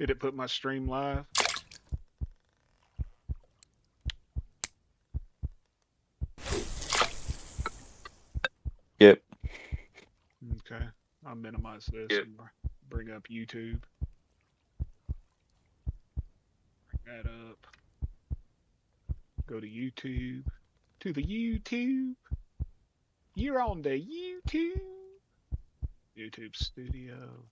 Did it put my stream live? Yep. Okay. I'll minimize this Yep. and bring up YouTube. Bring that up. Go to YouTube. To the YouTube. You're on the YouTube. YouTube Studio.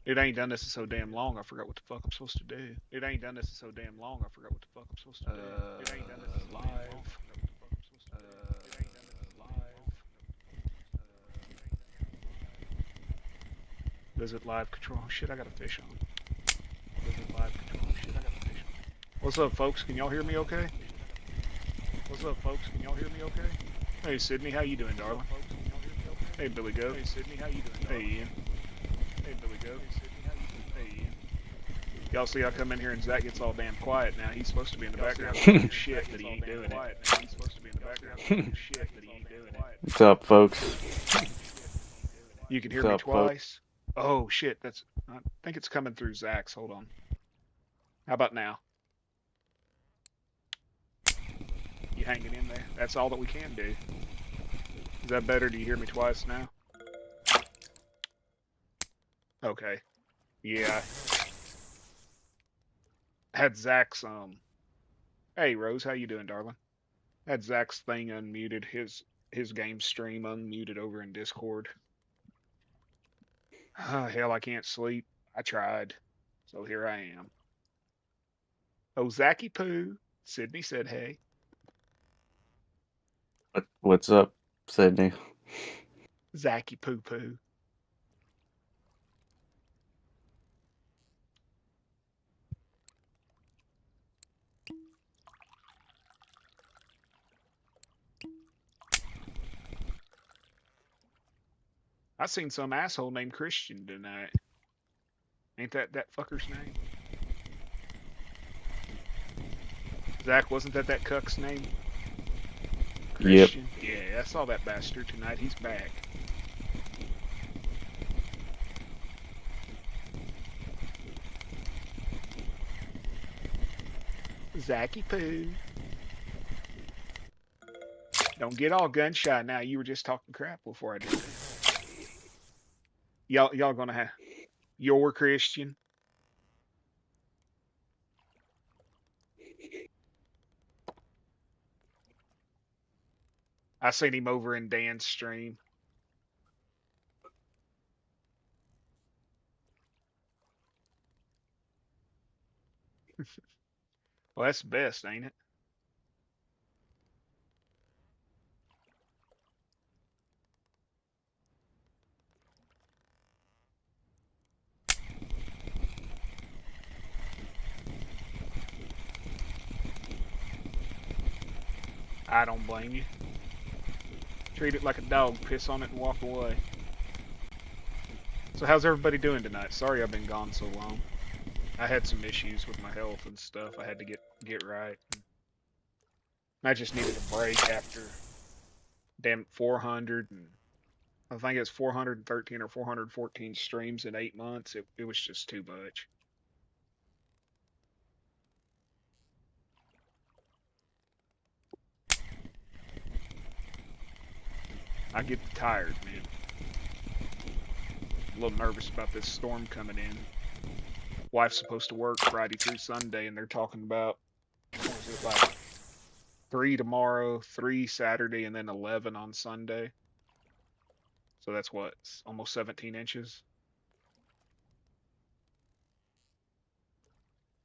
It ain't done this in so damn long, I forgot what the fuck I'm supposed to do. It ain't done this in so damn long, I forgot what the fuck I'm supposed to do. It ain't done this in so damn long, I forgot what the fuck I'm supposed to do. It ain't done this in live. Visit live control. Shit, I got a fish on. Visit live control. Shit, I got a fish on. What's up, folks? Can y'all hear me okay? What's up, folks? Can y'all hear me okay? Hey, Sydney, how you doing, darling? Hey, Billy Goat. Hey, Sydney, how you doing, darling? Hey, Ian. Hey, Billy Goat. Hey, Sydney, how you doing? Hey, Ian. Y'all see I come in here and Zach gets all damn quiet now. He's supposed to be in the background. Shit, but he ain't doing it. He's supposed to be in the background. Shit, but he ain't doing it. What's up, folks? You can hear me twice. Oh shit, I think it's coming through Zach's. Hold on. How about now? You hanging in there? That's all that we can do. Is that better? Do you hear me twice now? Okay. Yeah. Had Zach's Hey Rose, how you doing, darling? Had Zach's thing unmuted, his game stream unmuted over in Discord. Hell, I can't sleep. I tried. So here I am. Oh, Zachy Poo. Sydney said hey. What's up, Sydney? Zachy Poo Poo. I seen some asshole named Christian tonight. Ain't that fucker's name? Zach, wasn't that cuck's name? Christian? Yep. Yeah, I saw that bastard tonight. He's back. Zachy Poo. Don't get all gunshot now. You were just talking crap before I did that. Y'all gonna have your Christian. I seen him over in Dan's stream. Well, that's the best, ain't it? I don't blame you. Treat it like a dog, piss on it and walk away. So how's everybody doing tonight? Sorry I've been gone so long. I had some issues with my health and stuff I had to get right. I just needed a break after damn 400 and I think it's 413 or 414 streams in 8 months. It was just too much. I get tired, man. A little nervous about this storm coming in. Wife's supposed to work Friday through Sunday, and they're talking about, what was it, like 3 tomorrow, 3 Saturday, and then 11 on Sunday. So that's what, almost 17 inches.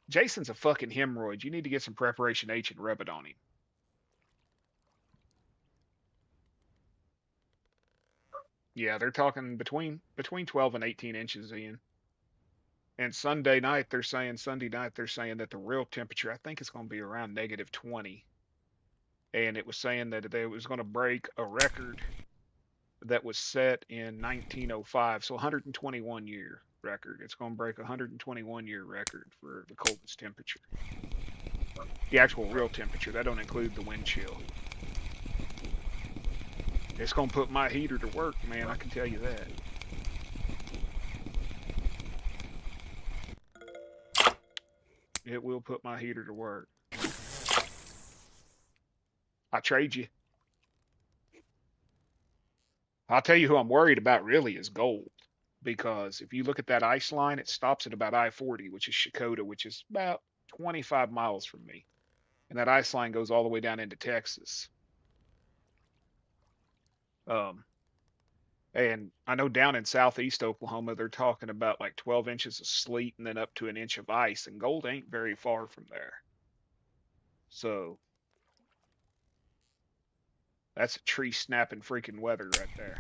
Jason's a fucking hemorrhoid. You need to get some Preparation H and rub it on him. Yeah, they're talking between 12 and 18 inches, Ian. And Sunday night they're saying that the real temperature, I think it's going to be around -20. And it was saying that it was going to break a record that was set in 1905, so 121 year record. It's going to break a 121 year record for the coldest temperature. The actual real temperature, that don't include the wind chill. It's going to put my heater to work, man, I can tell you that. It will put my heater to work. I trade you. I'll tell you who I'm worried about really is gold. Because if you look at that ice line, it stops at about I-40, which is Shakota, which is about 25 miles from me. And that ice line goes all the way down into Texas. Um, and I know down in southeast Oklahoma, they're talking about like 12 inches of sleet and then up to an inch of ice, and gold ain't very far from there. So that's a tree snapping freaking weather right there.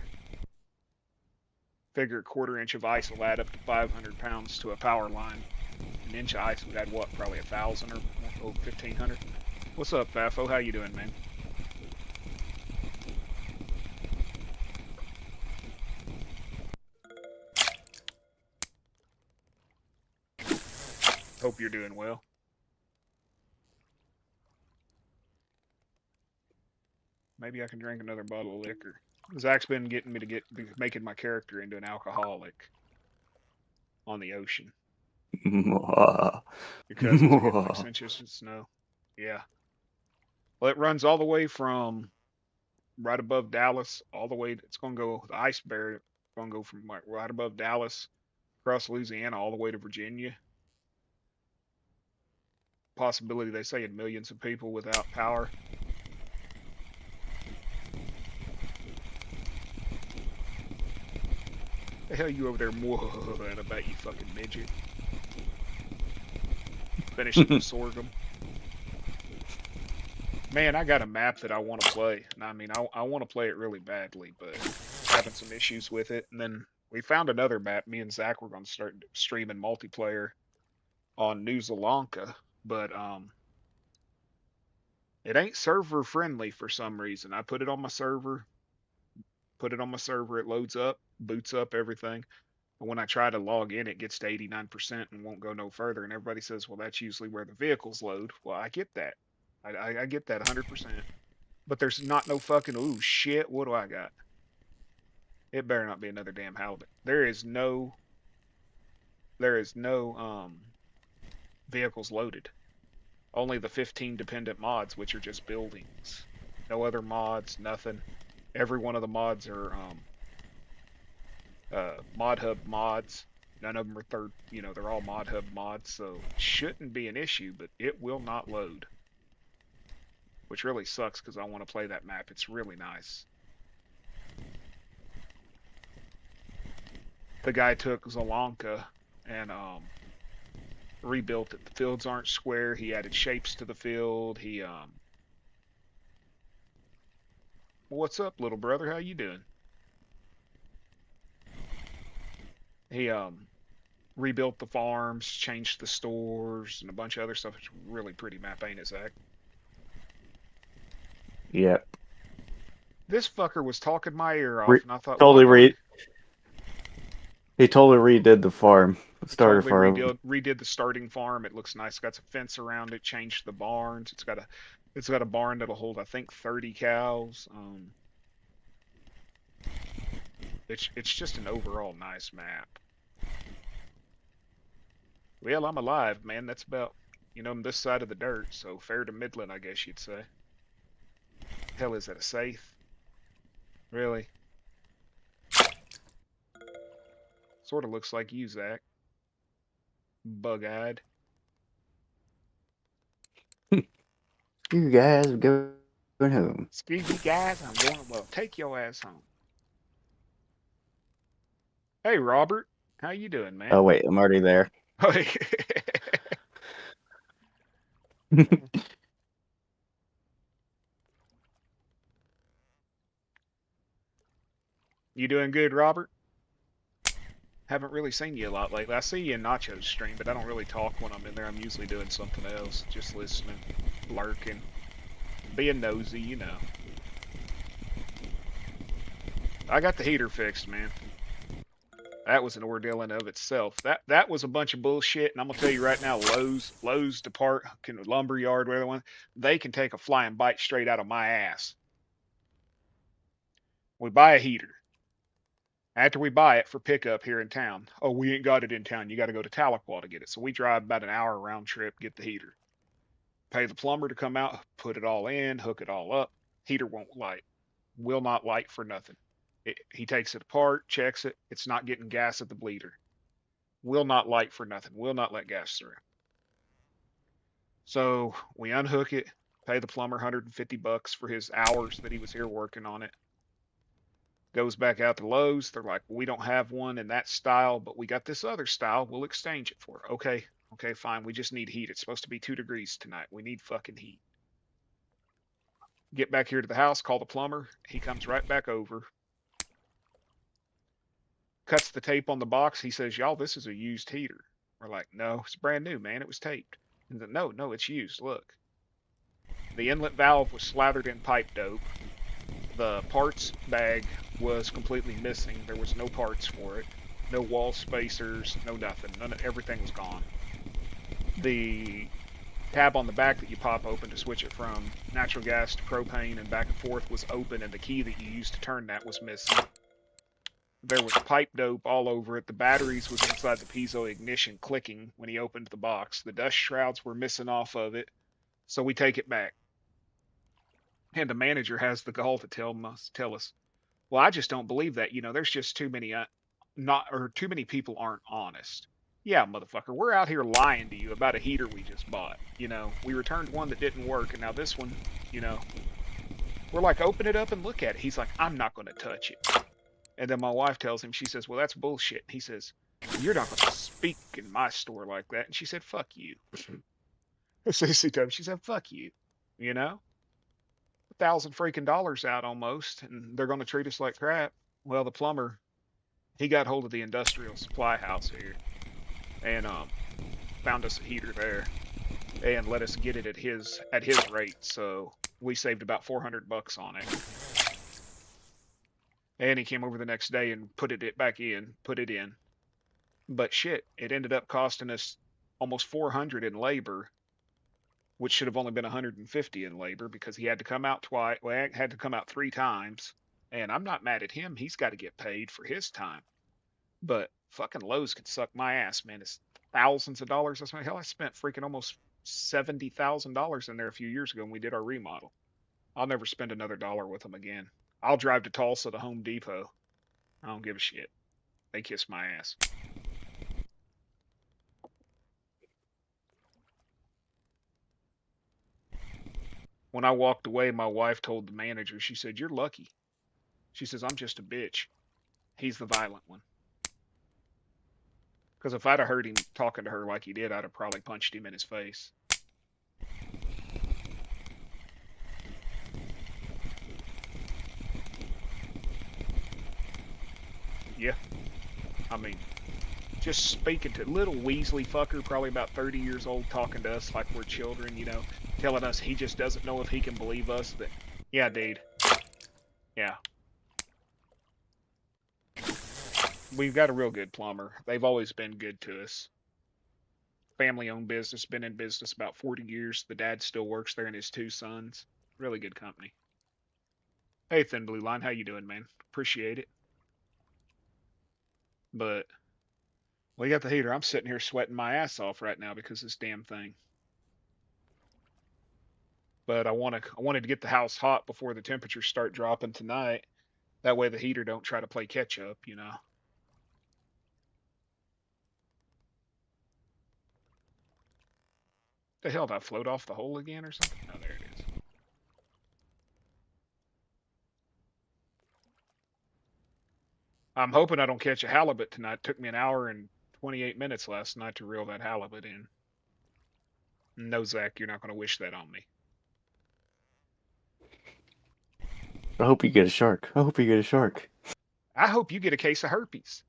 Figure a quarter inch of ice will add up to 500 pounds to a power line. An inch of ice would add what? Probably 1,000 or more, oh, 1,500. What's up, Fafo? How you doing, man? Hope you're doing well. Maybe I can drink another bottle of liquor. Zach's been getting me to get making my character into an alcoholic on the ocean because it's getting like 6 inches of snow. Yeah. Well, it runs all the way from right above Dallas, all the way. It's going to go the ice barrier. It's going to go from right above Dallas across Louisiana all the way to Virginia. Possibility they say in millions of people without power. The hell you over there mooing about, you fucking midget? Finishing the sorghum. Man, I got a map that I want to play. And I mean, I want to play it really badly, but having some issues with it. And then we found another map. Me and Zach were going to start streaming multiplayer on New Zealanka, but it ain't server friendly for some reason. I put it on my server, it loads up, boots up everything. But when I try to log in, it gets to 89% and won't go no further. And everybody says, well, that's usually where the vehicles load. Well, I get that. I get that 100%. But there's not no fucking, ooh, shit, what do I got? It better not be another damn halibut. There is no vehicles loaded. Only the 15 dependent mods, which are just buildings. No other mods, nothing. Every one of the mods are Mod Hub mods. None of them are third, they're all Mod Hub mods, so it shouldn't be an issue, but it will not load. Which really sucks because I want to play that map. It's really nice. The guy took Zalanka and rebuilt it. The fields aren't square. He added shapes to the field. What's up, little brother? How you doing? He rebuilt the farms, changed the stores, and a bunch of other stuff. It's a really pretty map, ain't it, Zach? Yep. This fucker was talking my ear Re- off, and I thought, well, totally I'm gonna. He totally redid the farm, the starter Totally farm. redid the starting farm. It looks nice. Got some fence around it. Changed the barns. It's got a barn that'll hold, I think, 30 cows. It's just an overall nice map. Well, I'm alive, man. That's about, I'm this side of the dirt, so fair to Midland, I guess you'd say. Hell, is that a safe? Really? Sort of looks like you, Zach. Bug-eyed. You guys are going home. Excuse me, guys. I'm going. Well, take your ass home. Hey, Robert. How you doing, man? Oh wait, I'm already there. You doing good, Robert? Haven't really seen you a lot lately. I see you in Nacho's stream, but I don't really talk when I'm in there. I'm usually doing something else, just listening, lurking, being nosy. I got the heater fixed, man. That was an ordeal in of itself. That was a bunch of bullshit, and I'm gonna tell you right now, Lowe's depart lumber yard, whatever one, they can take a flying bite straight out of my ass. We buy a heater. After we buy it for pickup here in town, oh, we ain't got it in town. You got to go to Tahlequah to get it. So we drive about an hour round trip, get the heater, pay the plumber to come out, put it all in, hook it all up. Heater won't light, will not light for nothing. He takes it apart, checks it. It's not getting gas at the bleeder. Will not light for nothing. Will not let gas through. So we unhook it, pay the plumber 150 bucks for his hours that he was here working on it. Goes back out to Lowe's. They're like, we don't have one in that style, but we got this other style. We'll exchange it for it. Okay, okay, fine. We just need heat. It's supposed to be 2 degrees tonight. We need fucking heat. Get back here to the house, call the plumber. He comes right back over, cuts the tape on the box. He says, y'all, this is a used heater. We're like, no, it's brand new, man. It was taped. And then, no, it's used. Look. The inlet valve was slathered in pipe dope. The parts bag was completely missing. There was no parts for it. No wall spacers, no nothing. Everything was gone. The tab on the back that you pop open to switch it from natural gas to propane and back and forth was open, and the key that you used to turn that was missing. There was pipe dope all over it. The batteries was inside the piezo ignition clicking when he opened the box. The dust shrouds were missing off of it. So we take it back. And the manager has the gall to tell us, well, I just don't believe that. There's just too many too many people aren't honest. Yeah, motherfucker, we're out here lying to you about a heater we just bought. We returned one that didn't work, and now this one, you know, we're like, open it up and look at it. He's like, I'm not going to touch it. And then my wife tells him, she says, well, that's bullshit. He says, you're not going to speak in my store like that. And she said, fuck you. She said, fuck you. $1,000 freaking out almost, and they're going to treat us like crap. Well, the plumber, he got hold of the industrial supply house here and found us a heater there and let us get it at his rate. So we saved about 400 bucks on it. And he came over the next day and put it in. But shit, it ended up costing us almost 400 in labor, which should have only been 150 in labor because he had to come out twice. Well, had to come out 3 times. And I'm not mad at him. He's got to get paid for his time. But fucking Lowe's could suck my ass, man. It's thousands of dollars. Hell, I spent freaking almost $70,000 in there a few years ago when we did our remodel. I'll never spend another dollar with them again. I'll drive to Tulsa to Home Depot. I don't give a shit. They kiss my ass. When I walked away, my wife told the manager, she said, you're lucky. She says, I'm just a bitch. He's the violent one. Because if I'd have heard him talking to her like he did, I'd have probably punched him in his face. Yeah. I mean, just speaking to little Weasley fucker, probably about 30 years old, talking to us like we're children, telling us he just doesn't know if he can believe us. That, yeah, dude. Yeah. We've got a real good plumber. They've always been good to us. Family-owned business, been in business about 40 years. The dad still works there and his 2 sons. Really good company. Hey, Thin Blue Line, how you doing, man? Appreciate it. But we got the heater. I'm sitting here sweating my ass off right now because of this damn thing. But I wanted to get the house hot before the temperatures start dropping tonight. That way the heater don't try to play catch up. The hell, did I float off the hole again or something? Oh, there it is. I'm hoping I don't catch a halibut tonight. It took me an hour and 28 minutes last night to reel that halibut in. No, Zach, you're not going to wish that on me. I hope you get a shark. I hope you get a shark. I hope you get a case of herpes.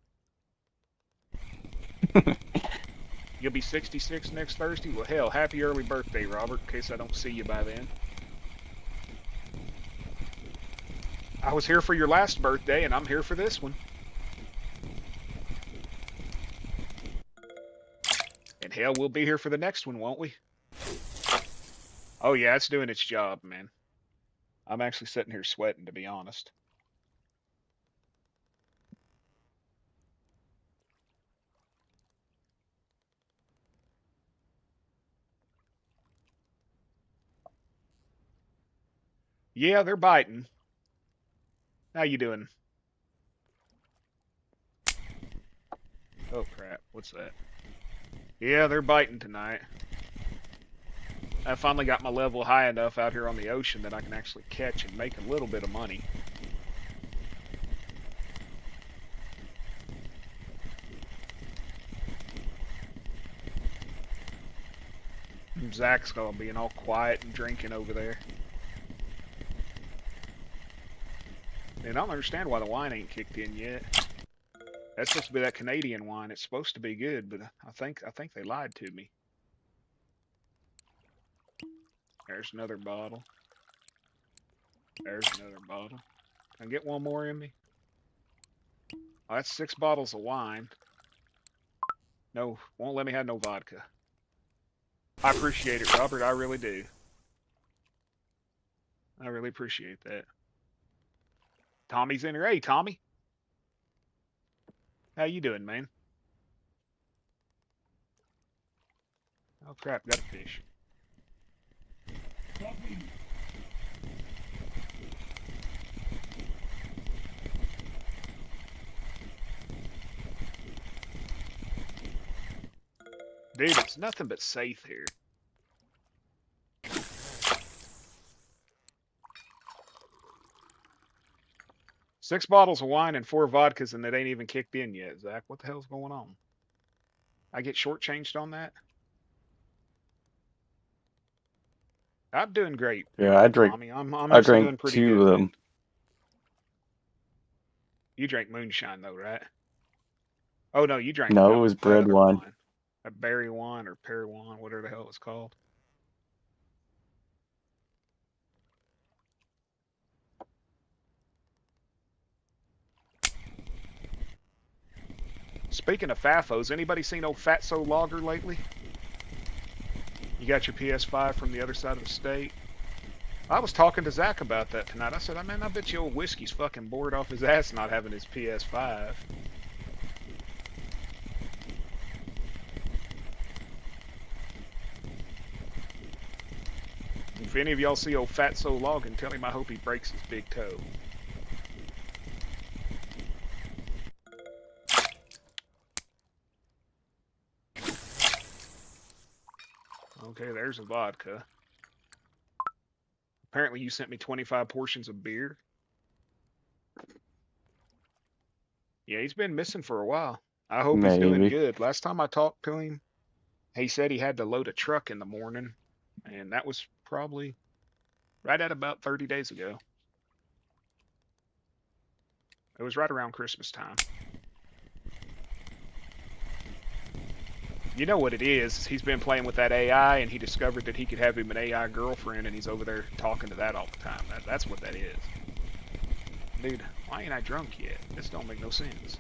You'll be 66 next Thursday? Well, hell, happy early birthday, Robert, in case I don't see you by then. I was here for your last birthday, and I'm here for this one. And hell, we'll be here for the next one, won't we? Oh, yeah, it's doing its job, man. I'm actually sitting here sweating, to be honest. Yeah, they're biting. How you doing? Oh crap, what's that? Yeah, they're biting tonight. I finally got my level high enough out here on the ocean that I can actually catch and make a little bit of money. Zach's gonna being all quiet and drinking over there. And I don't understand why the wine ain't kicked in yet. That's supposed to be that Canadian wine. It's supposed to be good, but I think they lied to me. There's another bottle. There's another bottle. Can I get one more in me? Oh, that's 6 bottles of wine. No, won't let me have no vodka. I appreciate it, Robert. I really do. I really appreciate that. Tommy's in here. Hey, Tommy. How you doing, man? Oh crap, got a fish. Dude, it's nothing but safe here. Six bottles of wine and 4 vodkas, and it ain't even kicked in yet, Zach. What the hell's going on? I get shortchanged on that? I'm doing great, Yeah, I drink. Tommy. I'm I actually drank doing pretty two good, of man. them. You drank moonshine though, right? Oh no, you drank No, it was that bread other wine. wine, a berry wine or pear wine, whatever the hell it's called. Speaking of Fafos, anybody seen old Fatso Logger lately? You got your PS5 from the other side of the state? I was talking to Zach about that tonight. I said, man, I bet you old Whiskey's fucking bored off his ass not having his PS5. If any of y'all see old Fatso Logging, tell him I hope he breaks his big toe. Okay, there's a vodka. Apparently you sent me 25 portions of beer. Yeah, he's been missing for a while. I hope he's doing Maybe. good. Last time I talked to him, he said he had to load a truck in the morning, and that was probably right at about 30 days ago. It was right around Christmas time. You know what it is? He's been playing with that AI, and he discovered that he could have him an AI girlfriend, and he's over there talking to that all the time. That's what that is. Dude, why ain't I drunk yet? This don't make no sense.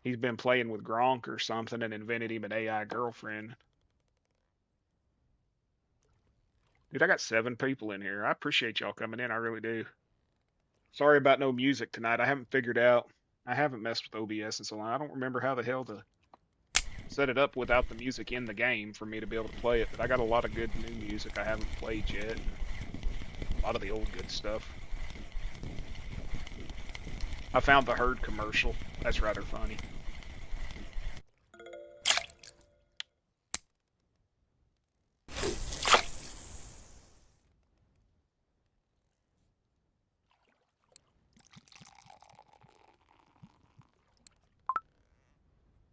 He's been playing with Gronk or something and invented him an AI girlfriend. Dude, I got 7 people in here. I appreciate y'all coming in. I really do. Sorry about no music tonight. I haven't figured out. I haven't messed with OBS in so long. I don't remember how the hell to set it up without the music in the game for me to be able to play it. But I got a lot of good new music I haven't played yet. A lot of the old good stuff. I found the Herd commercial. That's rather funny.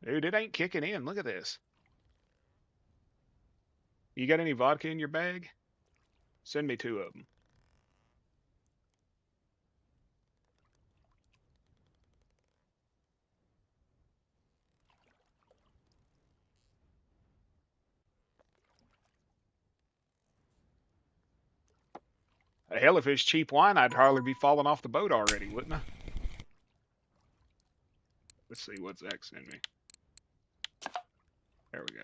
Dude, it ain't kicking in. Look at this. You got any vodka in your bag? Send me 2 of them. Hell, if it's cheap wine, I'd hardly be falling off the boat already, wouldn't I? Let's see what Zach sent me. There we go.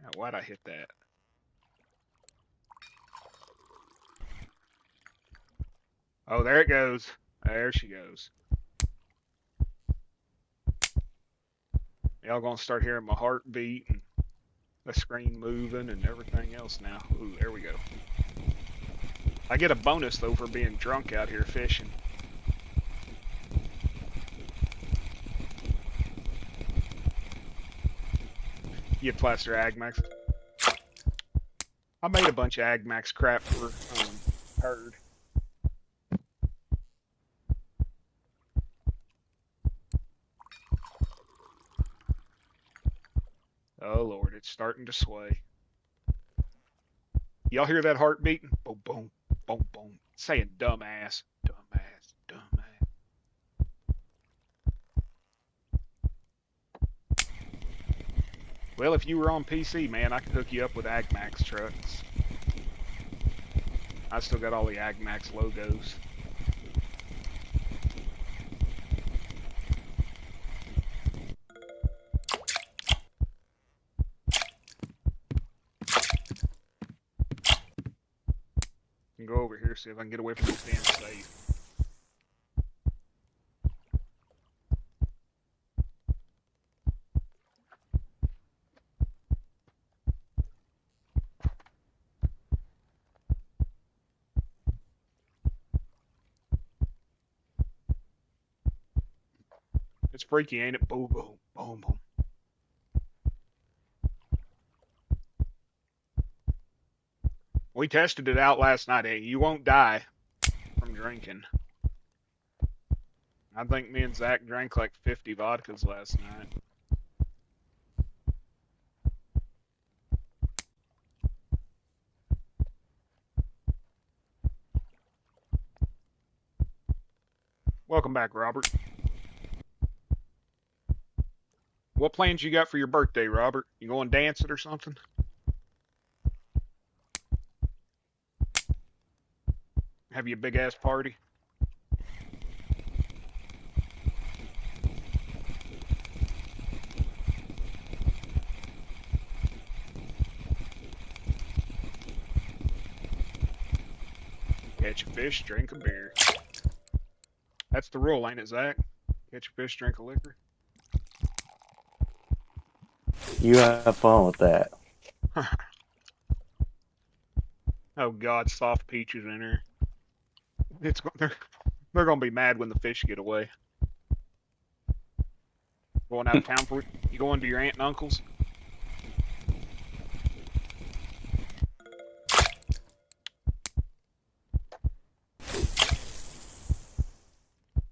Now, why'd I hit that? Oh, there it goes. There she goes. Y'all gonna start hearing my heartbeat and the screen moving and everything else now. Ooh, there we go. I get a bonus though for being drunk out here fishing. You plaster Agmax. I made a bunch of Agmax crap for herd. Oh Lord, it's starting to sway. Y'all hear that heart beating? Boom, boom, boom, boom. Saying dumbass, dumbass, dumbass. Well, if you were on PC, man, I could hook you up with Agmax trucks. I still got all the Agmax logos. I can go over here, see if I can get away from this damn safe. It's freaky, ain't it? Boom, boom, boom, boom. We tested it out last night. Hey, you won't die from drinking. I think me and Zach drank like 50 vodkas last night. Welcome back, Robert. What plans you got for your birthday, Robert? You going dancing or something? Have you a big ass party? Catch a fish, drink a beer. That's the rule, ain't it, Zach? Catch a fish, drink a liquor. You have fun with that. Oh God, soft peaches in here. They're gonna be mad when the fish get away. Going out of town for you going to your aunt and uncle's?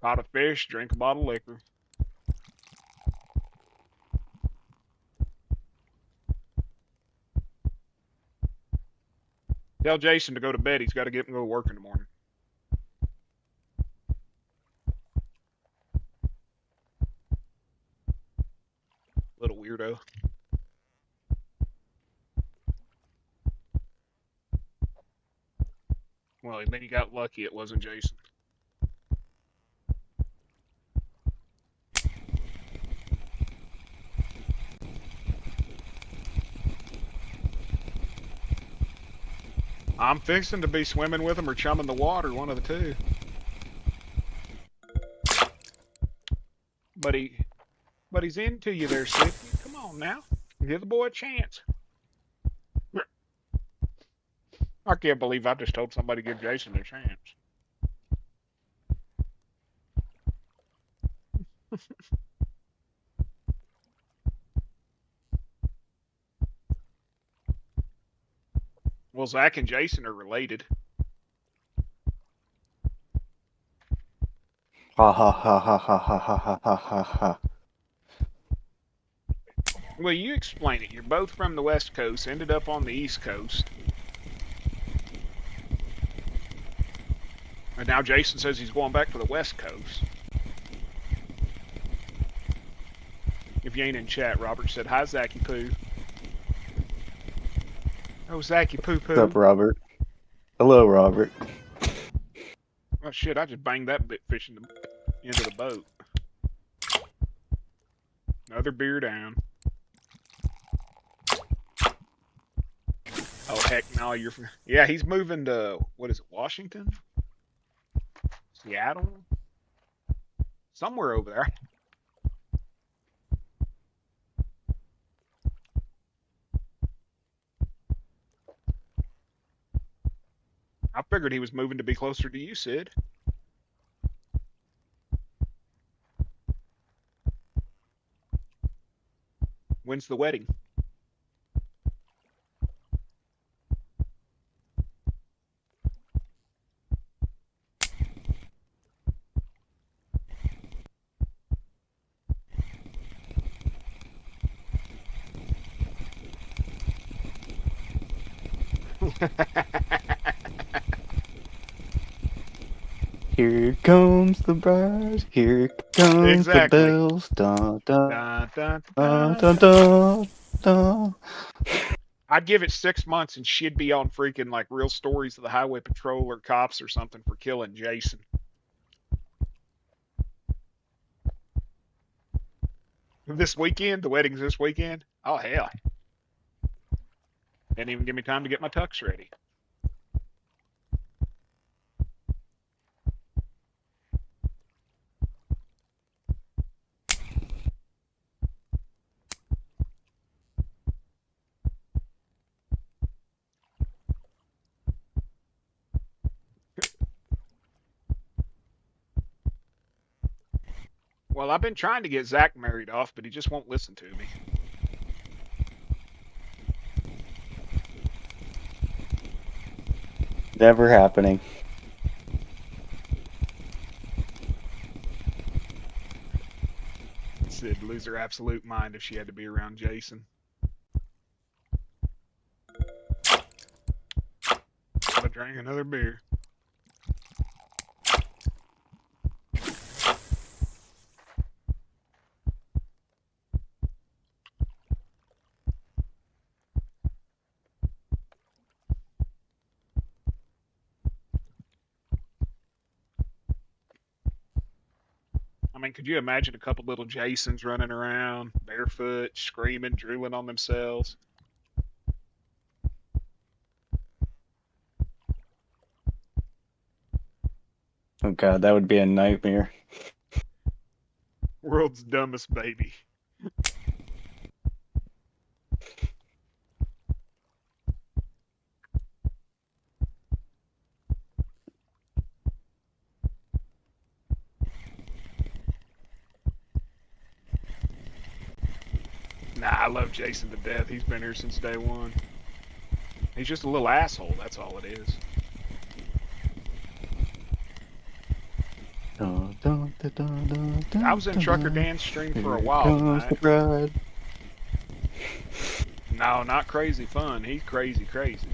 Pot of fish, drink a bottle of liquor. Tell Jason to go to bed. He's got to get him to go to work in the morning. Little weirdo. Well, then he got lucky it wasn't Jason. I'm fixing to be swimming with him or chumming the water, one of the two. But he's into you there, Slippy. Come on now. Give the boy a chance. I can't believe I just told somebody to give Jason a chance. Well, Zach and Jason are related. Ha ha ha ha ha ha ha ha ha ha. Well, you explain it. You're both from the West Coast, ended up on the East Coast. And now Jason says he's going back to the West Coast. If you ain't in chat, Robert said, hi, Zachy Poo. Oh, Zachy Poo Poo. What's up, Robert? Hello, Robert. Oh, shit, I just banged that bit fish into the boat. Another beer down. Oh, heck no, you're... Yeah, he's moving to, what is it, Washington? Seattle? Somewhere over there. I figured he was moving to be closer to you, Sid. When's the wedding? Here comes the bride. Here comes the Exactly. bells. Dun dun Dun, dun, dun dun, dun dun. dun. Dun. I'd give it 6 months and she'd be on freaking like real stories of the highway patrol or cops or something for killing Jason. This weekend, the wedding's this weekend. Oh hell, didn't even give me time to get my tux ready. Well, I've been trying to get Zach married off, but he just won't listen to me. Never happening. Sid lose her absolute mind if she had to be around Jason. I drank another beer. I mean, could you imagine a couple little Jasons running around barefoot, screaming, drooling on themselves? Oh god, that would be a nightmare. World's dumbest baby. Nah, I love Jason to death. He's been here since day one. He's just a little asshole, that's all it is. Dun, dun, dun, dun, dun, I dun, was in Trucker dun. Dan's stream for a Here while comes tonight. the bride. No, not crazy fun. He's crazy, crazy.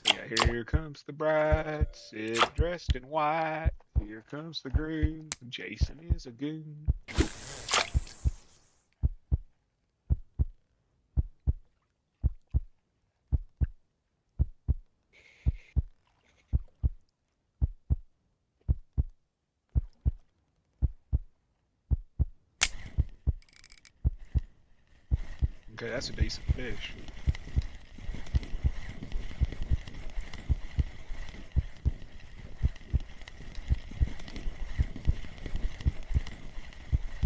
Yeah, here comes the bride, Sid dressed in white. Here comes the groom. Jason is a goon. Okay, that's a decent fish.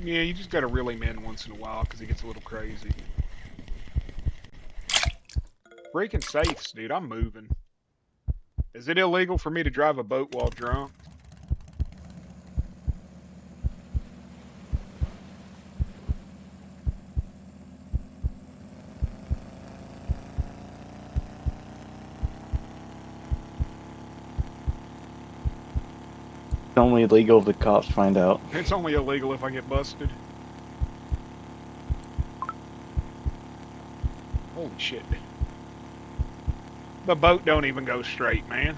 Yeah, you just gotta reel him in once in a while because he gets a little crazy. Freaking safes, dude. I'm moving. Is it illegal for me to drive a boat while drunk? It's only illegal if the cops find out. It's only illegal if I get busted. Holy shit. The boat don't even go straight, man.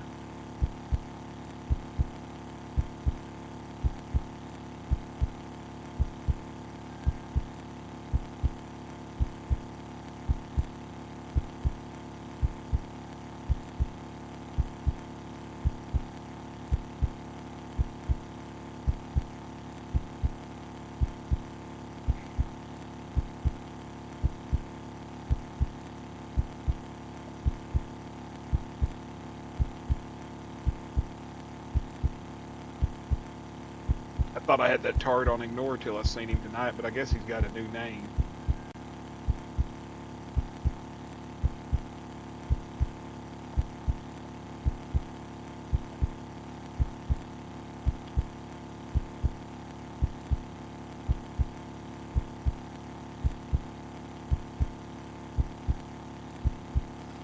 I thought I had that tard on ignore till I seen him tonight, but I guess he's got a new name.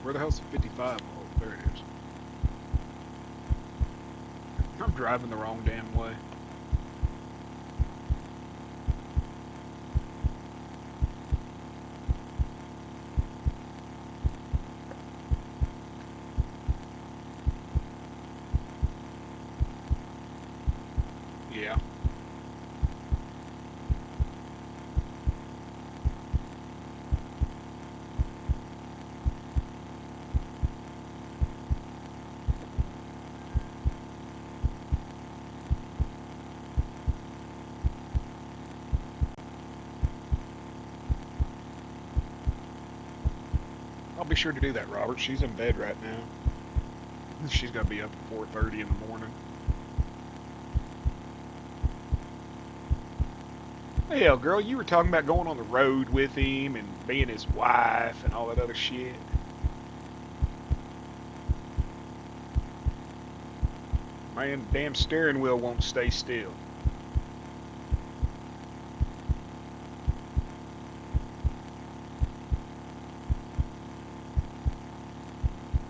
Where the hell's the 55? Oh, there it is. I'm driving the wrong damn way. Yeah. I'll be sure to do that, Robert. She's in bed right now. She's gonna be up at 4:30 in the morning. Hell, girl, you were talking about going on the road with him and being his wife and all that other shit. Man, damn steering wheel won't stay still.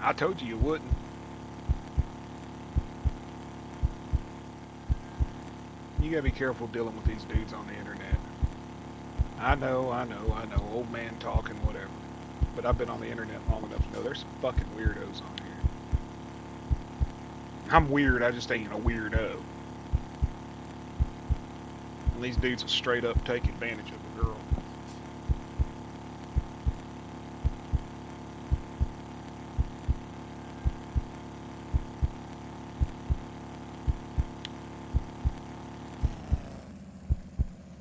I told you wouldn't. You gotta be careful dealing with these dudes on the internet. I know. Old man talking, whatever. But I've been on the internet long enough to know there's some fucking weirdos on here. I'm weird, I just ain't a weirdo. And these dudes will straight up take advantage of a girl.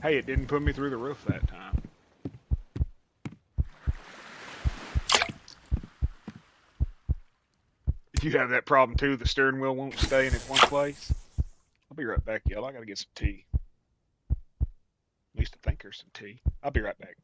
Hey, it didn't put me through the roof that time. If you have that problem too, the steering wheel won't stay in its one place. I'll be right back, y'all. I gotta get some tea. At least I think there's some tea. I'll be right back.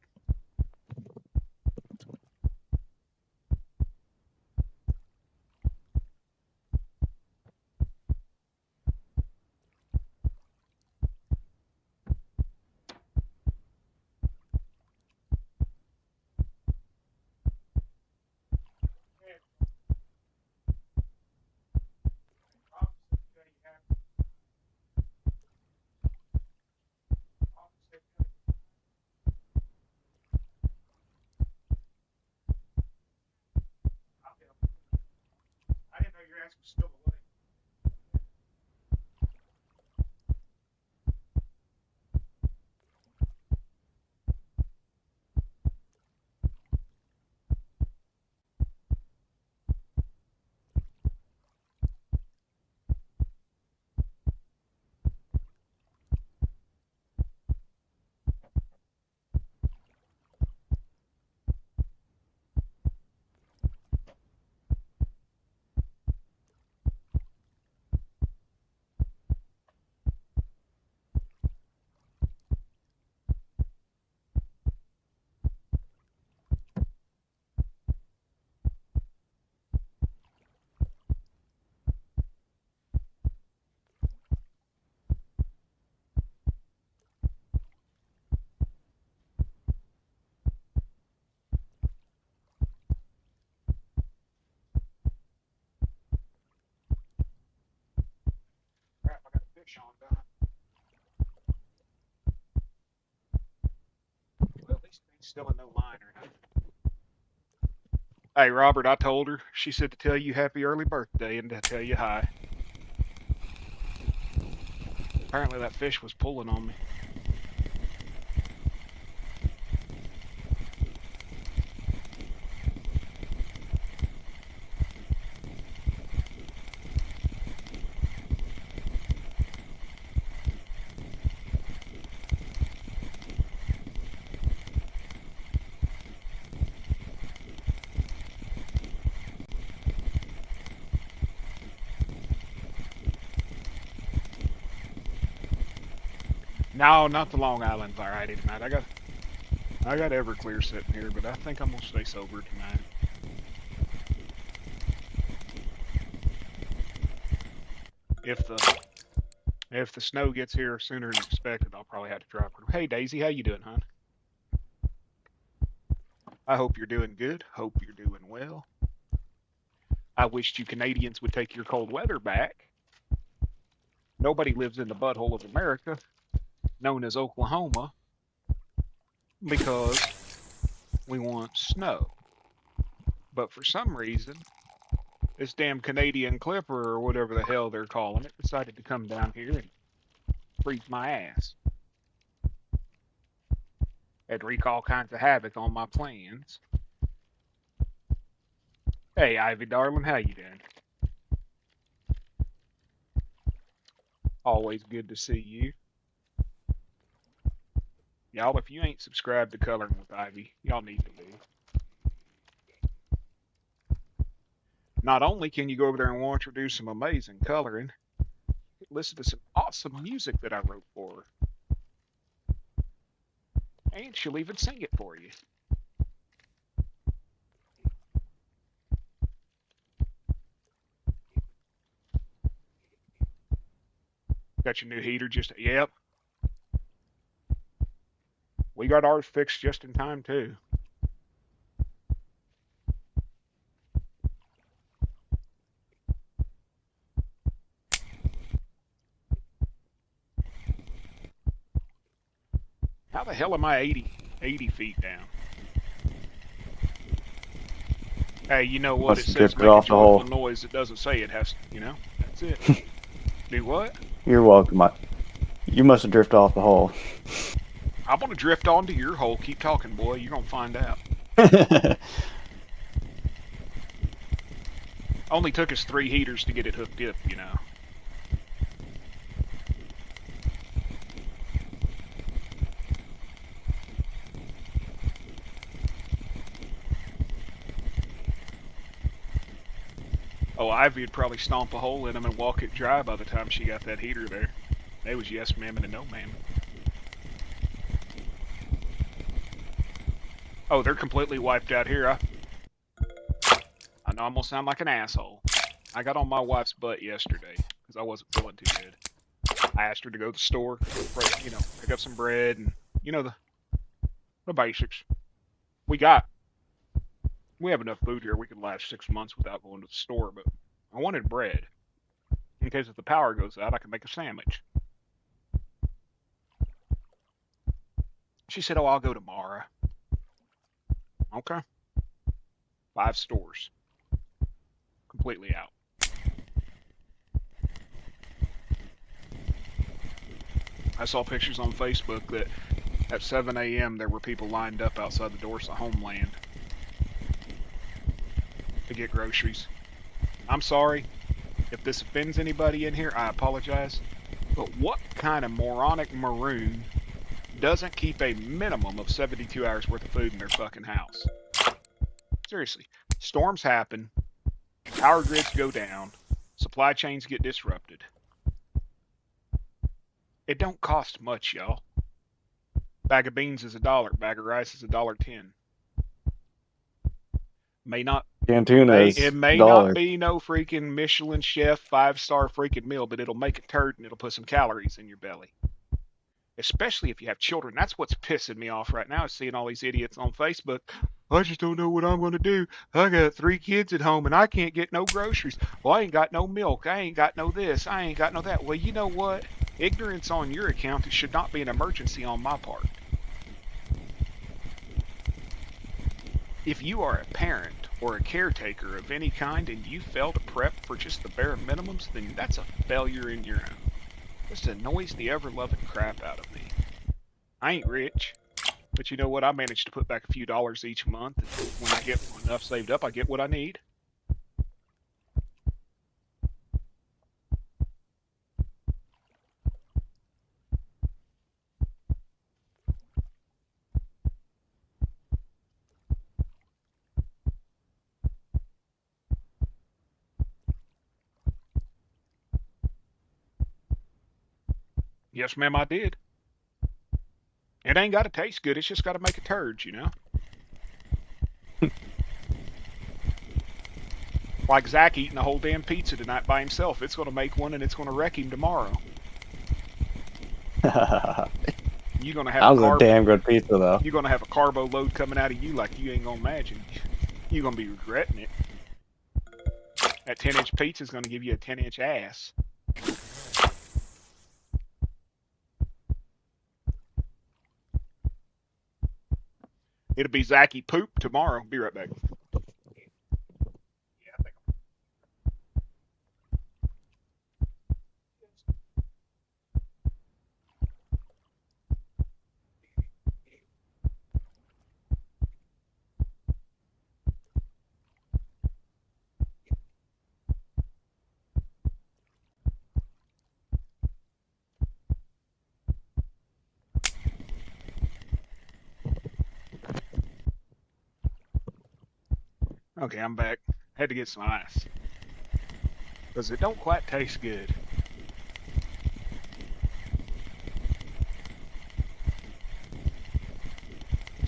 I didn't know your ass was still awake. Crap, I got a fish on, done. Well, at least he's still in no line or nothing. Hey, Robert, I told her. She said to tell you happy early birthday and to tell you hi. Apparently that fish was pulling on me. No, not the Long Island variety tonight. I got Everclear sitting here, but I think I'm gonna stay sober tonight. If the snow gets here sooner than expected, I'll probably have to drop her. Hey Daisy, how you doing, hon? I hope you're doing good. Hope you're doing well. I wished you Canadians would take your cold weather back. Nobody lives in the butthole of America, known as Oklahoma, because we want snow. But for some reason, this damn Canadian Clipper or whatever the hell they're calling it decided to come down here and freeze my ass. Had to wreak all kinds of havoc on my plans. Hey, Ivy, darling, how you doing? Always good to see you. Y'all, if you ain't subscribed to Coloring with Ivy, y'all need to be. Not only can you go over there and watch her do some amazing coloring, listen to some awesome music that I wrote for her. And she'll even sing it for you. Got your new heater just, yep. We got ours fixed just in time, too. How the hell am I 80 feet down? Hey, you know what? It says make a joyful noise. It doesn't say it has to, you know? That's it. Do what? You're welcome. You must have drifted off the hole. I'm going to drift onto your hole. Keep talking, boy. You're going to find out. Only took us 3 heaters to get it hooked up, you know. Oh, Ivy would probably stomp a hole in them and walk it dry by the time she got that heater there. They was yes ma'am and no ma'am. Oh, they're completely wiped out here. I know I'm gonna sound like an asshole. I got on my wife's butt yesterday because I wasn't feeling too good. I asked her to go to the store, you know, pick up some bread and, you know, the basics. We have enough food here. We could last 6 months without going to the store, but I wanted bread in case if the power goes out, I can make a sandwich. She said, "Oh, I'll go tomorrow." Okay. 5 stores. Completely out. I saw pictures on Facebook that at 7 a.m. there were people lined up outside the doors of Homeland to get groceries. I'm sorry if this offends anybody in here. I apologize. But what kind of moronic maroon doesn't keep a minimum of 72 hours worth of food in their fucking house? Seriously. Storms happen. Power grids go down. Supply chains get disrupted. It don't cost much, y'all. Bag of beans is $1. Bag of rice is $1.10. May not it may not be no freaking Michelin chef 5-star freaking meal, but it'll make a turd and it'll put some calories in your belly. Especially if you have children. That's what's pissing me off right now, is seeing all these idiots on Facebook. I just don't know what I'm going to do. I got 3 kids at home and I can't get no groceries. Well, I ain't got no milk. I ain't got no this. I ain't got no that. Well, you know what? Ignorance on your account, it should not be an emergency on my part. If you are a parent or a caretaker of any kind and you fail to prep for just the bare minimums, then that's a failure in your own. This annoys the ever-loving crap out of me. I ain't rich, but you know what? I manage to put back a few dollars each month. And when I get enough saved up, I get what I need. Yes, ma'am, I did. It ain't got to taste good. It's just got to make a turd, you know? Like Zach eating a whole damn pizza tonight by himself. It's going to make one and it's going to wreck him tomorrow. You're going to have that was a damn good pizza, though. You're going to have a carbo load coming out of you like you ain't going to imagine. You're going to be regretting it. That 10-inch pizza is going to give you a 10-inch ass. It'll be Zachy poop tomorrow. Be right back. Okay, I'm back. Had to get some ice because it don't quite taste good.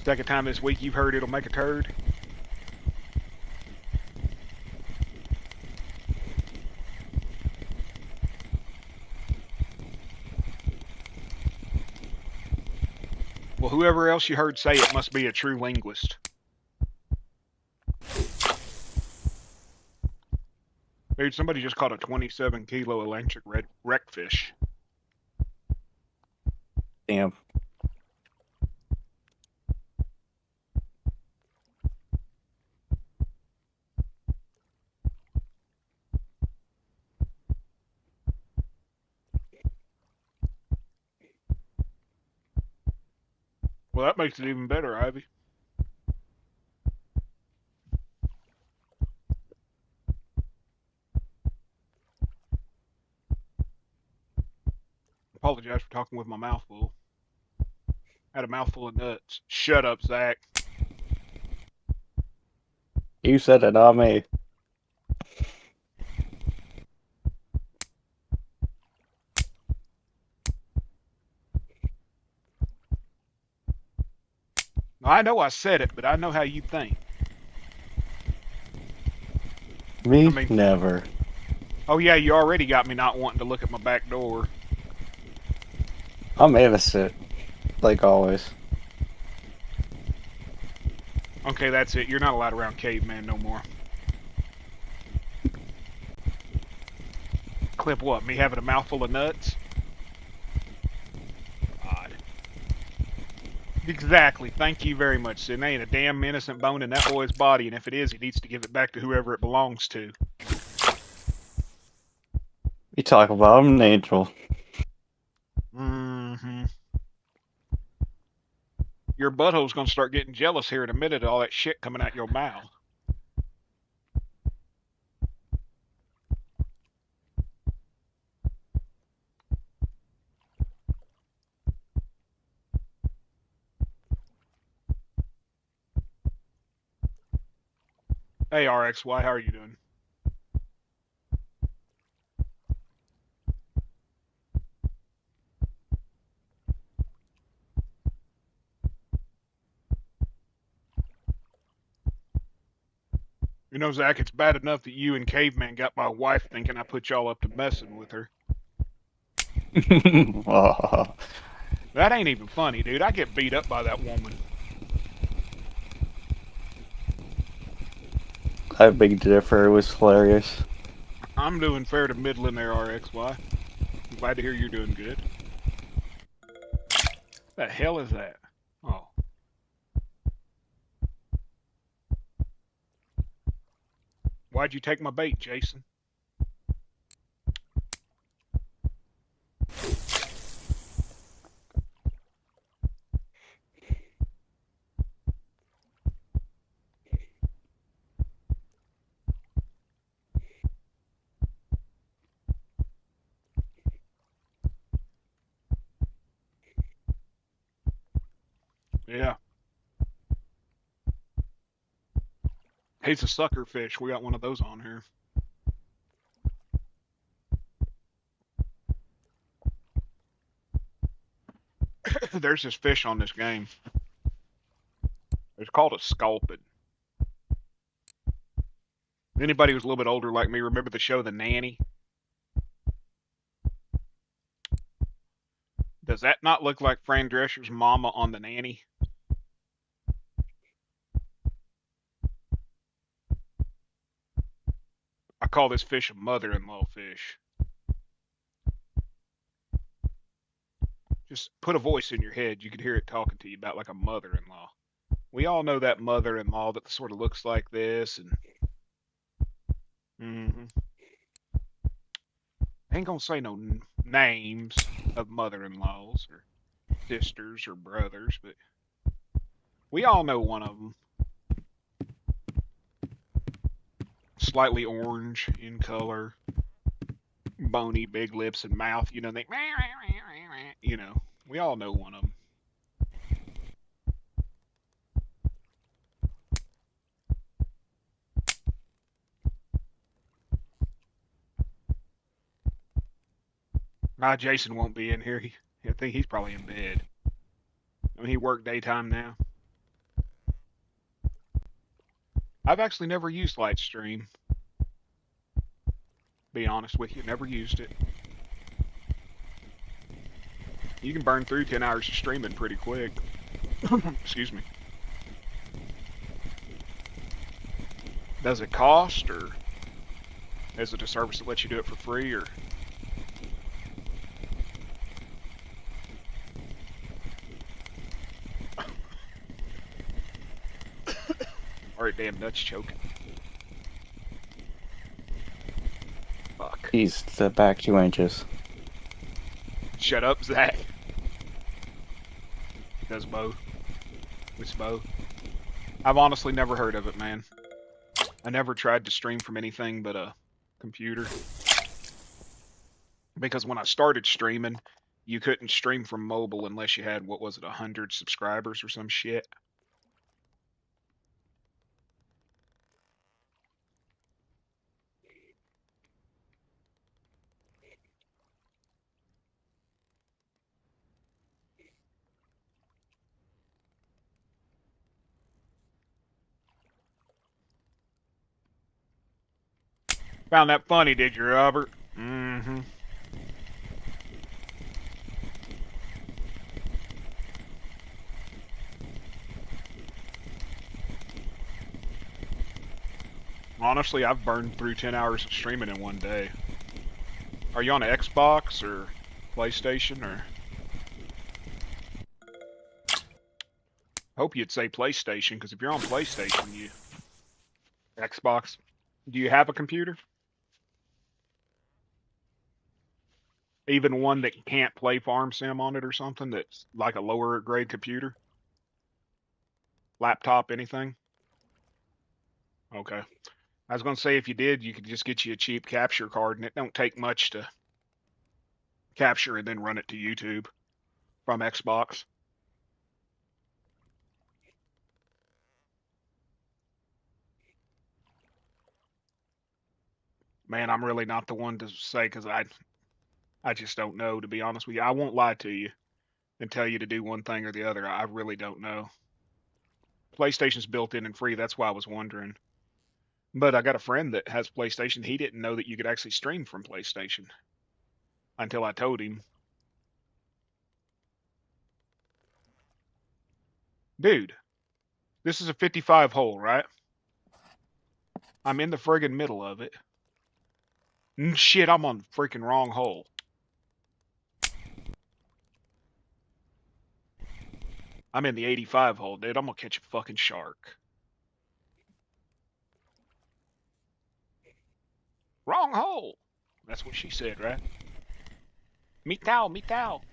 Second time this week you've heard it'll make a turd. Well, whoever else you heard say it must be a true linguist. Dude, somebody just caught a 27-kilo electric red wreckfish. Damn. Well, that makes it even better, Ivy. Apologize for talking with my mouth full. Had a mouthful of nuts. Shut up, Zach. You said it, not me. I know I said it, but I know how you think. Me? I mean, Never. oh yeah, you already got me not wanting to look at my back door. I'm innocent, like always. Okay, that's it. You're not allowed around Caveman no more. Clip what? Me having a mouthful of nuts? God. Exactly. Thank you very much, Sid. There ain't a damn innocent bone in that boy's body, and if it is, he needs to give it back to whoever it belongs to. You talk about I'm an angel. Mm-hmm. Your butthole's gonna start getting jealous here in a minute of all that shit coming out your mouth. Hey, RXY, how are you doing? You know, Zach, it's bad enough that you and Caveman got my wife thinking I put y'all up to messing with her. Oh, That ain't even funny, dude. I get beat up by that woman. that Big Dipper was hilarious. I'm doing fair to middling there, RXY. I'm glad to hear you're doing good. The hell is that? Oh. Why'd you take my bait, Jason? Yeah. He's a sucker fish. We got one of those on here. There's this fish on this game. It's called a sculpin. Anybody who's a little bit older like me remember the show The Nanny? Does that not look like Fran Drescher's mama on The Nanny? call this fish a mother-in-law fish. Just put a voice in your head. You could hear it talking to you about like a mother-in-law. We all know that mother-in-law that sort of looks like this, and I ain't gonna say no names of mother-in-laws or sisters or brothers, but we all know one of them. Slightly orange in color, bony, big lips and mouth. You know, we all know one of them. Jason won't be in here. I think he's probably in bed. I mean, he worked daytime now. I've actually never used Lightstream. Be honest with you, never used it. You can burn through 10 hours of streaming pretty quick. Excuse me. Does it cost, or is it a service that lets you do it for free, or? Alright, damn nuts choking. Fuck. He's back 2 inches. Shut up, Zach. Does both. Which both? I've honestly never heard of it, man. I never tried to stream from anything but a computer. Because when I started streaming, you couldn't stream from mobile unless you had, 100 subscribers or some shit. Found that funny, did you, Robert? Mm-hmm. Honestly, I've burned through 10 hours of streaming in one day. Are you on an Xbox or PlayStation, or? Hope you'd say PlayStation, because if you're on PlayStation, you... Xbox. Do you have a computer? Even one that can't play Farm Sim on it or something, that's like a lower grade computer? Laptop, anything? Okay. I was going to say, if you did, you could just get you a cheap capture card, and it don't take much to capture and then run it to YouTube from Xbox. Man, I'm really not the one to say, because I just don't know, to be honest with you. I won't lie to you and tell you to do one thing or the other. I really don't know. PlayStation's built in and free. That's why I was wondering. But I got a friend that has PlayStation. He didn't know that you could actually stream from PlayStation until I told him. Dude, this is a 55 hole, right? I'm in the friggin' middle of it. Shit, I'm on the freaking wrong hole. I'm in the 85 hole, dude. I'm gonna catch a fucking shark. Wrong hole. That's what she said, right? Me towel, me towel.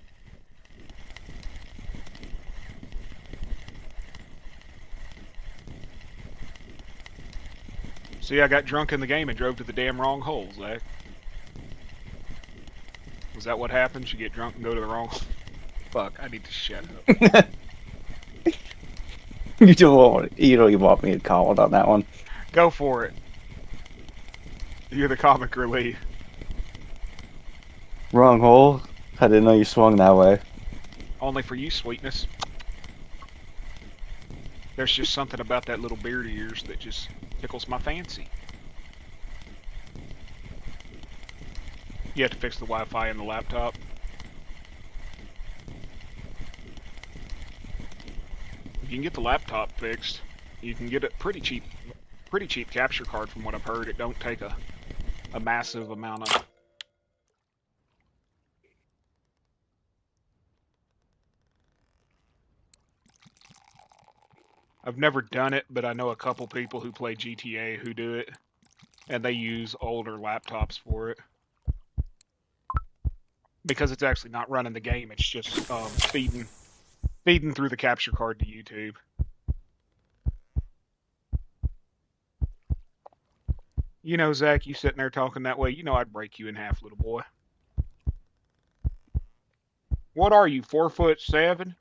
See, I got drunk in the game and drove to the damn wrong hole, Zach. Was that what happens? You get drunk and go to the wrong hole? Fuck, I need to shut up. You don't want me to comment on that one. Go for it. You're the comic relief. Wrong hole? I didn't know you swung that way. Only for you, sweetness. There's just something about that little beard of yours that just tickles my fancy. You have to fix the Wi-Fi in the laptop. If you can get the laptop fixed, you can get a pretty cheap capture card from what I've heard. It don't take a a massive amount of. I've never done it, but I know a couple people who play GTA who do it, and they use older laptops for it because it's actually not running the game; it's just feeding through the capture card to YouTube. You know, Zach, you sitting there talking that way, you know I'd break you in half, little boy. What are you, 4'7"?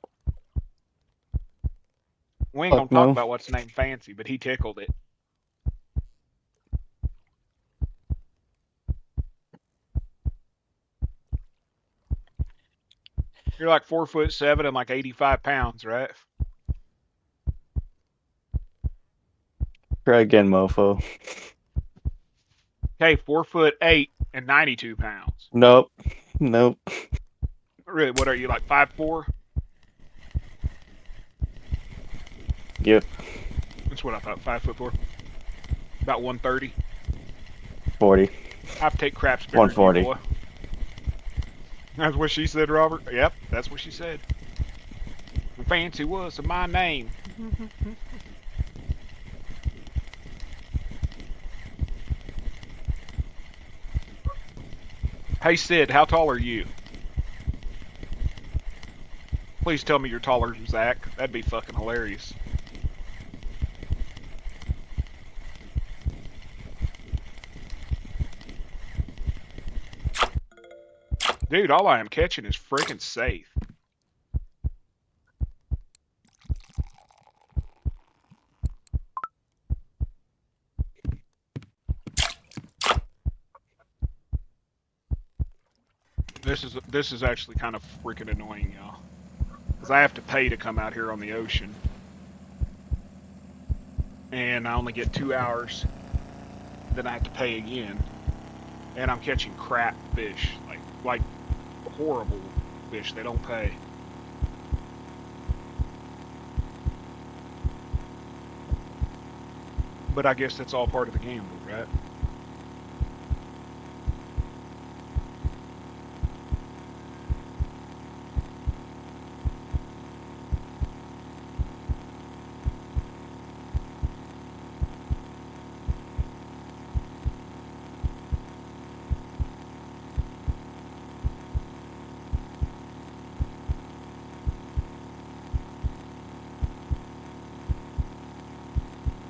We ain't gonna Fuck talk no. about what's the name fancy, but he tickled it. You're like 4'7" and like 85 pounds, right? Try again, mofo. Hey, 4'8" and 92 pounds. Nope. Nope. Really, what are you, like 5'4"? Yep. That's what I thought, 5'4". About 130. 40. I have to take craps bigger than you, 140. boy. That's what she said, Robert. Yep, that's what she said. Fancy was my name. Hey, Sid, how tall are you? Please tell me you're taller than Zach. That'd be fucking hilarious. Dude, all I am catching is freaking safe. This is actually kind of freaking annoying, y'all. Because I have to pay to come out here on the ocean. And I only get 2 hours. Then I have to pay again. And I'm catching crap fish. Like horrible fish. They don't pay. But I guess that's all part of the gamble, right?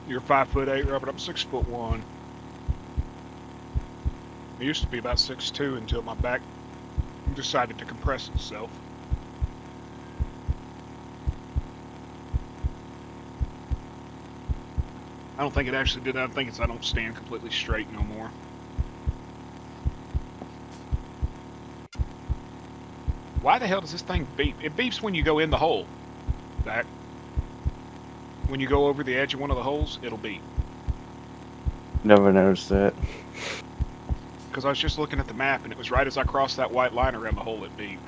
You're 5'8", Robert. I'm 6'1". I used to be about 6'2" until my back decided to compress itself. I don't think it actually did. I think I don't stand completely straight no more. Why the hell does this thing beep? It beeps when you go in the hole. Zach. When you go over the edge of one of the holes, it'll beep. Never noticed that. Because I was just looking at the map, and it was right as I crossed that white line around the hole, it beeped.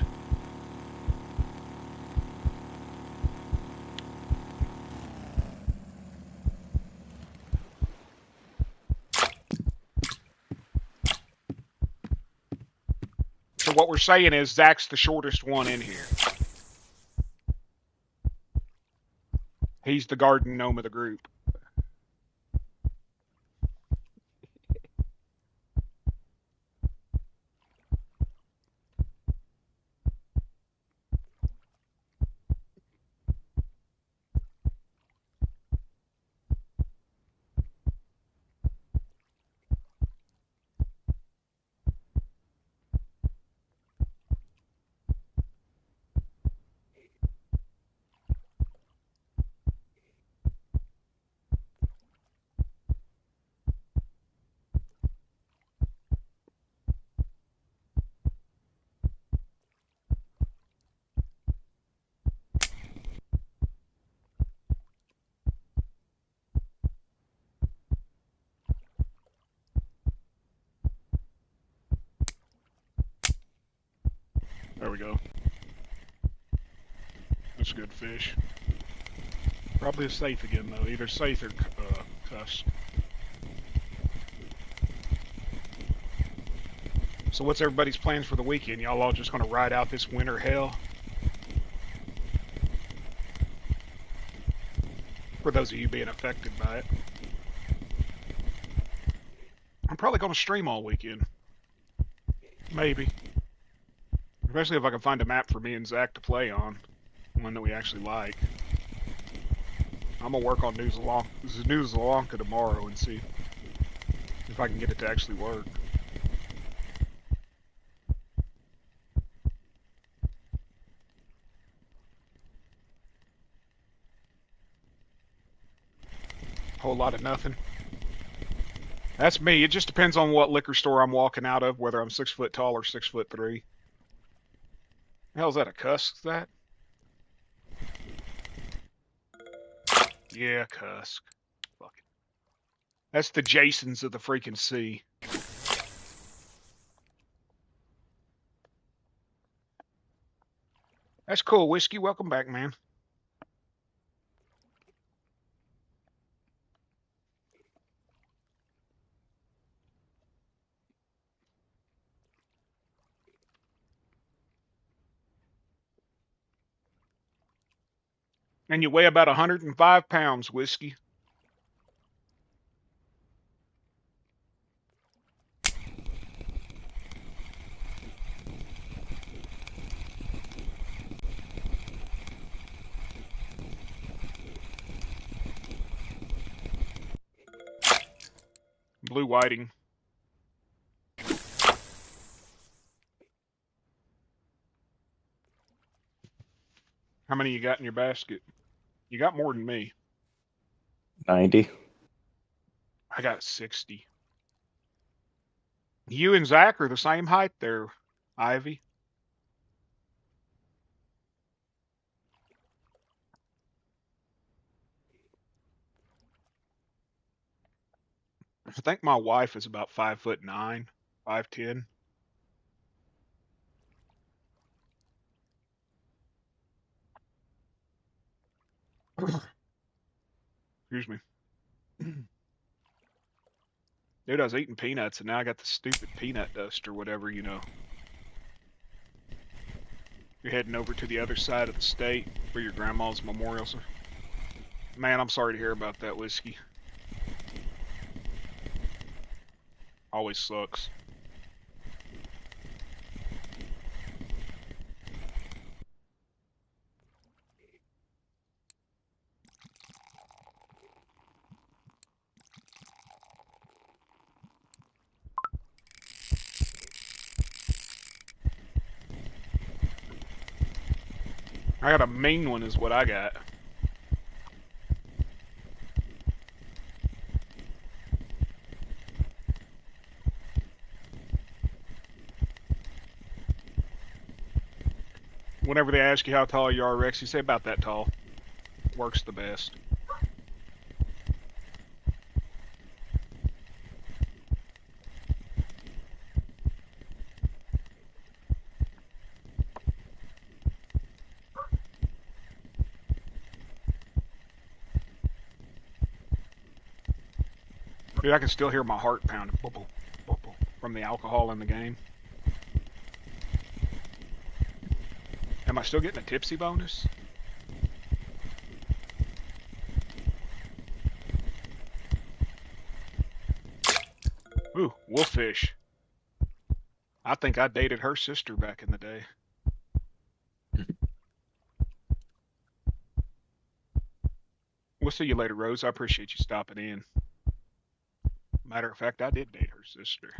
So what we're saying is Zach's the shortest one in here. He's the garden gnome of the group. There we go. That's a good fish. Probably a safe again, though. Either safe or cuss. So what's everybody's plans for the weekend? Y'all all just gonna ride out this winter hell? For those of you being affected by it. I'm probably gonna stream all weekend. Maybe. Especially if I can find a map for me and Zach to play on. One that we actually like. I'm gonna work on News Alonka tomorrow and see if I can get it to actually work. Whole lot of nothing. That's me. It just depends on what liquor store I'm walking out of, whether I'm 6 foot tall or 6'3". The hell's that, a cuss? That? Yeah, cusk. Fuck it. That's the Jasons of the freaking sea. That's cool, Whiskey. Welcome back, man. And you weigh about 105 pounds, Whiskey. Blue whiting. How many you got in your basket? You got more than me. 90. I got 60. You and Zach are the same height there, Ivy. I think my wife is about 5'9", 5'10". Excuse me. Dude, I was eating peanuts and now I got the stupid peanut dust or whatever, you know. You're heading over to the other side of the state for your grandma's memorial, sir. Man, I'm sorry to hear about that, Whiskey. Always sucks. I got a mean one is what I got. Whenever they ask you how tall you are, Rex, you say about that tall. Works the best. Dude, I can still hear my heart pounding from the alcohol in the game. Am I still getting a tipsy bonus? Ooh, wolffish. I think I dated her sister back in the day. We'll see you later, Rose. I appreciate you stopping in. Matter of fact, I did date her sister.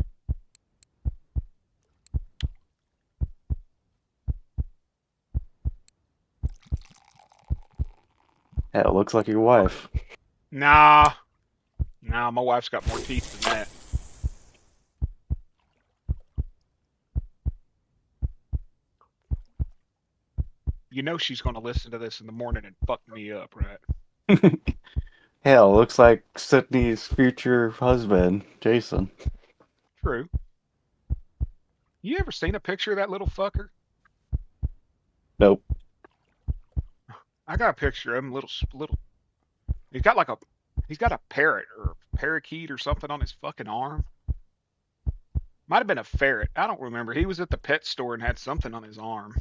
Yeah, it looks like your wife. Nah. Nah, my wife's got more teeth than that. You know she's going to listen to this in the morning and fuck me up, right? Hell, looks like Sydney's future husband, Jason. True. You ever seen a picture of that little fucker? Nope. I got a picture of him, little. He's got he's got a parrot or a parakeet or something on his fucking arm. Might have been a ferret. I don't remember. He was at the pet store and had something on his arm.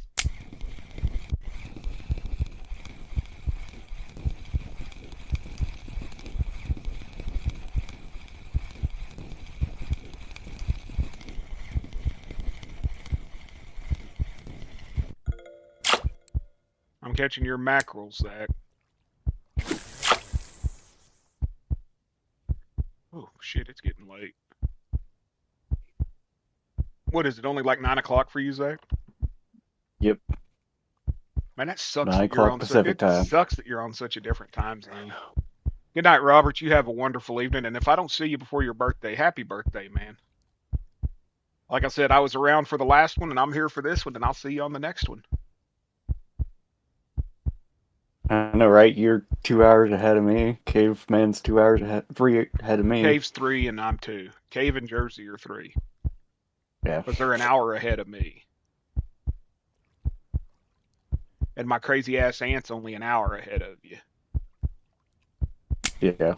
I'm catching your mackerel, Zach. Oh, shit, it's getting late. What is it, only like 9 o'clock for you, Zach? Yep. Man, that sucks 9 that you're o'clock on Pacific it time. sucks that you're on such a different time zone. Good night, Robert. You have a wonderful evening. And if I don't see you before your birthday, happy birthday, man. Like I said, I was around for the last one, and I'm here for this one, and I'll see you on the next one. I know, right? You're 2 hours ahead of me. Caveman's 2 hours ahead, 3 ahead of me. Cave's 3, and I'm 2. Cave and Jersey are 3. Yeah. Because they're an hour ahead of me. And my crazy ass aunt's only an hour ahead of you. Yeah.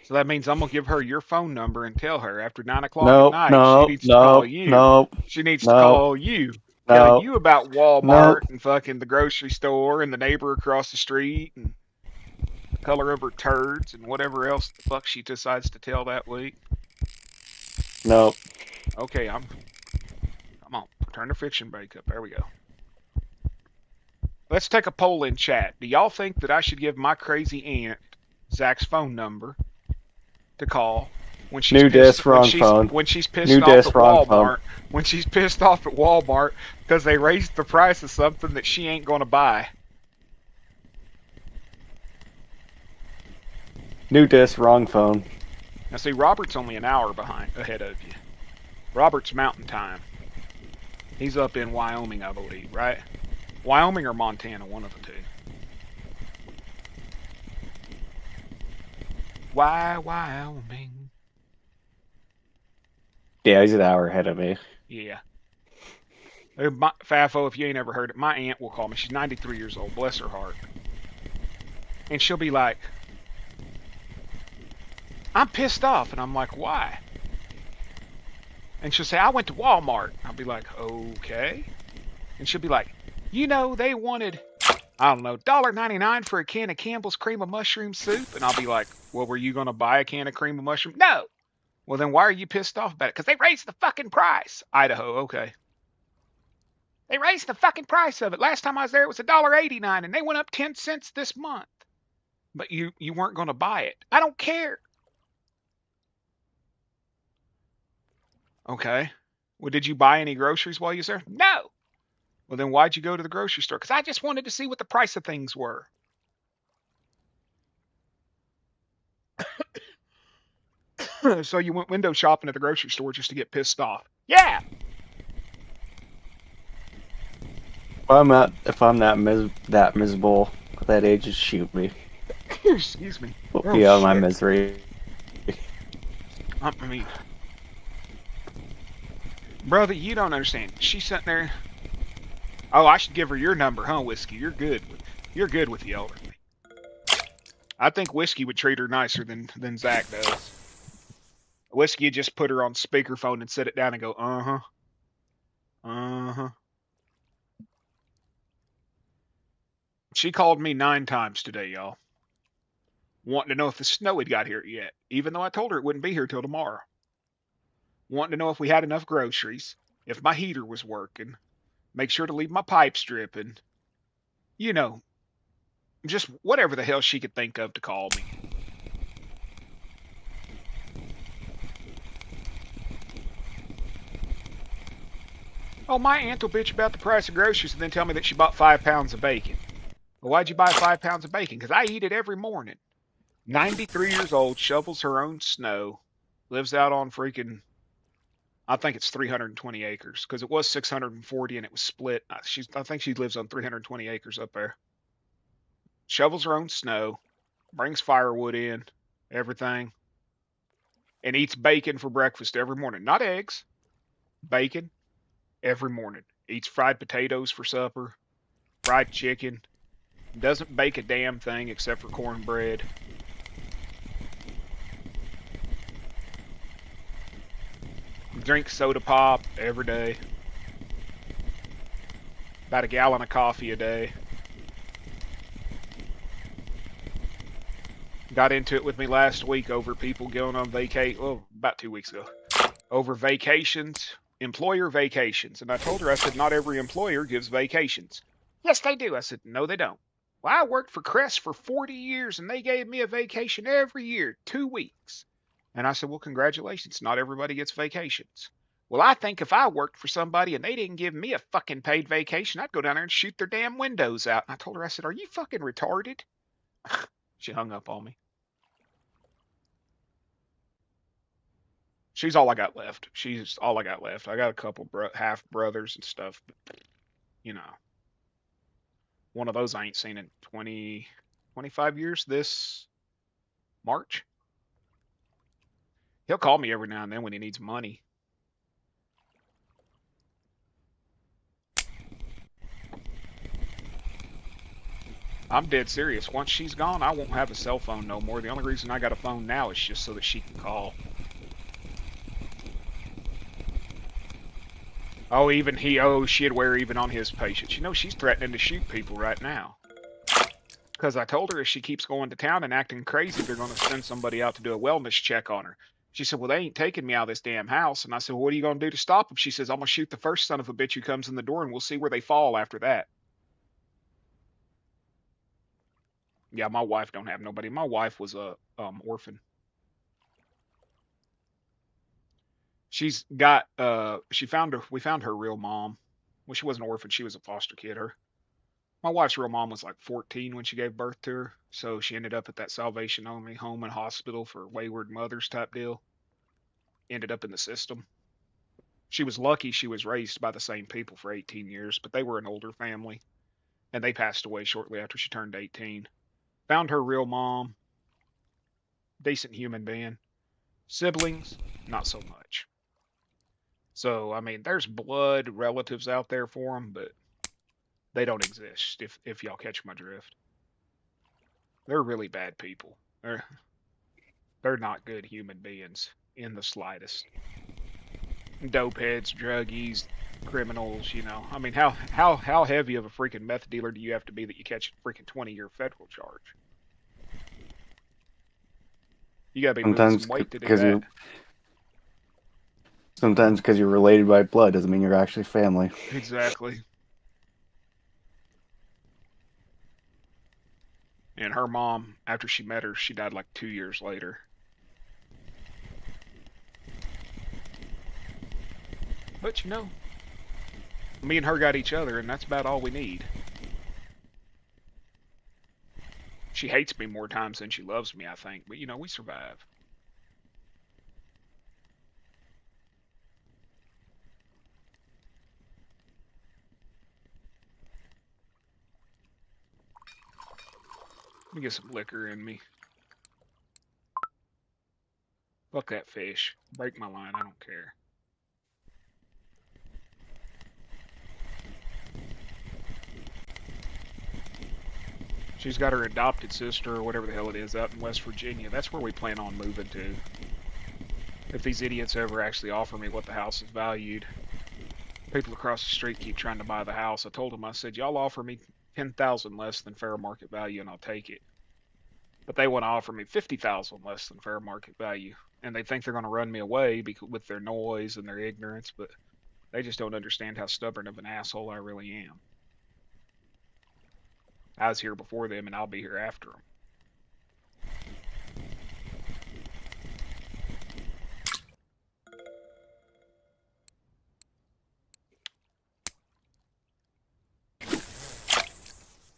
So that means I'm going to give her your phone number and tell her after 9 o'clock at Nope, night she nope, needs to call nope, you. nope, She needs to nope, call you. Tell nope, you about Walmart nope. and fucking the grocery store and the neighbor across the street and the color of her turds and whatever else the fuck she decides to tell that week. Nope. Okay, come on. Turn the fiction break up. There we go. Let's take a poll in chat. Do y'all think that I should give my crazy aunt Zach's phone number to call when she's New pissed disc, wrong phone. when she's pissed New off disc, at wrong phone. Walmart when she's pissed off at Walmart because they raised the price of something that she ain't gonna buy? New disc, wrong phone. Now see, Robert's only an hour ahead of you. Robert's Mountain Time. He's up in Wyoming, I believe, right? Wyoming or Montana, one of the two. Wyoming. Yeah, he's an hour ahead of me. Yeah. Fafo, if you ain't ever heard it, my aunt will call me. She's 93 years old, bless her heart. And she'll be like, I'm pissed off. And I'm like, why? And she'll say, I went to Walmart. I'll be like, okay. And she'll be like, you know, they wanted, I don't know, $1.99 for a can of Campbell's cream of mushroom soup. And I'll be like, well, were you going to buy a can of cream of mushroom? No. Well, then why are you pissed off about it? Because they raised the fucking price. Idaho, okay. They raised the fucking price of it. Last time I was there, it was $1.89, and they went up 10 cents this month. But you weren't going to buy it. I don't care. Okay. Well, did you buy any groceries while you was there? No. Well, then why'd you go to the grocery store? Because I just wanted to see what the price of things were. So you went window shopping at the grocery store just to get pissed off. Yeah. If I'm that miserable at that age, just shoot me. Excuse me. Put me out of my misery. I mean, brother, you don't understand. She's sitting there. Oh, I should give her your number, huh, Whiskey? You're good. You're good with the elderly. I think Whiskey would treat her nicer than Zach does. Whiskey would just put her on speakerphone and sit it down and go, uh-huh. Uh-huh. She called me 9 times today, y'all. Wanting to know if the snow had got here yet, even though I told her it wouldn't be here till tomorrow. Wanting to know if we had enough groceries, if my heater was working, make sure to leave my pipes dripping. You know, just whatever the hell she could think of to call me. Oh, my aunt will bitch about the price of groceries and then tell me that she bought 5 pounds of bacon. Well, why'd you buy 5 pounds of bacon? Because I eat it every morning. 93 years old, shovels her own snow, lives out on freaking, I think it's 320 acres, because it was 640 and it was split. I think she lives on 320 acres up there. Shovels her own snow, brings firewood in, everything, and eats bacon for breakfast every morning. Not eggs, bacon every morning. Eats fried potatoes for supper, fried chicken. Doesn't bake a damn thing except for cornbread. Drink soda pop every day. About a gallon of coffee a day. Got into it with me last week over people going on vacation. Well, about 2 weeks ago. Over vacations, employer vacations. And I told her, I said, not every employer gives vacations. Yes, they do. I said, no, they don't. Well, I worked for Crest for 40 years and they gave me a vacation every year, 2 weeks. And I said, well, congratulations. Not everybody gets vacations. Well, I think if I worked for somebody and they didn't give me a fucking paid vacation, I'd go down there and shoot their damn windows out. And I told her, I said, are you fucking retarded? She hung up on me. She's all I got left. She's all I got left. I got a couple half brothers and stuff, but you know, one of those I ain't seen in 20, 25 years this March. He'll call me every now and then when he needs money. I'm dead serious. Once she's gone, I won't have a cell phone no more. The only reason I got a phone now is just so that she can call. Oh, even she'd wear even on his patients. You know, she's threatening to shoot people right now. Because I told her if she keeps going to town and acting crazy, they're going to send somebody out to do a wellness check on her. She said, well, they ain't taking me out of this damn house. And I said, well, what are you going to do to stop them? She says, I'm going to shoot the first son of a bitch who comes in the door and we'll see where they fall after that. Yeah, my wife don't have nobody. My wife was a orphan. She's got we found her real mom. Well, she wasn't an orphan, she was a foster kid. My wife's real mom was like 14 when she gave birth to her, so she ended up at that Salvation Army home and hospital for wayward mothers type deal. Ended up in the system. She was lucky she was raised by the same people for 18 years, but they were an older family, and they passed away shortly after she turned 18. Found her real mom, decent human being. Siblings, not so much. So, I mean, there's blood relatives out there for them, but they don't exist, if y'all catch my drift. They're really bad people. They're not good human beings in the slightest. Dopeheads, druggies, criminals, you know. I mean, how heavy of a freaking meth dealer do you have to be that you catch a freaking 20-year federal charge? You gotta be moving Sometimes some weight to do because that. you're related by blood doesn't mean you're actually family. Exactly. And her mom, after she met her, she died like 2 years later. But you know, me and her got each other, and that's about all we need. She hates me more times than she loves me, I think. But you know, we survive. Let me get some liquor in me. Fuck that fish. Break my line. I don't care. She's got her adopted sister or whatever the hell it is out in West Virginia. That's where we plan on moving to. If these idiots ever actually offer me what the house is valued. People across the street keep trying to buy the house. I told them, I said, y'all offer me 10,000 less than fair market value and I'll take it. But they want to offer me 50,000 less than fair market value. And they think they're going to run me away with their noise and their ignorance, but they just don't understand how stubborn of an asshole I really am. I was here before them and I'll be here after them.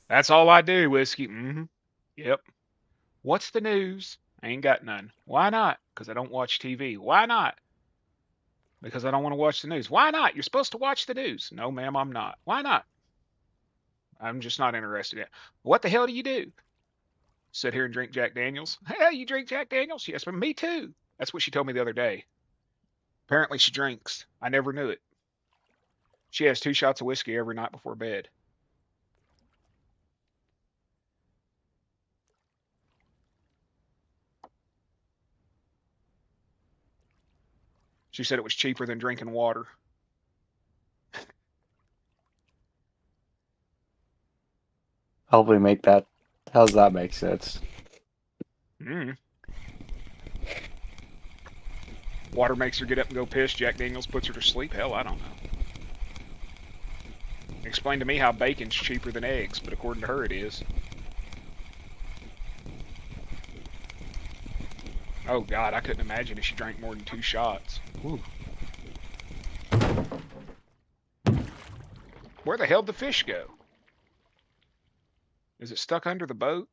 That's all I do, whiskey. Mm-hmm. Yep. What's the news? I ain't got none. Why not? Because I don't watch TV. Why not? Because I don't want to watch the news. Why not? You're supposed to watch the news. No, ma'am, I'm not. Why not? I'm just not interested in it. What the hell do you do? Sit here and drink Jack Daniels? Hell, you drink Jack Daniels? Yes, but me too. That's what she told me the other day. Apparently she drinks. I never knew it. She has 2 shots of whiskey every night before bed. She said it was cheaper than drinking water. Hopefully make that. How does that make sense? Mm. Water makes her get up and go piss. Jack Daniels puts her to sleep. Hell, I don't know. Explain to me how bacon's cheaper than eggs, but according to her, it is. Oh, God, I couldn't imagine if she drank more than 2 shots. Ooh. Where the hell did the fish go? Is it stuck under the boat?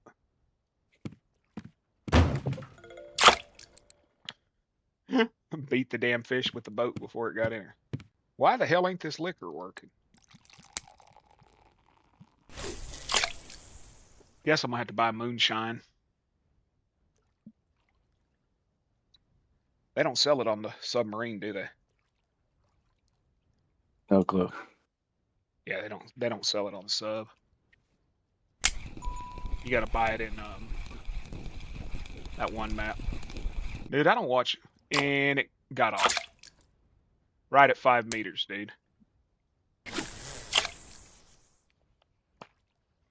Beat the damn fish with the boat before it got in her. Why the hell ain't this liquor working? Guess I'm gonna have to buy moonshine. They don't sell it on the submarine, do they? No clue. Yeah, they don't. They don't sell it on the sub. You gotta buy it in that one map. Dude, I don't watch. And it got off. Right at 5 meters, dude.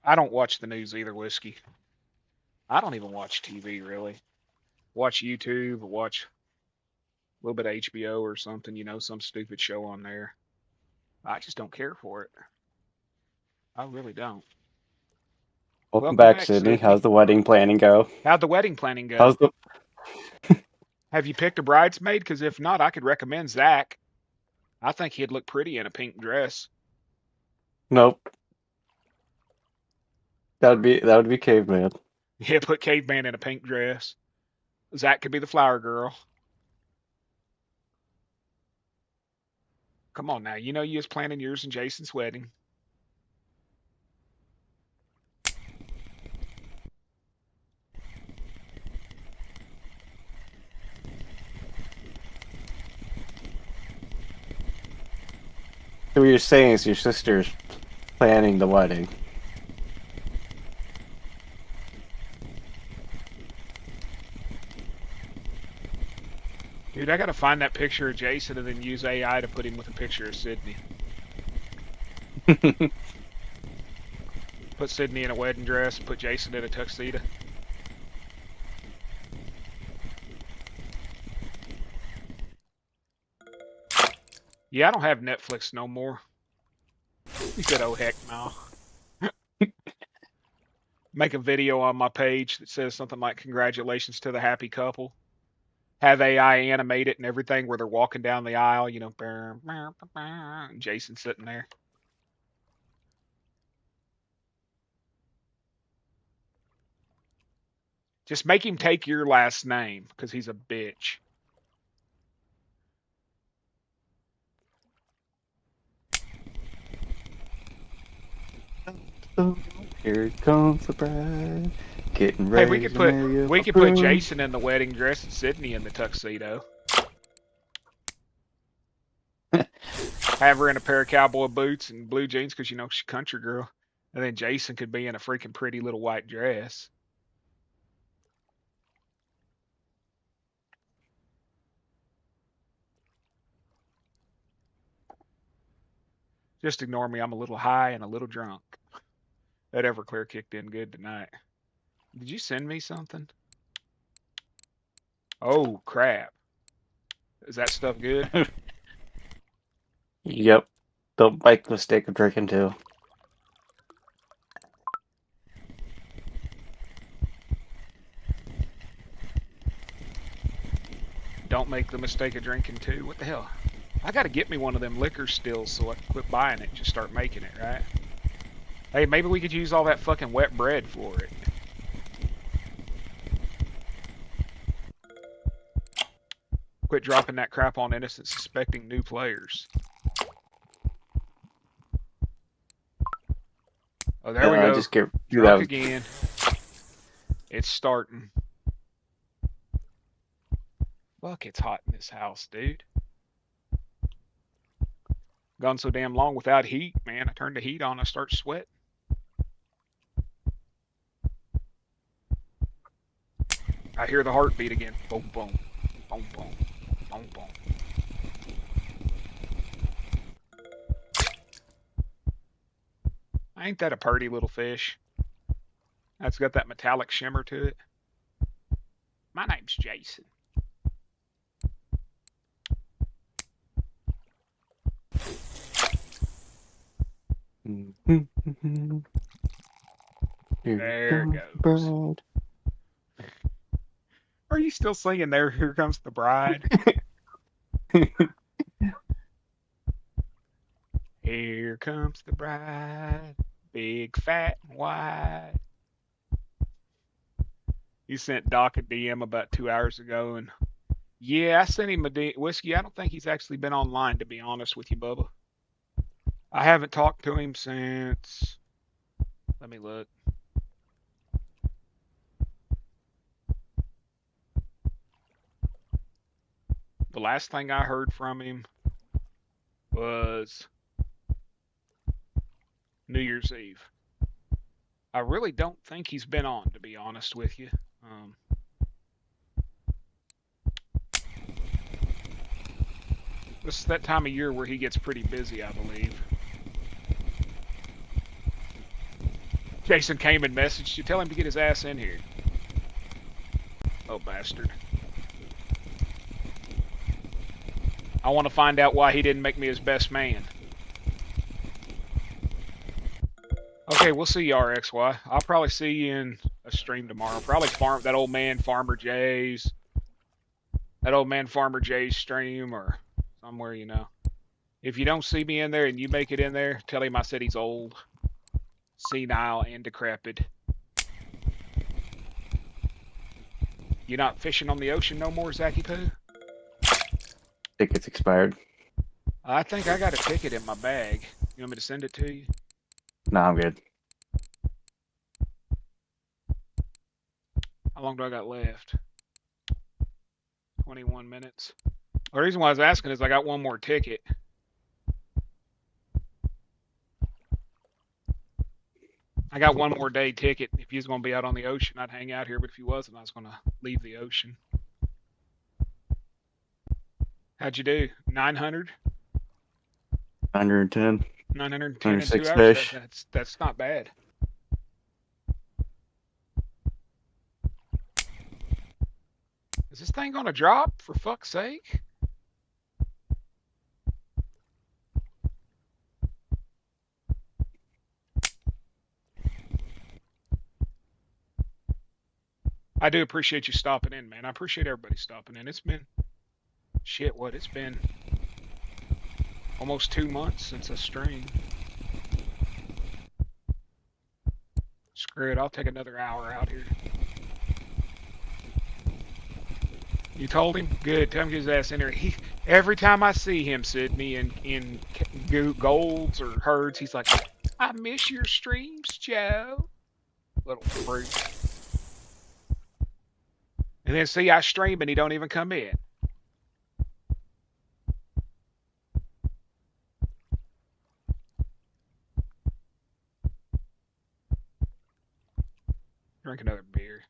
I don't watch the news either, Whiskey. I don't even watch TV, really. Watch YouTube, watch a little bit of HBO or something, some stupid show on there. I just don't care for it. I really don't. Welcome Welcome back, back, Sydney. Sydney. How's the wedding planning go? How'd the wedding planning go? How's the? Have you picked a bridesmaid? Because if not, I could recommend Zach. I think he'd look pretty in a pink dress. Nope. That would be caveman. Yeah, put Caveman in a pink dress. Zach could be the flower girl. Come on now, you was planning yours and Jason's wedding. So what you're saying is your sister's planning the wedding. Dude, I gotta find that picture of Jason and then use AI to put him with a picture of Sydney. Put Sydney in a wedding dress, put Jason in a tuxedo. Yeah, I don't have Netflix no more. He said, oh heck no. Make a video on my page that says something like congratulations to the happy couple. Have AI animate it and everything where they're walking down the aisle, and Jason sitting there. Just make him take your last name because he's a bitch. So here comes the bride, getting Hey, ready to marry we a could put broom. Jason in the wedding dress and Sydney in the tuxedo. Have her in a pair of cowboy boots and blue jeans because she's a country girl. And then Jason could be in a freaking pretty little white dress. Just ignore me. I'm a little high and a little drunk. That Everclear kicked in good tonight. Did you send me something? Oh, crap. Is that stuff good? Yep. Don't make the mistake of drinking too. Don't make the mistake of drinking too. What the hell? I got to get me one of them liquor stills so I can quit buying it and just start making it, right? Hey, maybe we could use all that fucking wet bread for it. Quit dropping that crap on innocent, suspecting new players. Oh, there we I go. just get Drunk that. again. It's starting. Fuck, it's hot in this house, dude. Gone so damn long without heat, man. I turn the heat on, I start sweating. I hear the heartbeat again. Boom, boom. Boom, boom. Boom, boom. Ain't that a purty little fish? That's got that metallic shimmer to it. My name's Jason. Here There it comes the goes. bride. Are you still singing there? Here comes the bride. Here comes the bride. Big, fat, and white. You sent Doc a DM about 2 hours ago, and yeah, I sent him a whiskey. I don't think he's actually been online, to be honest with you, Bubba. I haven't talked to him since. Let me look. The last thing I heard from him was New Year's Eve. I really don't think he's been on, to be honest with you. This is that time of year where he gets pretty busy, I believe. Jason came and messaged you. Tell him to get his ass in here. Oh, bastard. I want to find out why he didn't make me his best man. Okay, we'll see you, RXY. I'll probably see you in a stream tomorrow. Probably that old man Farmer Jay's stream or somewhere, you know. If you don't see me in there and you make it in there, tell him I said he's old, senile, and decrepit. You not fishing on the ocean no more, Zacky Poo? Tickets expired. I think I got a ticket in my bag. You want me to send it to you? No, I'm good. How long do I got left? 21 minutes. The reason why I was asking is I got one more ticket. I got one more day ticket. If he was going to be out on the ocean, I'd hang out here. But if he wasn't, I was going to leave the ocean. How'd you do? 900? 110. 910 in 2 hours? Fish. That's not bad. Is this thing going to drop, for fuck's sake? I do appreciate you stopping in, man. I appreciate everybody stopping in. It's been, shit, what? It's been almost 2 months since I streamed. Screw it, I'll take another hour out here. You told him? Good. Tell him to get his ass in there. Every time I see him, Sydney, in golds or herds, he's like, I miss your streams, Joe. Little freak. And then see, I stream and he don't even come in. Drink another beer.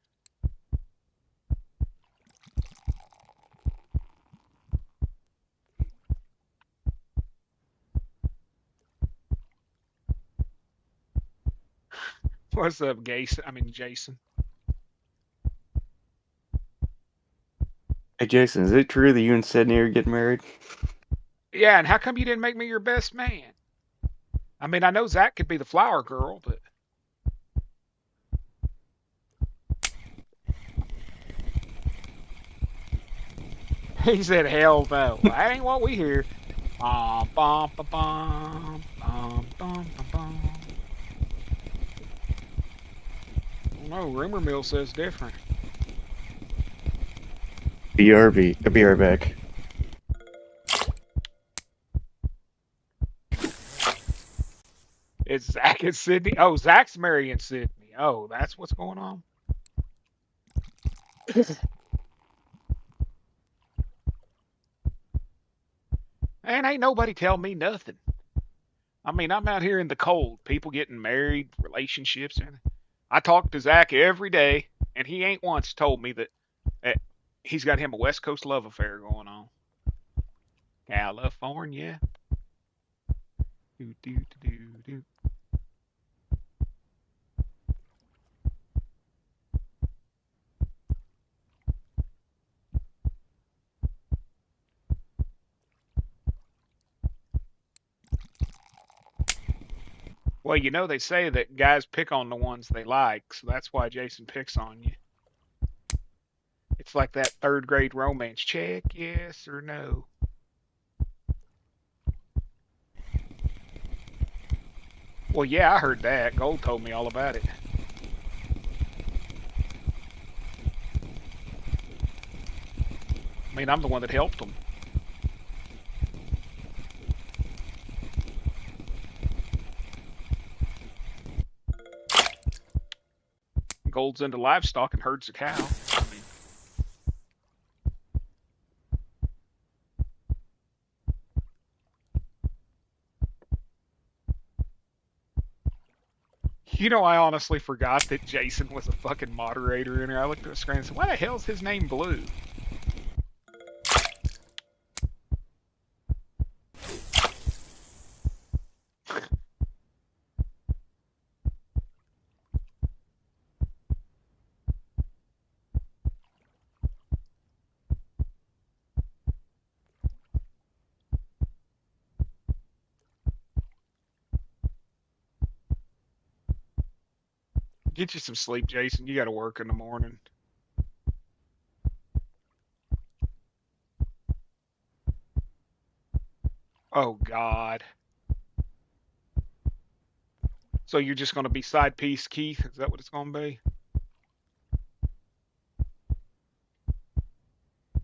What's up, Jason? Hey, Jason, is it true that you and Sydney are getting married? Yeah, and how come you didn't make me your best man? I mean, I know Zach could be the flower girl, but... He said, hell no. That ain't what we hear. Bum, bum, bum, bum, bum, bum, bum, bum. No, rumor mill says different. BRB. I'll be right back. It's Zach and Sydney. Oh, Zach's marrying Sydney. Oh, that's what's going on. And ain't nobody tell me nothing. I mean, I'm out here in the cold. People getting married, relationships. And I talk to Zach every day, and he ain't once told me that he's got him a West Coast love affair going on. California. Do, do, do, do, do. Well, they say that guys pick on the ones they like, so that's why Jason picks on you. It's like that third grade romance. Check yes or no. Well, yeah, I heard that. Gold told me all about it. I mean, I'm the one that helped them. Gold's into livestock and herds a cow. I mean, I honestly forgot that Jason was a fucking moderator in here. I looked at the screen and said, why the hell's his name Blue? Get you some sleep, Jason. You got to work in the morning. Oh, God. So you're just going to be side piece Keith? Is that what it's going to be?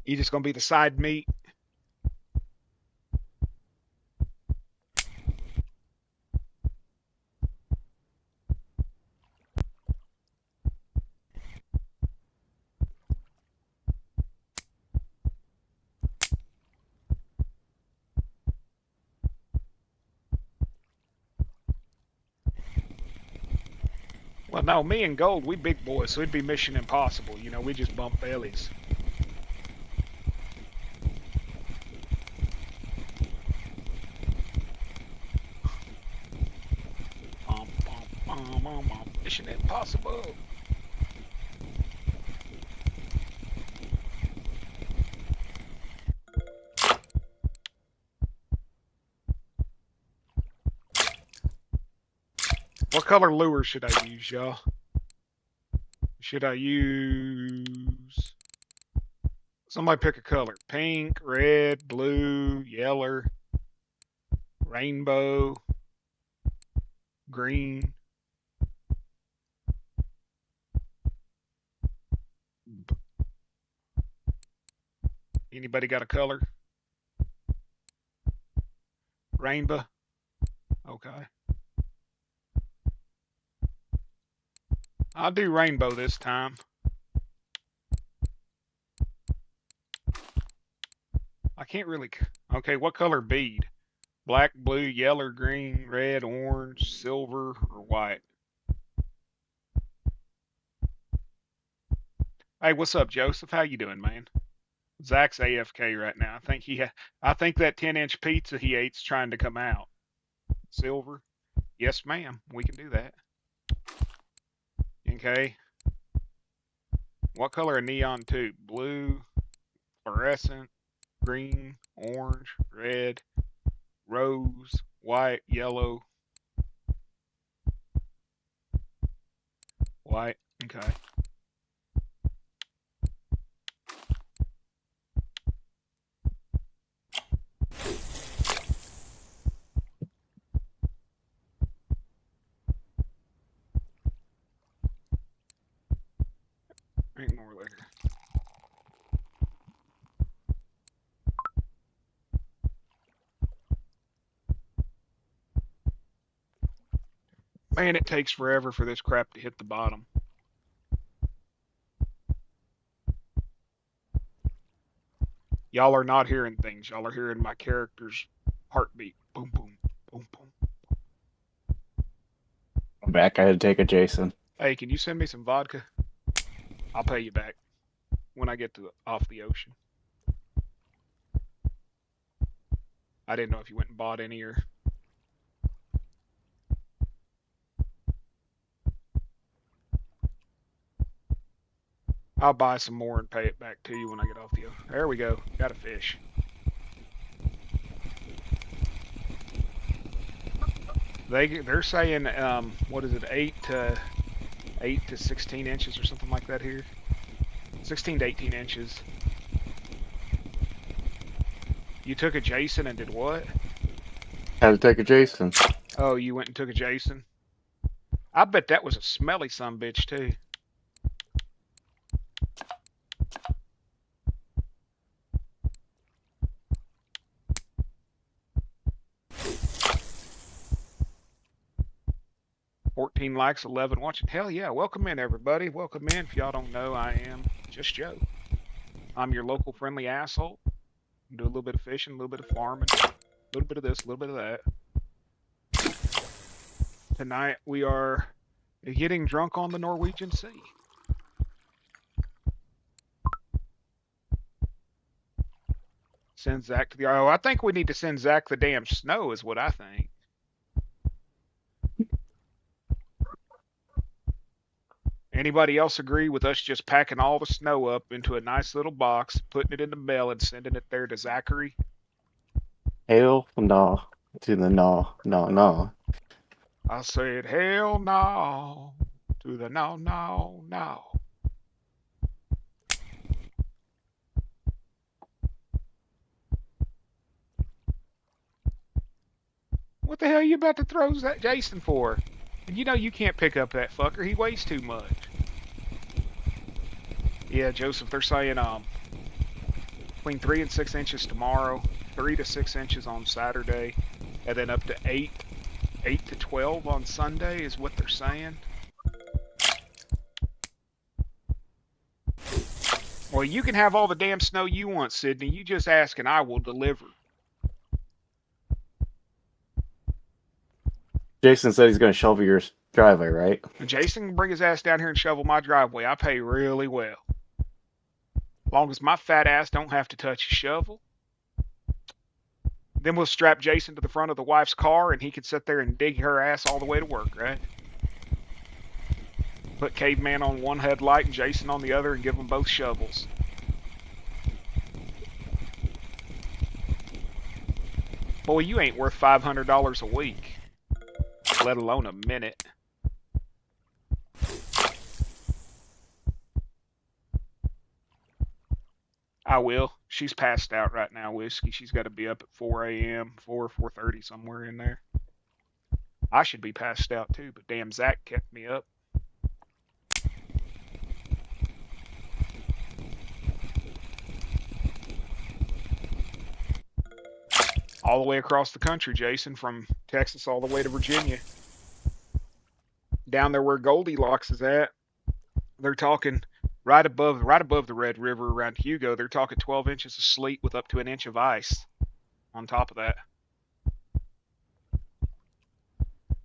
You just going to be the side meat? Well, no, me and Gold, we big boys, so it'd be Mission Impossible. We just bump bellies. Mission Impossible. What color lure should I use, y'all? Should I use... Somebody pick a color. Pink, red, blue, yellow, rainbow, green. Anybody got a color? Rainbow? Okay. I'll do rainbow this time. I can't really... Okay, what color bead? Black, blue, yellow, green, red, orange, silver, or white? Hey, what's up, Joseph? How you doing, man? Zach's AFK right now. I think that 10-inch pizza he ate's trying to come out. Silver? Yes, ma'am. We can do that. Okay. What color are neon tube? Blue, fluorescent, green, orange, red, rose, white, yellow, white. Okay. Ain't more later. Man, it takes forever for this crap to hit the bottom. Y'all are not hearing things. Y'all are hearing my character's heartbeat. Boom, boom, boom, boom. I'm back. I had to take a Jason. Hey, can you send me some vodka? I'll pay you back when I get off the ocean. I didn't know if you went and bought any or... I'll buy some more and pay it back to you when I get off the ocean. There we go. Got a fish. They're saying what is it, 8 to 16 inches or something like that here. 16 to 18 inches. You took a Jason and did what? Had to take a Jason. Oh, you went and took a Jason. I bet that was a smelly son bitch too. 14 likes, 11 watching. Hell yeah! Welcome in everybody. Welcome in. If y'all don't know, I am just Joe. I'm your local friendly asshole. Do a little bit of fishing, a little bit of farming, a little bit of this, a little bit of that. Tonight we are getting drunk on the Norwegian Sea. Send Zach to the. Oh, I think we need to send Zach the damn snow, is what I think. Anybody else agree with us just packing all the snow up into a nice little box, putting it in the mail, and sending it there to Zachary? Hell no. To the no, no, no. I said, hell no. To the no, no, no. What the hell are you about to throw that Jason for? And you know you can't pick up that fucker. He weighs too much. Yeah, Joseph, they're saying between 3 and 6 inches tomorrow, 3 to 6 inches on Saturday, and then up to 8 to 12 on Sunday is what they're saying. Well, you can have all the damn snow you want, Sydney. You just ask and I will deliver. Jason said he's going to shovel your driveway, right? And Jason can bring his ass down here and shovel my driveway. I pay really well. As long as my fat ass don't have to touch a shovel. Then we'll strap Jason to the front of the wife's car and he can sit there and dig her ass all the way to work, right? Put Caveman on one headlight and Jason on the other and give them both shovels. Boy, you ain't worth $500 a week, let alone a minute. I will. She's passed out right now, Whiskey. She's got to be up at 4 a.m., 4:30, somewhere in there. I should be passed out too, but damn Zach kept me up. All the way across the country, Jason, from Texas all the way to Virginia. Down there where Goldilocks is at, they're talking right above the Red River around Hugo. They're talking 12 inches of sleet with up to an inch of ice on top of that.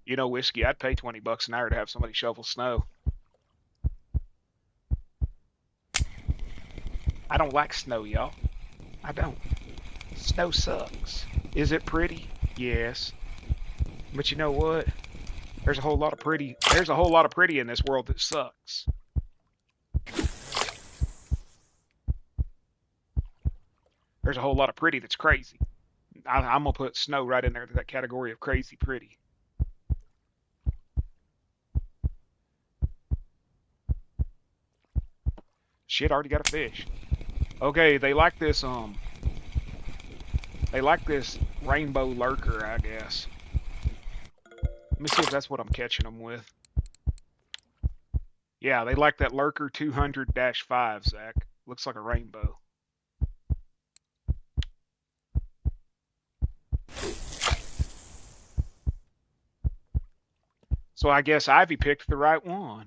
You know, Whiskey, I'd pay $20 an hour to have somebody shovel snow. I don't like snow, y'all. I don't. Snow sucks. Is it pretty? Yes. But you know what? There's a whole lot of pretty in this world that sucks. There's a whole lot of pretty that's crazy. I'm going to put snow right in there to that category of crazy pretty. Shit, already got a fish. Okay, they like this rainbow lurker, I guess. Let me see if that's what I'm catching them with. Yeah, they like that lurker 200-5, Zach. Looks like a rainbow. So I guess Ivy picked the right one.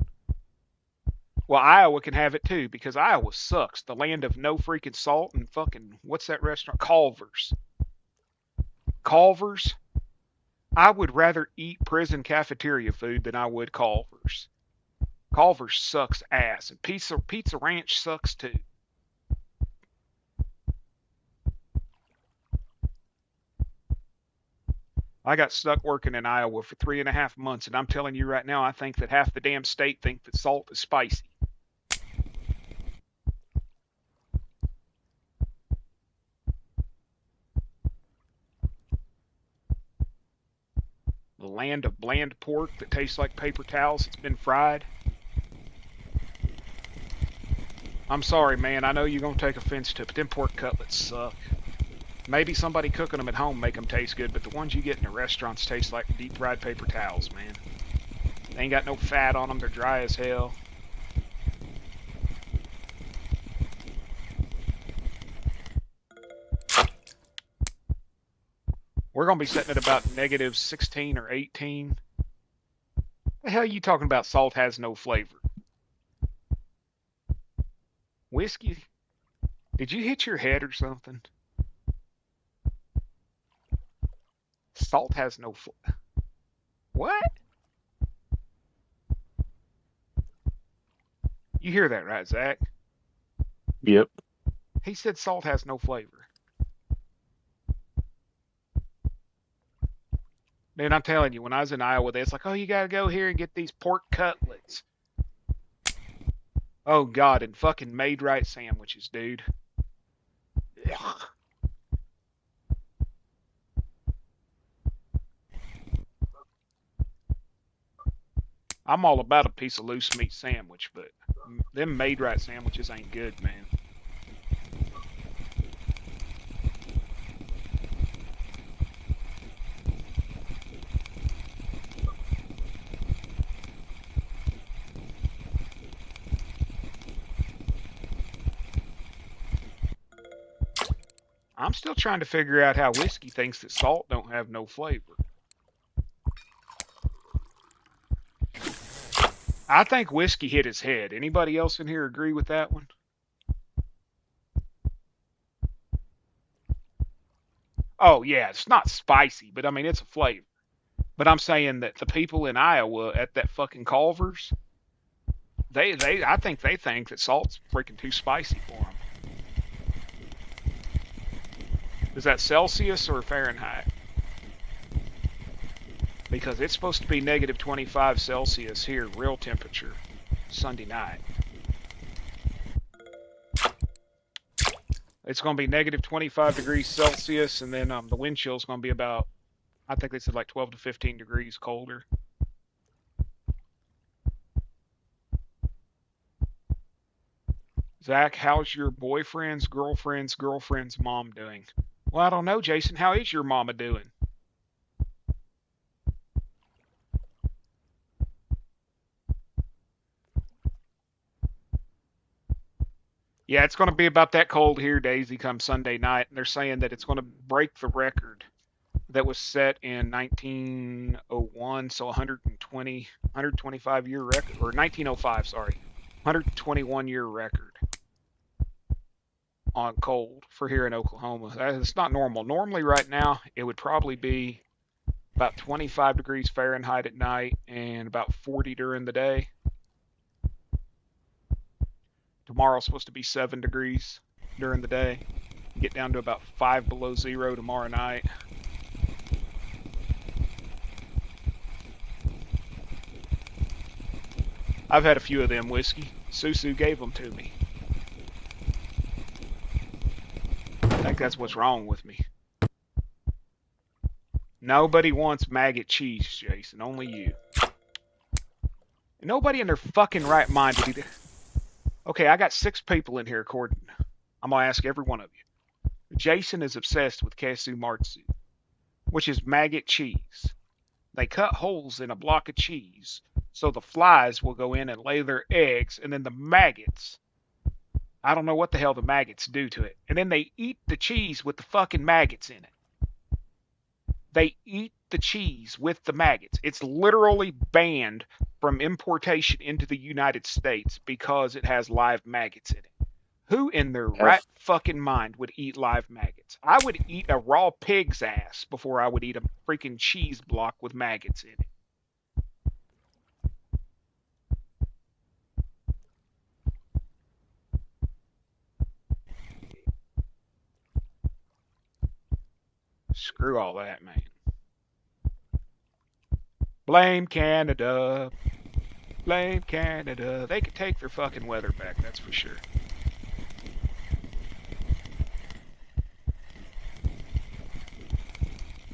Well, Iowa can have it too, because Iowa sucks. The land of no freaking salt and fucking, what's that restaurant? Culver's. Culver's? I would rather eat prison cafeteria food than I would Culver's. Culver's sucks ass, and Pizza Ranch sucks too. I got stuck working in Iowa for 3.5 months, and I'm telling you right now, I think that half the damn state think that salt is spicy. The land of bland pork that tastes like paper towels that's been fried. I'm sorry, man. I know you're going to take offense to it, but them pork cutlets suck. Maybe somebody cooking them at home make them taste good, but the ones you get in the restaurants taste like deep fried paper towels, man. They ain't got no fat on them. They're dry as hell. We're going to be sitting at about negative 16 or 18. The hell are you talking about salt has no flavor? Whiskey? Did you hit your head or something? Salt has no flavor. What? You hear that right, Zach? Yep. He said salt has no flavor. Man, I'm telling you, when I was in Iowa, it's like, oh, you got to go here and get these pork cutlets. Oh, God, and fucking made right sandwiches, dude. Ugh. I'm all about a piece of loose meat sandwich, but them made right sandwiches ain't good, man. I'm still trying to figure out how whiskey thinks that salt don't have no flavor. I think whiskey hit his head. Anybody else in here agree with that one? Oh yeah, it's not spicy, but I mean it's a flavor. But I'm saying that the people in Iowa at that fucking Culver's, I think they think that salt's freaking too spicy for them. Is that Celsius or Fahrenheit? Because it's supposed to be negative 25 Celsius here, real temperature, Sunday night. It's going to be negative 25 degrees Celsius, and then the wind chill is going to be about, I think they said like 12 to 15 degrees colder. Zach, how's your girlfriend's mom doing? Well, I don't know, Jason. How is your mama doing? Yeah, it's going to be about that cold here, Daisy, come Sunday night. And they're saying that it's going to break the record that was set in 1901, so 125-year record, or 1905, sorry, 121-year record on cold for here in Oklahoma. It's not normal. Normally, right now, it would probably be about 25 degrees Fahrenheit at night and about 40 during the day. Tomorrow's supposed to be 7 degrees during the day. Get down to about 5 below zero tomorrow night. I've had a few of them whiskey. Susu gave them to me. I think that's what's wrong with me. Nobody wants maggot cheese, Jason. Only you. And nobody in their fucking right mind would either. Okay, I got 6 people in here according. I'm going to ask every one of you. Jason is obsessed with Kesu Martsu, which is maggot cheese. They cut holes in a block of cheese so the flies will go in and lay their eggs, and then the maggots, I don't know what the hell the maggots do to it, and then they eat the cheese with the fucking maggots in it. They eat the cheese with the maggots. It's literally banned from importation into the United States because it has live maggots in it. Who in their right fucking mind would eat live maggots? I would eat a raw pig's ass before I would eat a freaking cheese block with maggots in it. Screw all that, man. Blame Canada. Blame Canada. They could take their fucking weather back, that's for sure.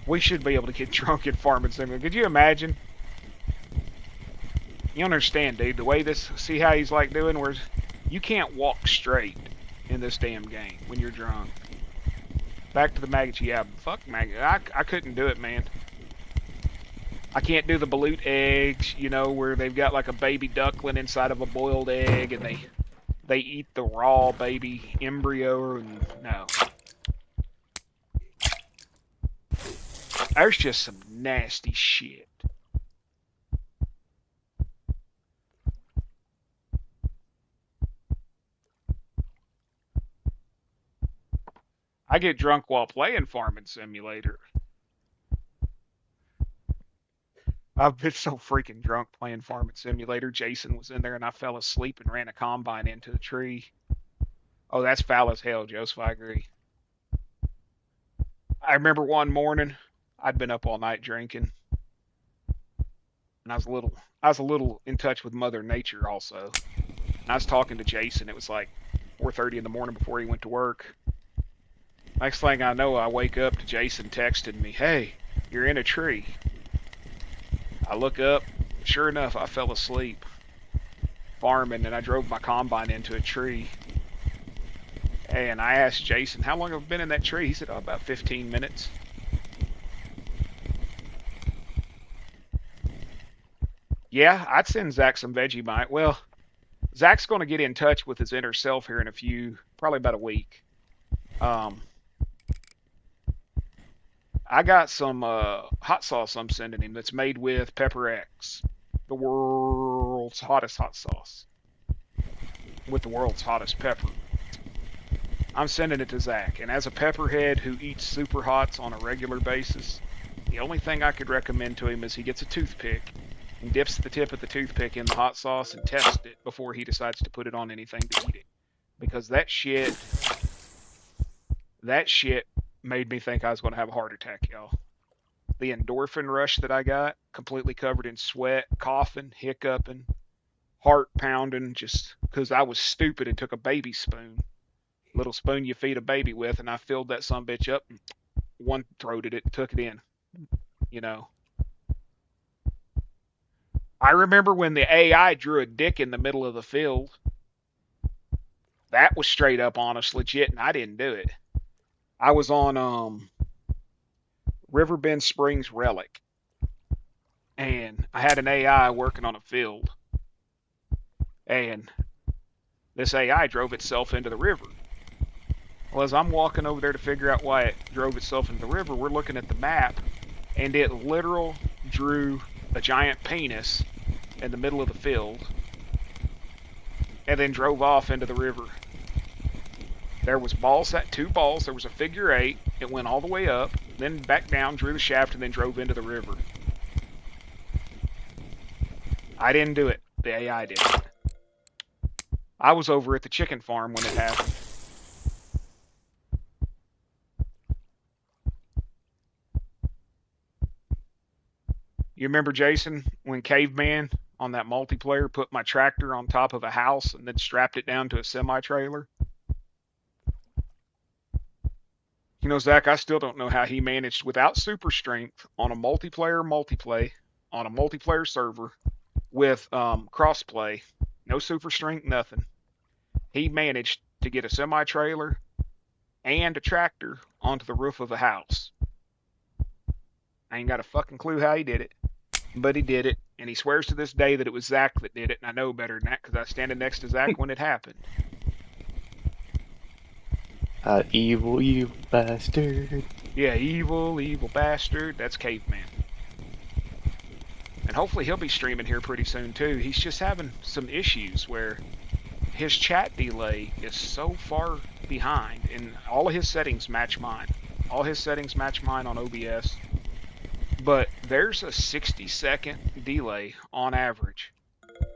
We should be able to get drunk in Farming Simulator. Could you imagine? You understand, dude, the way this, see how he's like doing, where you can't walk straight in this damn game when you're drunk. Back to the maggots, yeah, fuck maggots. I couldn't do it, man. I can't do the balut eggs, you know, where they've got like a baby duckling inside of a boiled egg and they eat the raw baby embryo. And no. There's just some nasty shit. I get drunk while playing Farming Simulator. I've been so freaking drunk playing Farming Simulator. Jason was in there and I fell asleep and ran a combine into a tree. Oh, that's foul as hell, Joseph. I agree. I remember one morning I'd been up all night drinking, and I was a little in touch with Mother Nature also. And I was talking to Jason. It was like 4:30 in the morning before he went to work. Next thing I know, I wake up to Jason texting me, "Hey, you're in a tree." I look up. Sure enough, I fell asleep farming, and I drove my combine into a tree. And I asked Jason, "How long have I been in that tree?" He said, "Oh, about 15 minutes." Yeah, I'd send Zach some Vegemite. Well, Zach's going to get in touch with his inner self here in probably about a week. Um, I got some hot sauce I'm sending him that's made with Pepper X, the world's hottest hot sauce with the world's hottest pepper. I'm sending it to Zach, and as a pepperhead who eats super hots on a regular basis, the only thing I could recommend to him is he gets a toothpick and dips the tip of the toothpick in the hot sauce and tests it before he decides to put it on anything to eat it. Because that shit made me think I was going to have a heart attack, y'all. The endorphin rush that I got, completely covered in sweat, coughing, hiccuping, heart pounding, just because I was stupid and took a baby spoon, little spoon you feed a baby with, and I filled that son bitch up and one throated it and took it in. You know, I remember when the AI drew a dick in the middle of the field. That was straight up honest, legit, and I didn't do it. I was on Riverbend Springs Relic, and I had an AI working on a field, and this AI drove itself into the river. Well, as I'm walking over there to figure out why it drove itself into the river, we're looking at the map, and it literal drew a giant penis in the middle of the field, and then drove off into the river. There was two balls. There was a figure eight. It went all the way up, then back down, drew the shaft, and then drove into the river. I didn't do it. The AI did it. I was over at the chicken farm when it happened. You remember, Jason, when Caveman on that multiplayer put my tractor on top of a house and then strapped it down to a semi-trailer? You know, Zach, I still don't know how he managed without super strength on a multiplayer on a multiplayer server with crossplay, no super strength, nothing. He managed to get a semi trailer and a tractor onto the roof of a house. I ain't got a fucking clue how he did it, but he did it, and he swears to this day that it was Zach that did it, and I know better than that because I was standing next to Zach when it happened. Evil, evil bastard. Yeah, evil, evil bastard. That's Caveman. And hopefully he'll be streaming here pretty soon too. He's just having some issues where his chat delay is so far behind, and all of his settings match mine. All his settings match mine on OBS. But there's a 60-second delay on average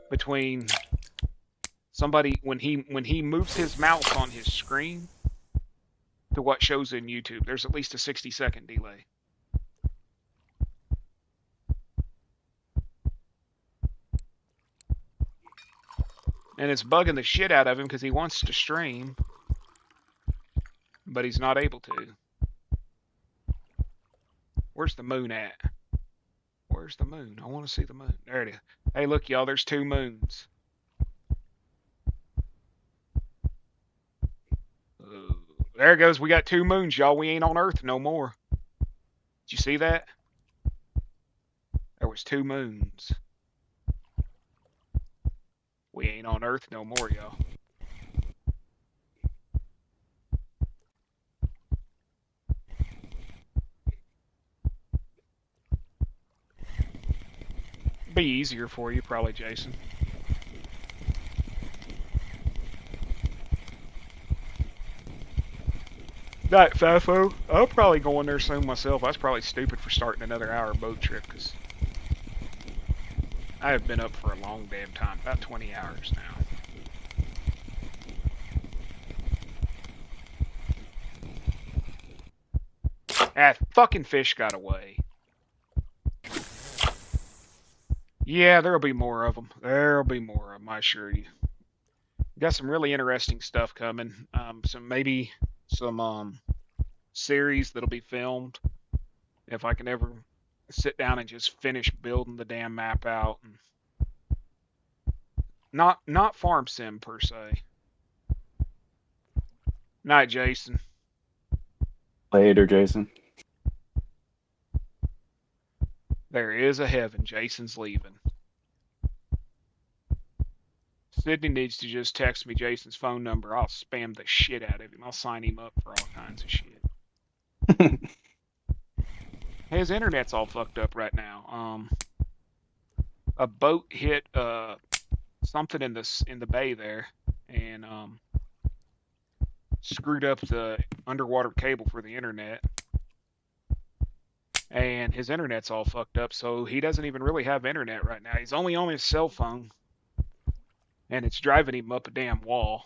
between somebody when he moves his mouse on his screen to what shows in YouTube. There's at least a 60-second delay. And it's bugging the shit out of him because he wants to stream, but he's not able to. Where's the moon at? Where's the moon? I want to see the moon. There it is. Hey, look, y'all. There's two moons. There it goes. We got two moons, y'all. We ain't on Earth no more. Did you see that? There was two moons. We ain't on Earth no more, y'all. Be easier for you, probably, Jason. That Fafo, I'll probably go in there soon myself. I was probably stupid for starting another hour boat trip because I have been up for a long damn time, about 20 hours now. That fucking fish got away. Yeah, there'll be more of them. There'll be more of them, I assure you. Got some really interesting stuff coming. Maybe some series that'll be filmed if I can ever sit down and just finish building the damn map out. And not farm sim per se. Night, Jason. Later, Jason. There is a heaven. Jason's leaving. Sydney needs to just text me Jason's phone number. I'll spam the shit out of him. I'll sign him up for all kinds of shit. His internet's all fucked up right now. A boat hit something in the bay there, and screwed up the underwater cable for the internet. And his internet's all fucked up, so he doesn't even really have internet right now. He's only on his cell phone, and it's driving him up a damn wall.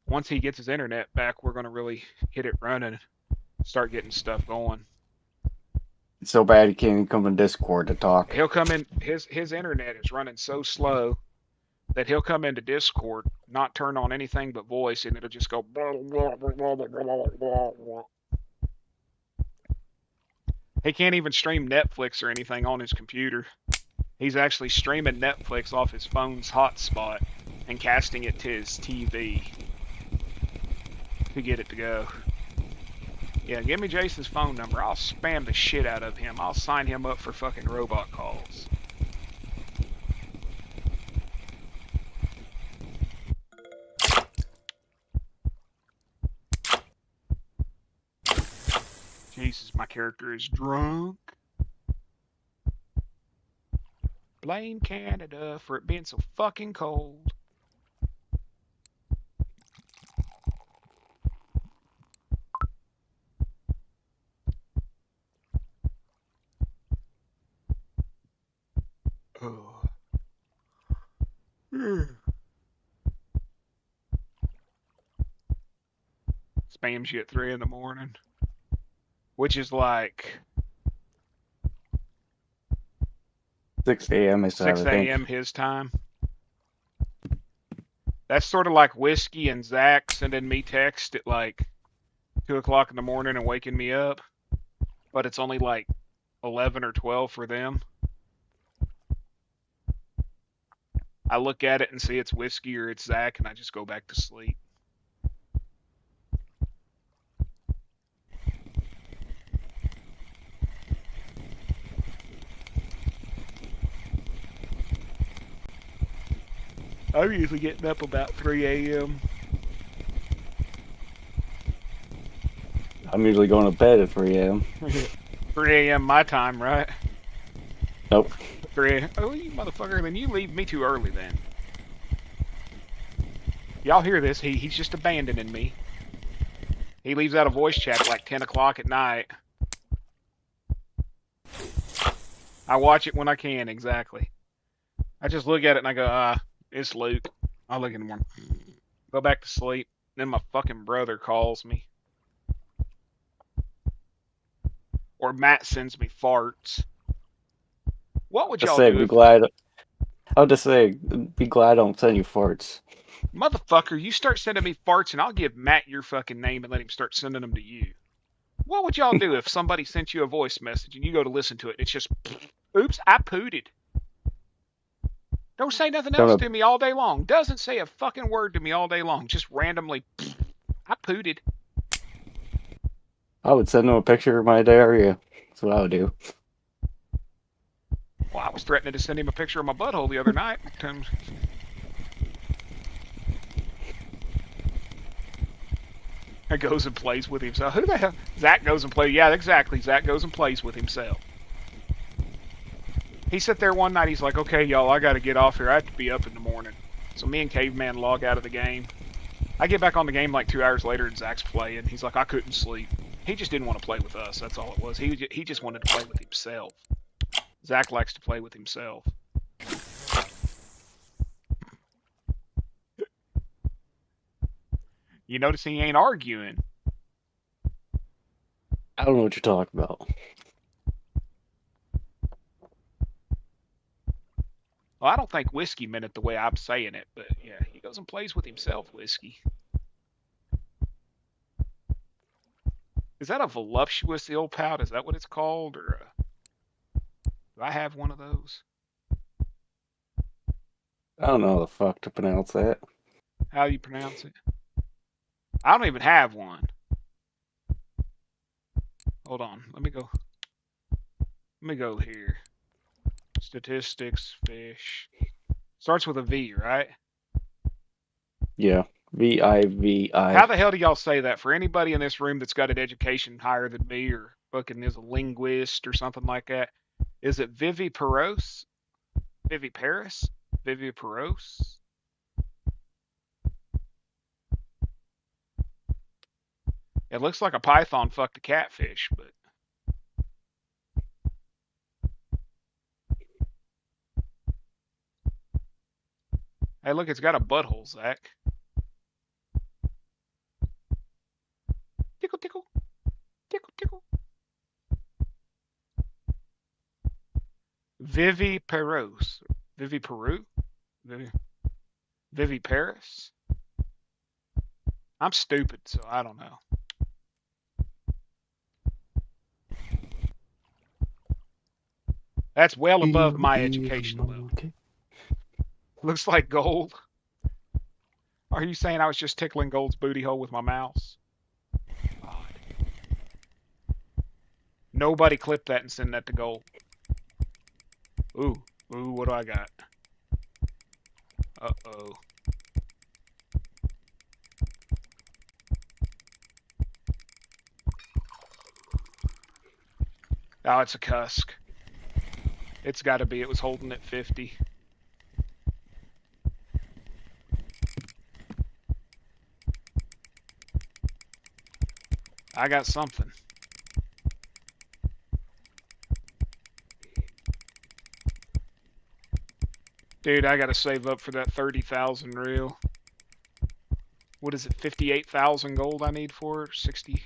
Once he gets his internet back, we're gonna really hit it running, start getting stuff going. It's so bad he can't even come in Discord to talk. He'll come in. His internet is running so slow that he'll come into Discord, not turn on anything but voice, and it'll just go. He can't even stream Netflix or anything on his computer. He's actually streaming Netflix off his phone's hotspot and casting it to his TV to get it to go. Yeah, give me Jason's phone number. I'll spam the shit out of him. I'll sign him up for fucking robot calls. Jesus, my character is drunk. Blame Canada for it being so fucking cold. Oh. Spams you at 3 in the morning, which is like 6 a.m. I 6 a.m. his time. That's sort of like Whiskey and Zach sending me text at like 2 o'clock in the morning and waking me up, but it's only like 11 or 12 for them. I look at it and see it's Whiskey or it's Zach, and I just go back to sleep. I'm usually getting up about 3 a.m. I'm usually going to bed at 3 a.m. 3 a.m. my time, right? Nope. 3 a.m. Oh, you motherfucker, then you leave me too early then. Y'all hear this? He's just abandoning me. He leaves out a voice chat like 10 o'clock at night. I watch it when I can, exactly. I just look at it and I go, it's Luke. I'll look in the morning. Go back to sleep. Then my fucking brother calls me. Or Matt sends me farts. What would y'all do? I'll just say, be glad I don't send you farts. Motherfucker, you start sending me farts and I'll give Matt your fucking name and let him start sending them to you. What would y'all do if somebody sent you a voice message and you go to listen to it? It's just, oops, I pooted. Don't say nothing else Don't to me all day long. Doesn't say a fucking word to me all day long. Just randomly, I pooted. I would send them a picture of my diarrhea. That's what I would do. Well, I was threatening to send him a picture of my butthole the other night. He goes and plays with himself. Who the hell? Zach goes and plays. Yeah, exactly. Zach goes and plays with himself. He sat there one night. He's like, okay, y'all, I got to get off here. I have to be up in the morning. So me and Caveman log out of the game. I get back on the game like 2 hours later, and Zach's playing. He's like, I couldn't sleep. He just didn't want to play with us. That's all it was. He just wanted to play with himself. Zach likes to play with himself. You notice he ain't arguing. I don't know what you're talking about. Well, I don't think Whiskey meant it the way I'm saying it, but yeah, he goes and plays with himself, Whiskey. Is that a voluptuous ill pout? Is that what it's called? Or do I have one of those? I don't know how the fuck to pronounce that. How do you pronounce it? I don't even have one. Hold on. Let me go. Let me go here. Statistics, fish. Starts with a V, right? Yeah. V-I-V-I. How the hell do y'all say that? For anybody in this room that's got an education higher than me or fucking is a linguist or something like that, is it viviparous? Viviparous? Viviparous? It looks like a python fucked a catfish, but hey, look, it's got a butthole, Zach. Tickle, tickle, tickle, tickle. Viviparous. Viviparu? Viviparous? I'm stupid, so I don't know. That's well above my educational level. Okay. Looks like gold. Are you saying I was just tickling Gold's booty hole with my mouse? God. Nobody clip that and send that to Gold. Ooh, what do I got? Uh-oh. Oh, it's a cusk. It's got to be. It was holding at 50. I got something. Dude, I got to save up for that 30,000 real. What is it, 58,000 gold I need for it? 60?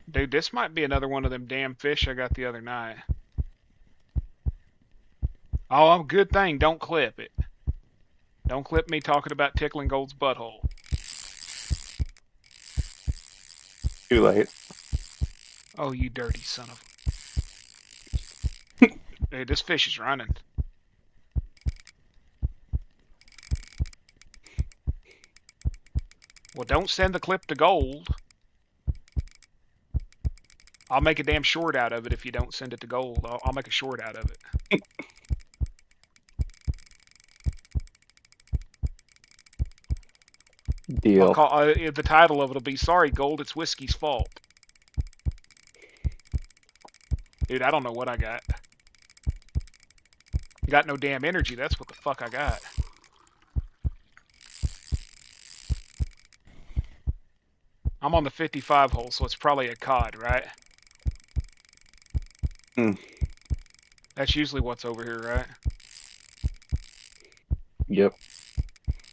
Dude, this might be another one of them damn fish I got the other night. Oh, good thing. Don't clip it. Don't clip me talking about tickling Gold's butthole. Too late. Oh, you dirty son of a... Hey, this fish is running. Well, don't send the clip to Gold. I'll make a damn short out of it if you don't send it to Gold. I'll make a short out of it. Deal. The title of it will be, Sorry, Gold, it's Whiskey's fault. Dude, I don't know what I got. Got no damn energy, that's what the fuck I got. I'm on the 55 hole, so it's probably a cod, right? That's usually what's over here, right? Yep.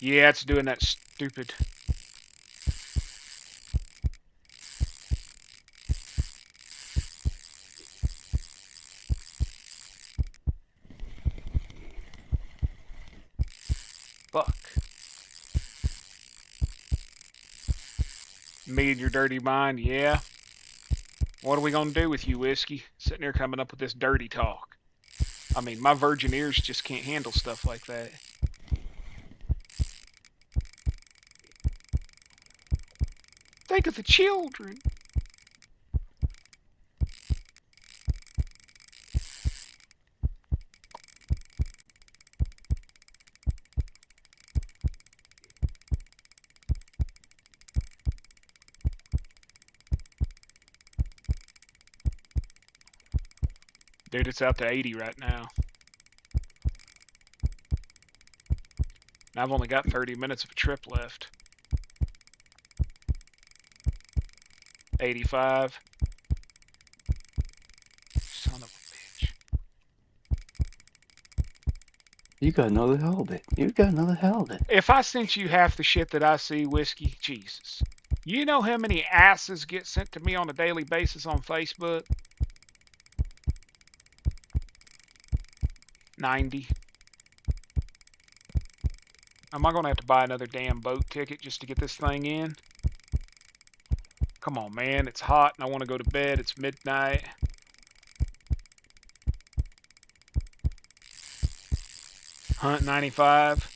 Yeah, it's doing that stupid... Fuck. Me and your dirty mind, yeah. What are we gonna do with you, Whiskey? Sitting there coming up with this dirty talk. I mean, my virgin ears just can't handle stuff like that. Think of the children. Dude, it's out to 80 right now. And I've only got 30 minutes of a trip left. 85. Son of a bitch. You got another halibut. You got another halibut. If I sent you half the shit that I see, Whiskey, Jesus. You know how many asses get sent to me on a daily basis on Facebook? 90. Am I going to have to buy another damn boat ticket just to get this thing in? Come on, man. It's hot and I want to go to bed. It's midnight. Hunt 95.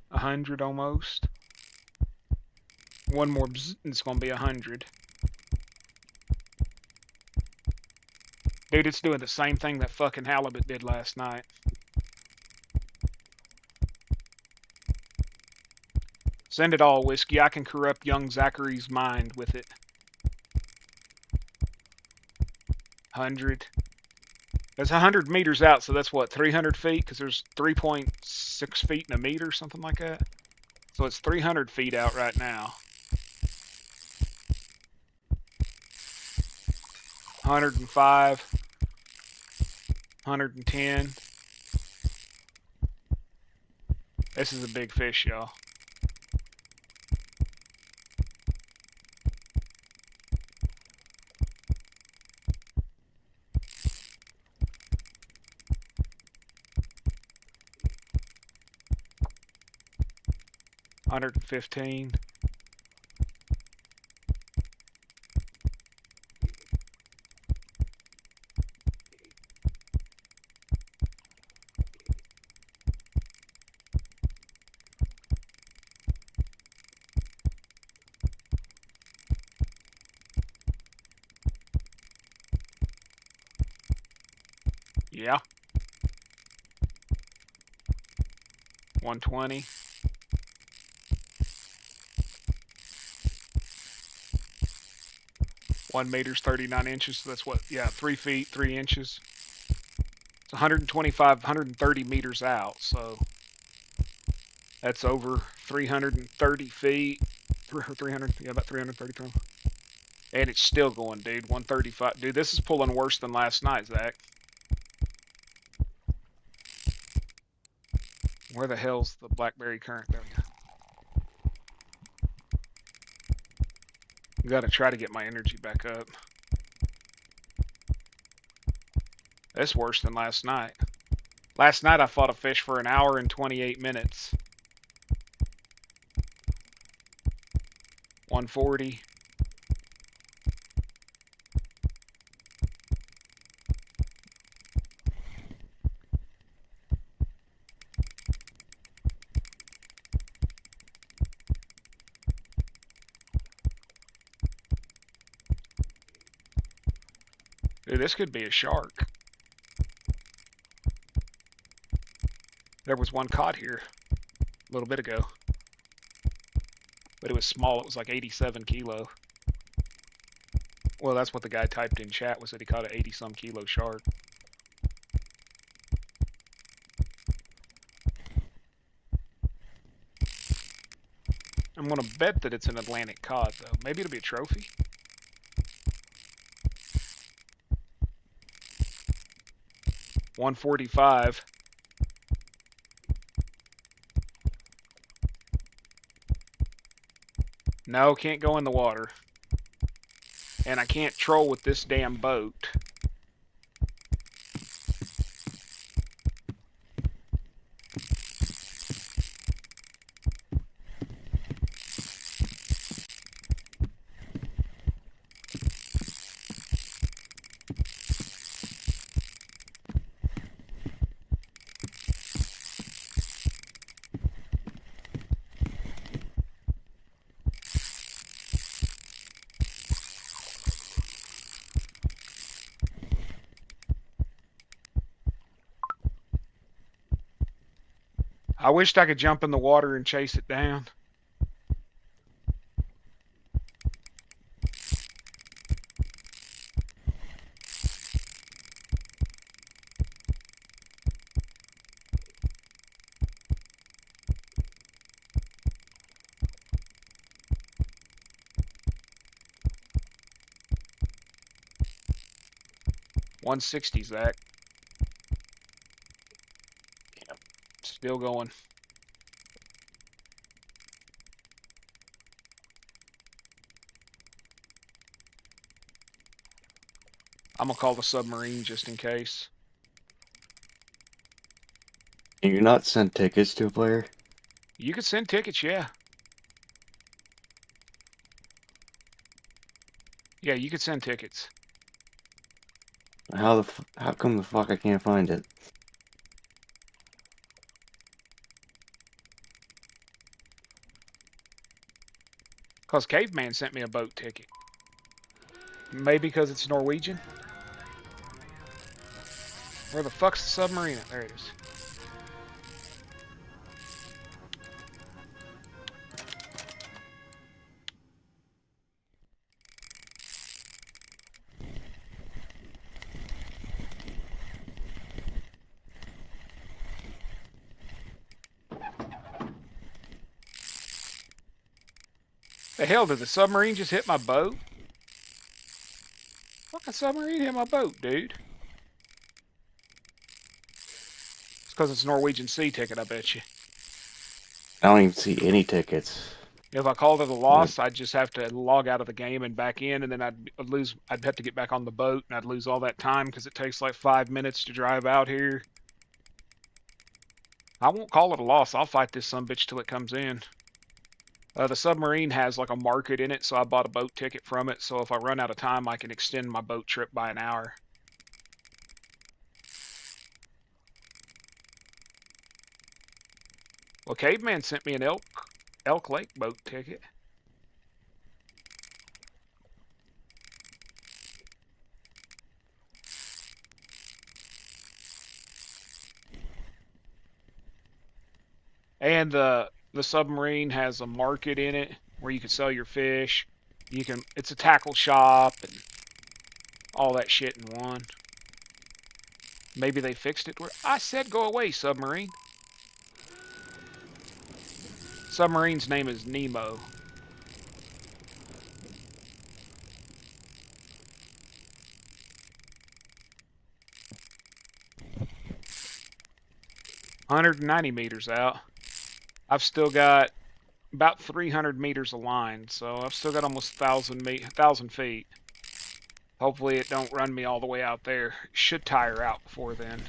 100 almost. One more bzz, and it's going to be 100. Dude, it's doing the same thing that fucking halibut did last night. Send it all, Whiskey. I can corrupt young Zachary's mind with it. 100. That's 100 meters out, so that's what, 300 feet? Because there's 3.6 feet in a meter, something like that. So it's 300 feet out right now. 105. 110. This is a big fish, y'all. $115. Yeah. 120. One meter's 39 inches. So that's what? Yeah, 3 feet, 3 inches. It's 125, 130 meters out. So that's over 330 feet. 300, yeah, about 330. And it's still going, dude. 135. Dude, this is pulling worse than last night, Zach. Where the hell's the Blackberry current? There we go. Gotta try to get my energy back up. That's worse than last night. Last night I fought a fish for an hour and 28 minutes. 140. Dude, this could be a shark. There was one caught here a little bit ago. But it was small. It was like 87 kilo. Well, that's what the guy typed in chat, was that he caught an 80-some kilo shark. I'm going to bet that it's an Atlantic cod, though. Maybe it'll be a trophy. $145. No, can't go in the water. And I can't troll with this damn boat. I wished I could jump in the water and chase it down. $160, Zach. Still going. I'm gonna call the submarine just in case. Can you not send tickets to a player? You could send tickets, yeah. Yeah, you could send tickets. How come the fuck I can't find it? Because Caveman sent me a boat ticket. Maybe because it's Norwegian? Where the fuck's the submarine at? There it is. The hell, did the submarine just hit my boat? Fucking submarine hit my boat, dude. It's because it's a Norwegian Sea ticket, I bet you. I don't even see any tickets. If I called it a What? loss, I'd just have to log out of the game and back in, and then I'd lose. I'd have to get back on the boat, and I'd lose all that time because it takes like 5 minutes to drive out here. I won't call it a loss. I'll fight this sumbitch till it comes in. The submarine has like a market in it, so I bought a boat ticket from it. So if I run out of time, I can extend my boat trip by an hour. Well, Caveman sent me an Elk Lake boat ticket. And the submarine has a market in it where you can sell your fish. It's a tackle shop and all that shit in one. Maybe they fixed it where I said go away, submarine. Submarine's name is Nemo. $190 meters out. I've still got about 300 meters of line, so I've still got almost 1,000 feet. Hopefully it don't run me all the way out there. It should tire out before then.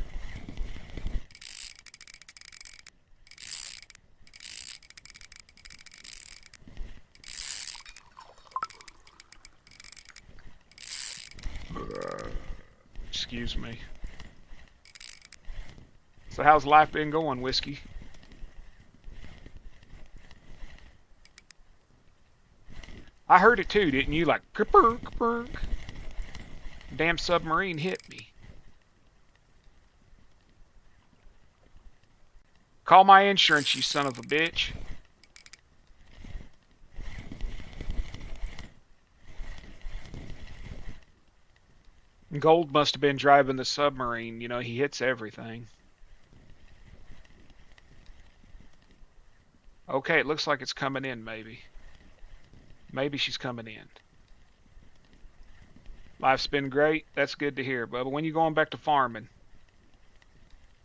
Excuse me. So how's life been going, Whiskey? I heard it too, didn't you? Like, kerpurk, kerpurk. Damn submarine hit me. Call my insurance, you son of a bitch. Gold must have been driving the submarine. You know, he hits everything. Okay, it looks like it's coming in, maybe. Maybe she's coming in. Life's been great. That's good to hear, Bubba. When you going back to farming?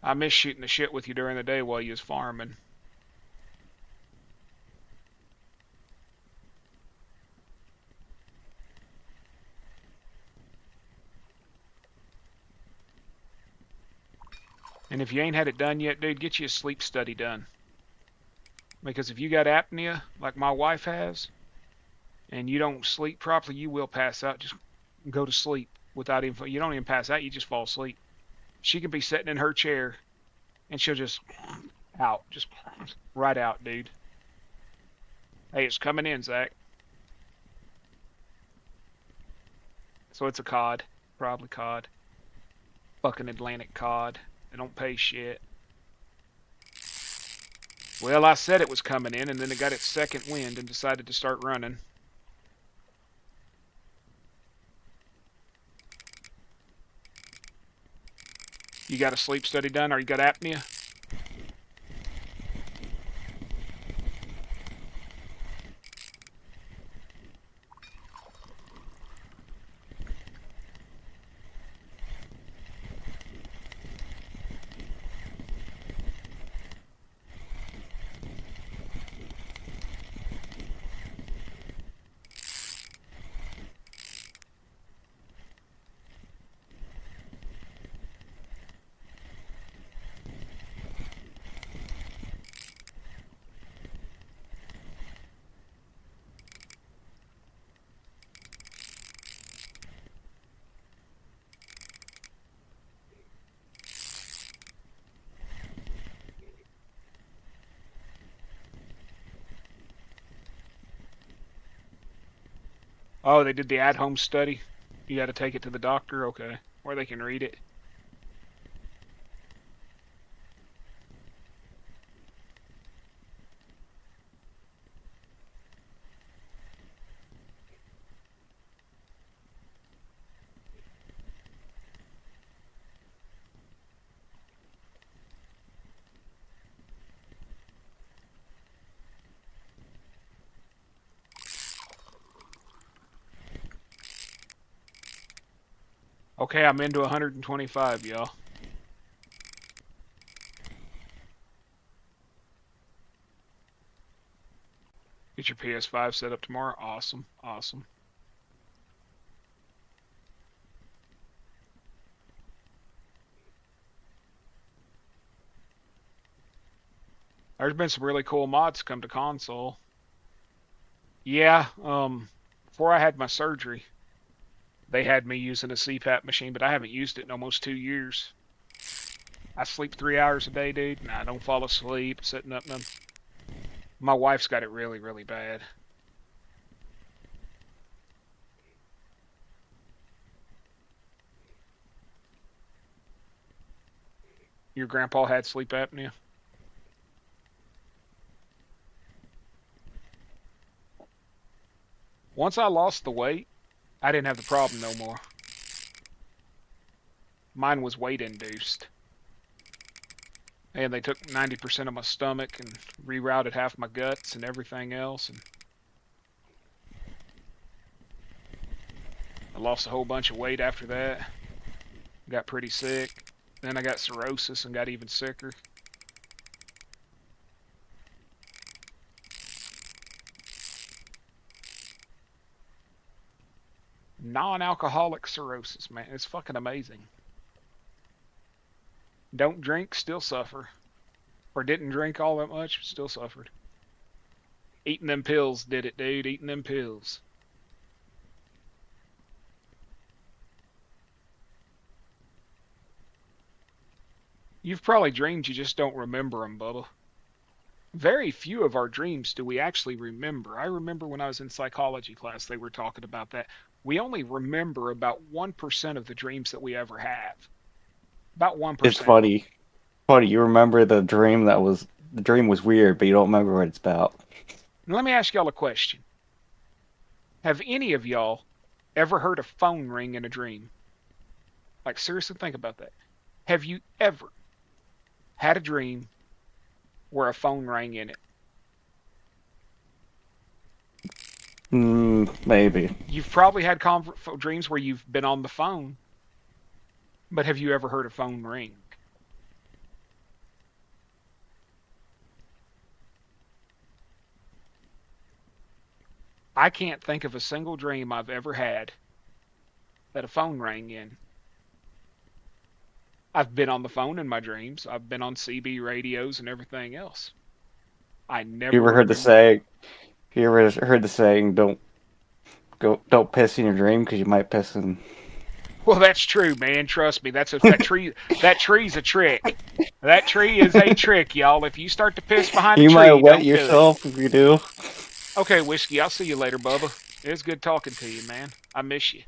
I miss shooting the shit with you during the day while you was farming. And if you ain't had it done yet, dude, get you a sleep study done. Because if you got apnea, like my wife has, and you don't sleep properly, you will pass out. Just go to sleep without even, you don't even pass out, you just fall asleep. She can be sitting in her chair, and she'll just out, just right out, dude. Hey, it's coming in, Zach. So it's a cod, probably cod. Fucking Atlantic cod. They don't pay shit. Well, I said it was coming in, and then it got its second wind and decided to start running. You got a sleep study done, or you got apnea? Oh, they did the at-home study. You got to take it to the doctor, okay, or they can read it. Okay, I'm into 125, y'all. Get your PS5 set up tomorrow. Awesome, awesome. There's been some really cool mods come to console. Yeah, before I had my surgery, they had me using a CPAP machine, but I haven't used it in almost 2 years. I sleep 3 hours a day, dude, and I don't fall asleep sitting up. None. My wife's got it really, really bad. Your grandpa had sleep apnea? Once I lost the weight, I didn't have the problem no more. Mine was weight induced. And they took 90% of my stomach and rerouted half my guts and everything else. And I lost a whole bunch of weight after that. Got pretty sick. Then I got cirrhosis and got even sicker. Non-alcoholic cirrhosis, man. It's fucking amazing. Don't drink, still suffer. Or didn't drink all that much, still suffered. Eating them pills did it, dude. Eating them pills. You've probably dreamed, you just don't remember them, Bubba. Very few of our dreams do we actually remember. I remember when I was in psychology class, they were talking about that. We only remember about 1% of the dreams that we ever have. About It's 1%. funny. Funny, you remember the dream was weird, but you don't remember what it's about. Now, let me ask y'all a question. Have any of y'all ever heard a phone ring in a dream? Like, seriously, think about that. Have you ever had a dream where a phone rang in it? Maybe. You've probably had dreams where you've been on the phone, but have you ever heard a phone ring? I can't think of a single dream I've ever had that a phone rang in. I've been on the phone in my dreams. I've been on CB radios and everything else. I You never ever heard the remember. saying? You ever heard the saying? Don't piss in your dream because you might piss in. Well, that's true, man. Trust me. That tree. That tree's a trick. That tree is a trick, y'all. If you start to piss behind a You might tree, wet don't do it. yourself if you do. Okay, Whiskey. I'll see you later, Bubba. It's good talking to you, man. I miss you.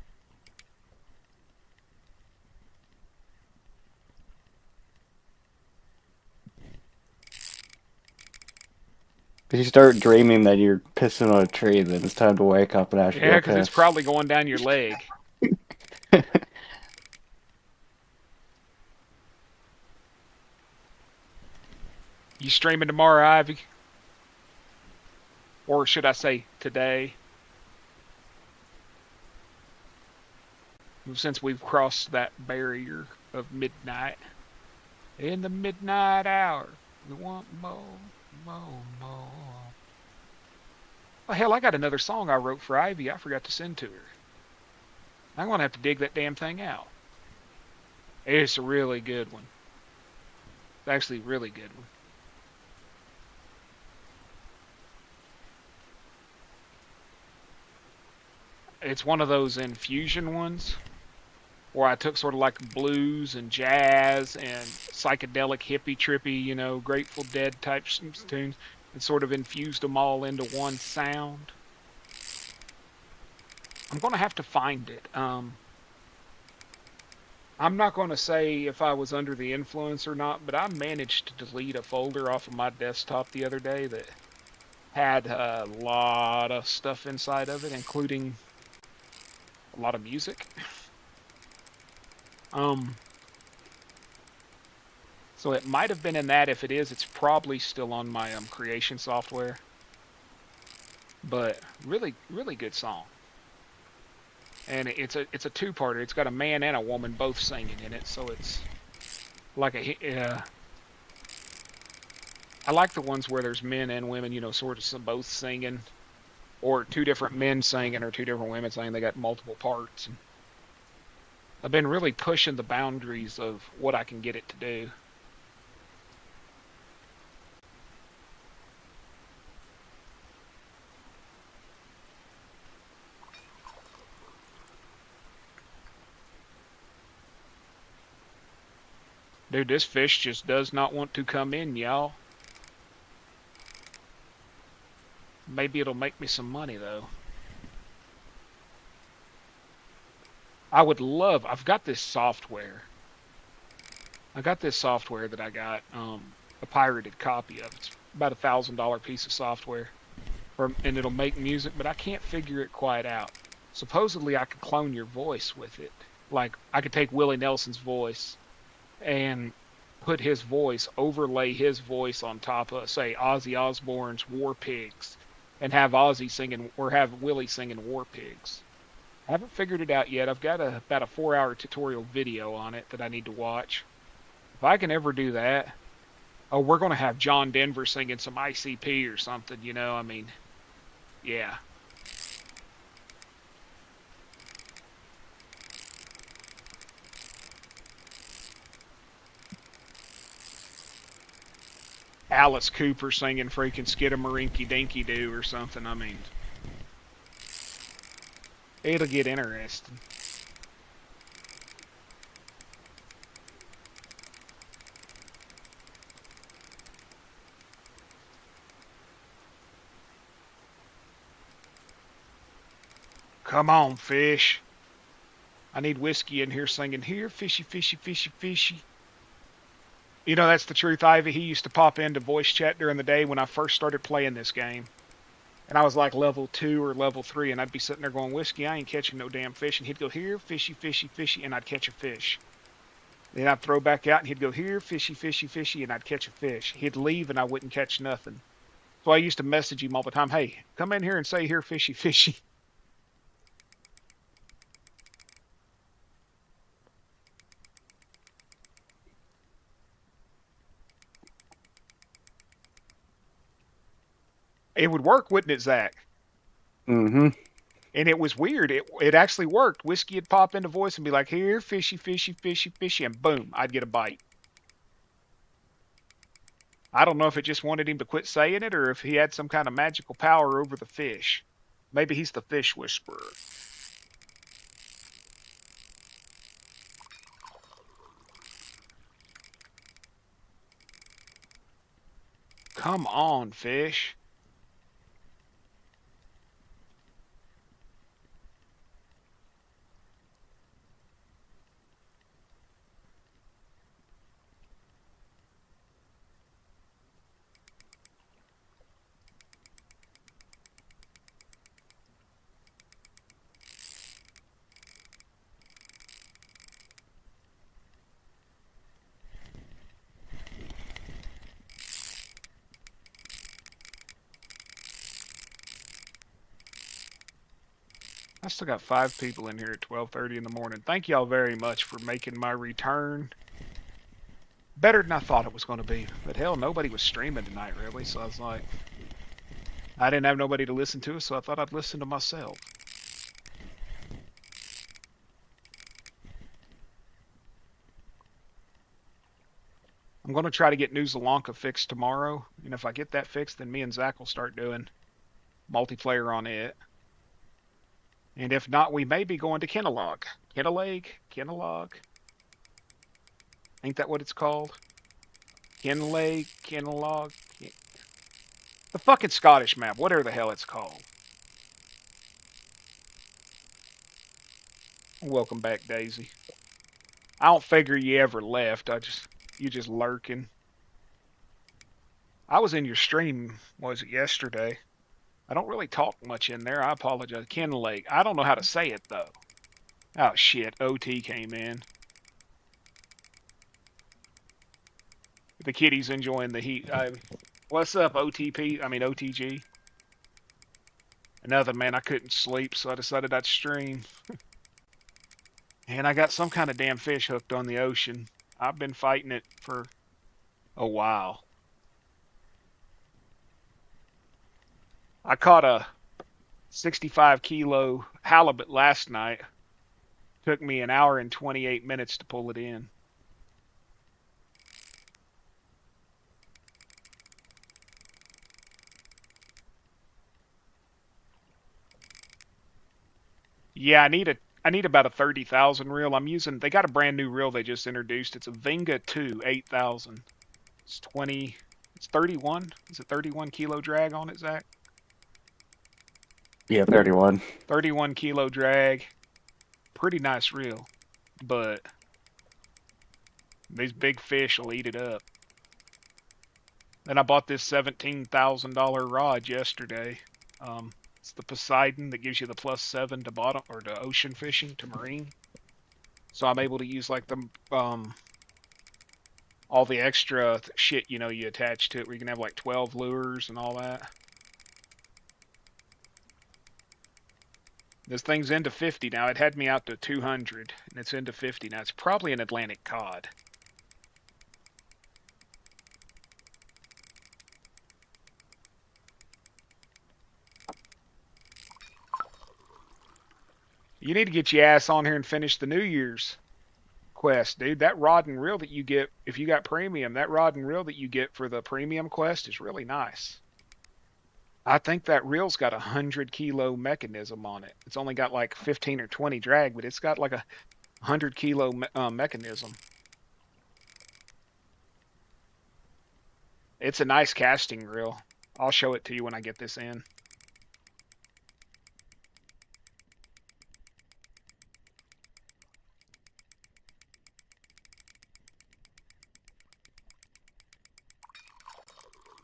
If you start dreaming that you're pissing on a tree, then it's time to wake up and actually Yeah, go because it's piss. probably going down your leg. You streaming tomorrow, Ivy? Or should I say today? Since we've crossed that barrier of midnight. In the midnight hour, we want more, more, more. Oh, hell, I got another song I wrote for Ivy I forgot to send to her. I'm going to have to dig that damn thing out. It's a really good one. It's actually a really good one. It's one of those infusion ones where I took sort of like blues and jazz and psychedelic hippie trippy, Grateful Dead type tunes and sort of infused them all into one sound. I'm going to have to find it. I'm not going to say if I was under the influence or not, but I managed to delete a folder off of my desktop the other day that had a lot of stuff inside of it, including a lot of music. Um, so it might have been in that. If it is, it's probably still on my creation software. But really, really good song, and it's a two-parter. It's got a man and a woman both singing in it, so it's like I like the ones where there's men and women, sort of both singing, or two different men singing, or two different women singing. They got multiple parts. And I've been really pushing the boundaries of what I can get it to do. Dude, this fish just does not want to come in, y'all. Maybe it'll make me some money, though. I would love, I've got this software. I got this software that I got, a pirated copy of. It's about $1,000 piece of software, and it'll make music, but I can't figure it quite out. Supposedly, I could clone your voice with it. Like, I could take Willie Nelson's voice and put his voice, overlay his voice on top of, say, Ozzy Osbourne's War Pigs, and have Ozzy singing, or have Willie singing War Pigs. I haven't figured it out yet. I've got about a 4-hour tutorial video on it that I need to watch. If I can ever do that, oh, we're going to have John Denver singing some ICP or something, I mean, yeah. Alice Cooper singing freaking Skidamarinky Dinky Doo or something. I mean, it'll get interesting. Come on, fish. I need whiskey in here singing, here, fishy, fishy, fishy, fishy. That's the truth, Ivy. He used to pop into voice chat during the day when I first started playing this game. And I was like level 2 or level 3, and I'd be sitting there going, whiskey, I ain't catching no damn fish. And he'd go, here, fishy, fishy, fishy, and I'd catch a fish. Then I'd throw back out, and he'd go, here, fishy, fishy, fishy, and I'd catch a fish. He'd leave, and I wouldn't catch nothing. So I used to message him all the time, hey, come in here and say, here, fishy, fishy. It would work, wouldn't it, Zach? Mm-hmm. And it was weird. It actually worked. Whiskey would pop into voice and be like, here, fishy, fishy, fishy, fishy, and boom, I'd get a bite. I don't know if it just wanted him to quit saying it or if he had some kind of magical power over the fish. Maybe he's the fish whisperer. Come on, fish. I still got 5 people in here at 12:30 in the morning. Thank y'all very much for making my return better than I thought it was going to be. But hell, nobody was streaming tonight, really. So I was like, I didn't have nobody to listen to, so I thought I'd listen to myself. I'm going to try to get New Zealanka fixed tomorrow. And if I get that fixed, then me and Zach will start doing multiplayer on it. And if not, we may be going to Kenilog. Kenilog. Ain't that what it's called? Kenilog. The fucking Scottish map, whatever the hell it's called. Welcome back, Daisy. I don't figure you ever left. You just lurking. I was in your stream, was it yesterday? I don't really talk much in there. I apologize. Ken Lake. I don't know how to say it though. Oh shit, OT came in. The kitty's enjoying the heat. What's up, OTP? I mean OTG. Another man, I couldn't sleep, so I decided I'd stream. And I got some kind of damn fish hooked on the ocean. I've been fighting it for a while. I caught a 65 kilo halibut last night. Took me an hour and 28 minutes to pull it in. Yeah, I need about a 30,000 reel. They got a brand new reel they just introduced. It's a Vinga 2 8,000. It's 31. Is it 31 kilo drag on it, Zach? Yeah, 31. 31 kilo drag. Pretty nice reel, but these big fish will eat it up. Then I bought this $17,000 rod yesterday. It's the Poseidon that gives you the +7 to bottom or to ocean fishing to marine. So I'm able to use like the all the extra shit you attach to it, where you can have like 12 lures and all that. This thing's into 50 now. It had me out to 200, and it's into 50 now. It's probably an Atlantic cod. You need to get your ass on here and finish the New Year's quest, dude. That rod and reel that you get, if you got premium, that rod and reel that you get for the premium quest is really nice. I think that reel's got a 100 kilo mechanism on it. It's only got like 15 or 20 drag, but it's got like a 100 kilo mechanism. It's a nice casting reel. I'll show it to you when I get this in.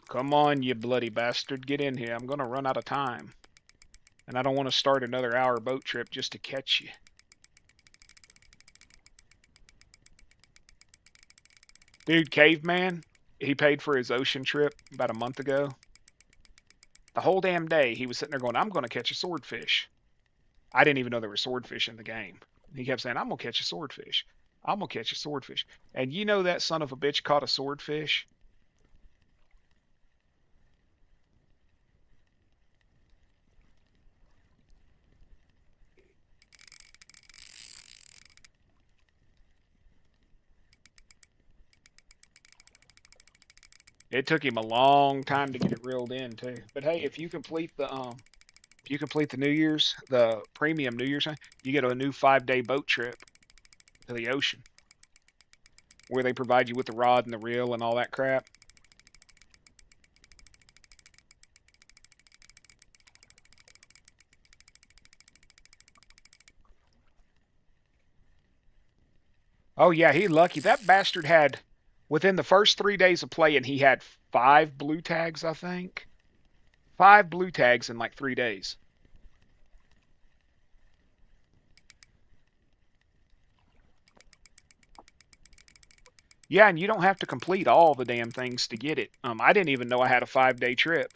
Come on, you bloody bastard. Get in here. I'm going to run out of time. And I don't want to start another hour boat trip just to catch you. Dude, Caveman, he paid for his ocean trip about a month ago. The whole damn day, he was sitting there going, I'm going to catch a swordfish. I didn't even know there were swordfish in the game. He kept saying, I'm going to catch a swordfish. I'm going to catch a swordfish. And you know that son of a bitch caught a swordfish? It took him a long time to get it reeled in too. But hey, if you complete the New Year's, the premium New Year's, you get a new 5-day boat trip to the ocean, where they provide you with the rod and the reel and all that crap. Oh yeah, he lucky. That bastard had, within the first 3 days of playing, he had 5 blue tags, I think. 5 blue tags in like 3 days. Yeah, and you don't have to complete all the damn things to get it. I didn't even know I had a 5-day trip.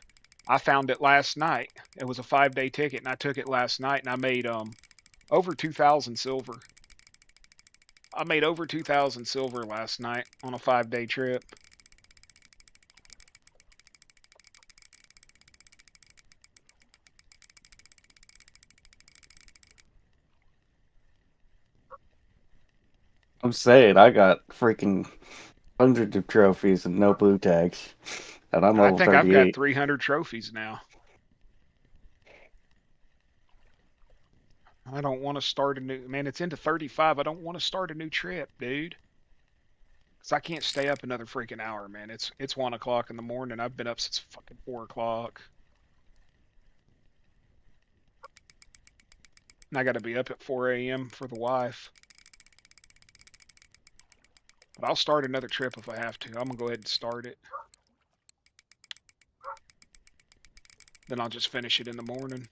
I found it last night. It was a 5 day ticket, and I took it last night, and I made over 2,000 silver. I made over 2,000 silver last night on a 5 day trip. I'm saying I got freaking hundreds of trophies and no blue tags, and I'm I level think I've got 38. 300 trophies now. I don't want to start a new man. It's into 35. I don't want to start a new trip, dude. Cause I can't stay up another freaking hour, man. It's 1 o'clock in the morning. I've been up since fucking 4 o'clock, and I got to be up at 4 a.m. for the wife. But I'll start another trip if I have to. I'm gonna go ahead and start it. Then I'll just finish it in the morning.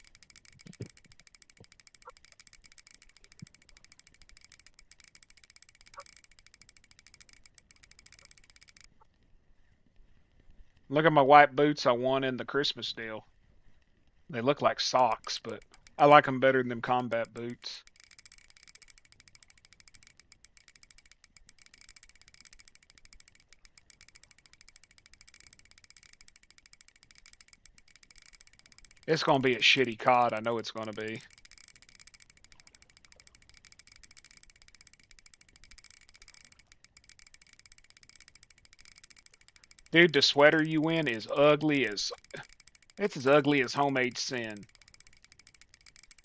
Look at my white boots I won in the Christmas deal. They look like socks, but I like them better than them combat boots. It's gonna be a shitty COD. I know it's gonna be. Dude, the sweater you win is ugly as it's as ugly as homemade sin.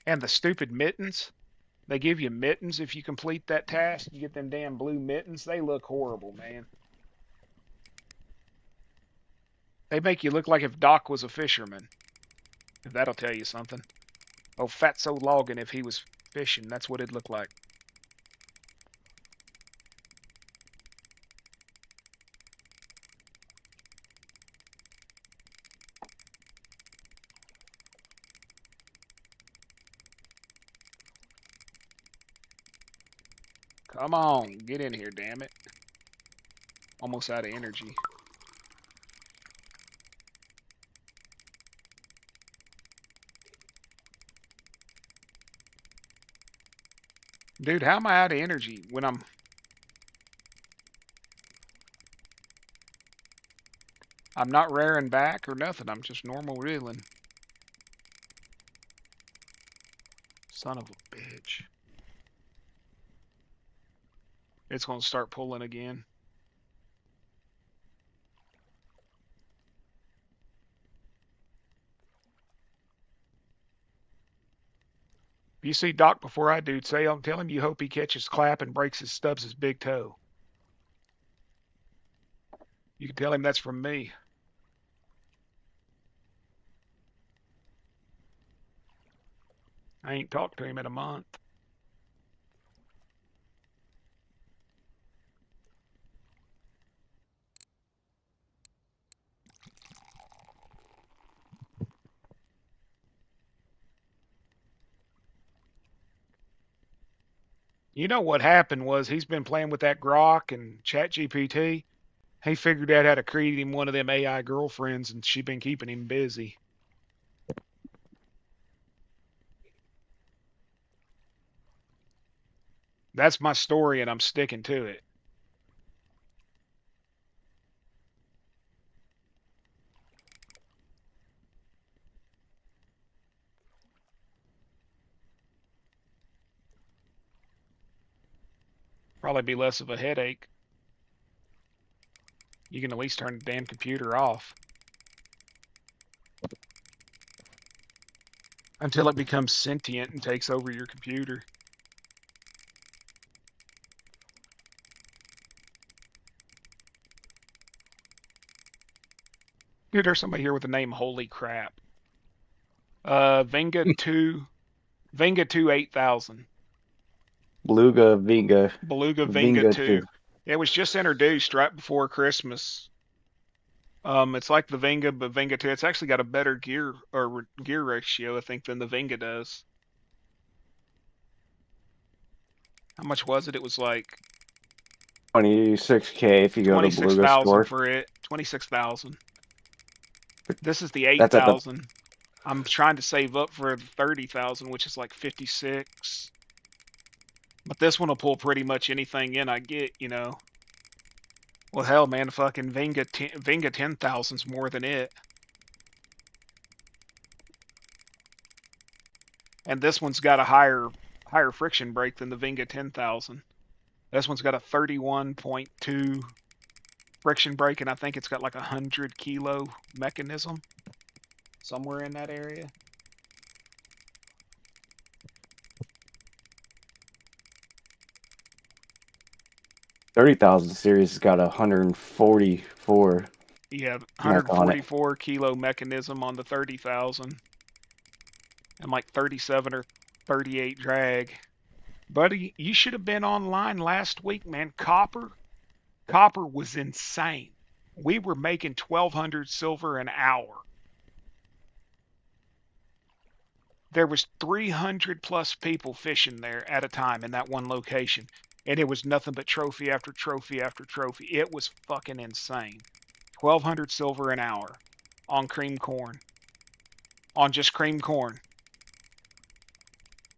And the stupid mittens, they give you mittens if you complete that task. You get them damn blue mittens. They look horrible, man. They make you look like if Doc was a fisherman. If that'll tell you something. Oh, Fatso Logan, if he was fishing, that's what it'd look like. Come on, get in here, damn it. Almost out of energy. Dude, how am I out of energy when I'm not raring back or nothing. I'm just normal reeling. Son of a bitch. It's gonna start pulling again. If you see Doc before I do, tell him you hope he catches Clap and stubs his big toe. You can tell him that's from me. I ain't talked to him in a month. You know what happened was he's been playing with that Grok and ChatGPT. He figured out how to create him one of them AI girlfriends, and she been keeping him busy. That's my story, and I'm sticking to it. Probably be less of a headache. You can at least turn the damn computer off until it becomes sentient and takes over your computer. Dude, there's somebody here with the name Holy Crap. Venga 2 8000. Beluga, Vinga, Beluga Venga Vinga 2. 2. It was just introduced right before Christmas. It's like the Venga, but Venga 2. It's actually got a better gear ratio, I think, than the Venga does. How much was it? It was like 26K if you go to Beluga 26,000 store. for it. 26,000. This is the That's at the 8,000. I'm trying to save up for the 30,000, which is like 56. But this one will pull pretty much anything in I get, you know. Well, hell, man, fucking Vinga 10,000's more than it. And this one's got a higher friction brake than the Vinga 10,000. This one's got a 31.2 friction brake, and I think it's got like a 100 kilo mechanism somewhere in that area. 30,000 series has got 144 Yeah, mech on it. 144 kilo mechanism on the 30,000, and like 37 or 38 drag. Buddy, you should have been online last week, man. Copper was insane. We were making 1,200 silver an hour. There was 300 plus people fishing there at a time in that one location, and it was nothing but trophy after trophy after trophy. It was fucking insane. 1,200 silver an hour on cream corn, on just cream corn,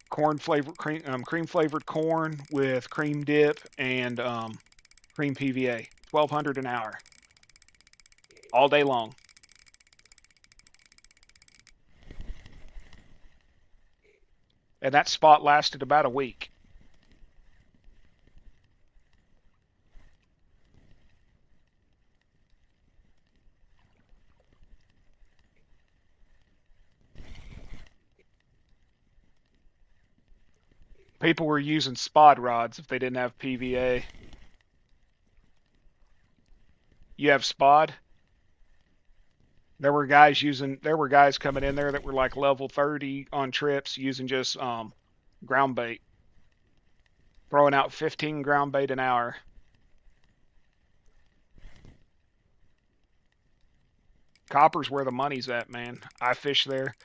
corn flavored cream flavored corn with cream dip and cream PVA. 1,200 an hour, all day long. And that spot lasted about a week. People were using spod rods if they didn't have PVA. You have spod? There were guys coming in there that were like level 30 on trips using just ground bait, throwing out 15 ground bait an hour. Copper's where the money's at, man. I fish there.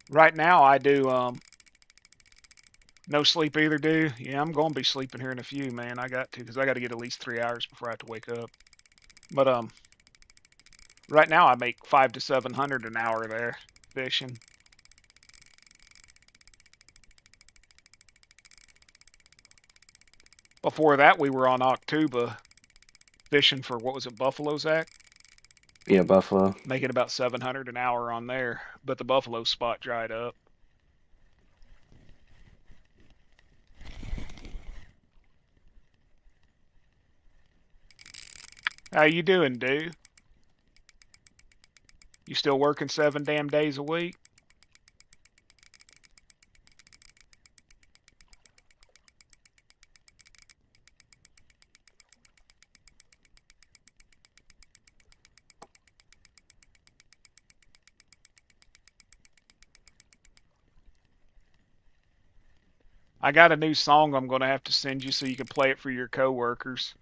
Right now I do no sleep either, do. Yeah, I'm going to be sleeping here in a few, man. I got to, because I got to get at least 3 hours before I have to wake up. But right now I make 500 to 700 an hour there fishing. Before that, we were on Octuba fishing for, what was it, Buffalo, Zach? Yeah, Buffalo. Making about 700 an hour on there, but the Buffalo spot dried up. How you doing, dude? You still working 7 damn days a week? I got a new song I'm going to have to send you so you can play it for your coworkers.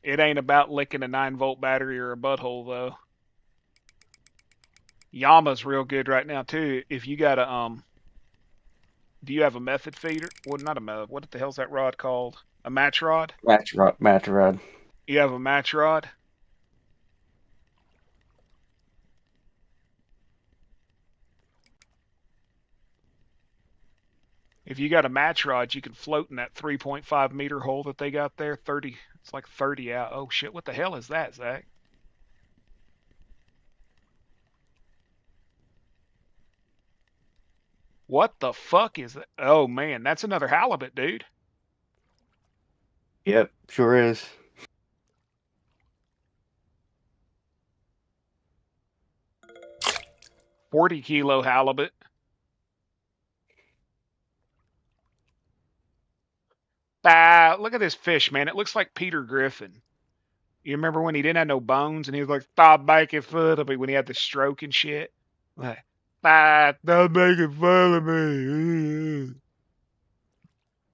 It ain't about licking a 9-volt battery or a butthole, though. Yama's real good right now, too. If you got do you have a method feeder? Well, not a method. What the hell's that rod called? A match rod? Match rod. You have a match rod? If you got a match rod, you can float in that 3.5 meter hole that they got there. 30, it's like 30 out. Oh shit, what the hell is that, Zach? What the fuck is that? Oh man, that's another halibut, dude. Yep, sure is. 40 kilo halibut. Ah, look at this fish, man. It looks like Peter Griffin. You remember when he didn't have no bones and he was like, stop making fun of me when he had the stroke and shit? Like, stop making fun of me.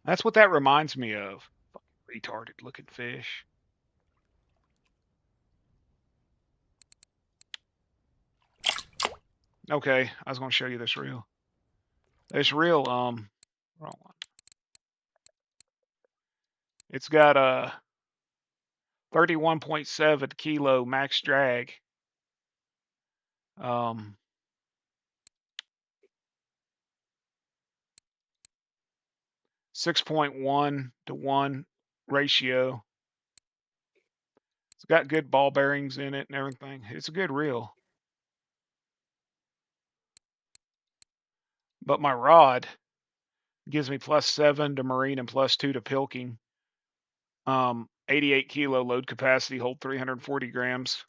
That's what that reminds me of. Fucking retarded looking fish. Okay, I was going to show you this reel. This reel, wrong one. It's got 31.7 kilo max drag. 6.1 to 1 ratio. It's got good ball bearings in it and everything. It's a good reel. But my rod gives me +7 to marine and +2 to pilking. 88 kilo load capacity, hold 340 grams.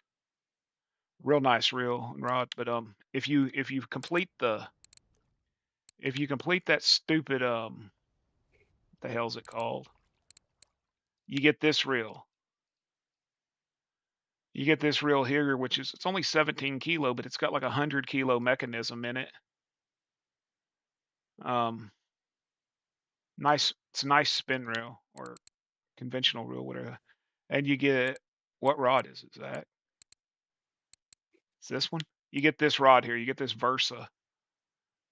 Real nice reel and rod. But if you complete that stupid what the hell's it called? You get this reel. You get this reel here, which is it's only 17 kilo, but it's got like 100 kilo mechanism in it. Nice. It's a nice spin reel or conventional reel, whatever. And you get what rod is that? It's this one. You get this rod here. You get this Versa.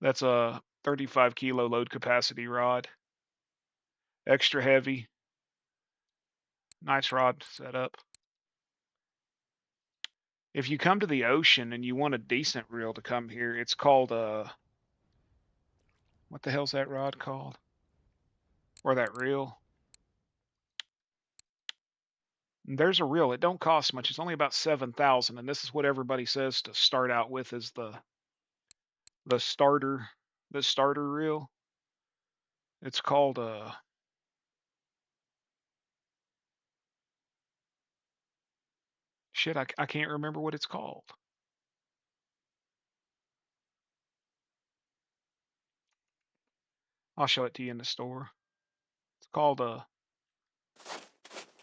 That's a 35 kilo load capacity rod. Extra heavy. Nice rod setup. If you come to the ocean and you want a decent reel to come here, it's called what the hell's that rod called? Or that reel? There's a reel. It don't cost much. It's only about 7,000, and this is what everybody says to start out with is the starter reel. It's called shit. I can't remember what it's called. I'll show it to you in the store. It's called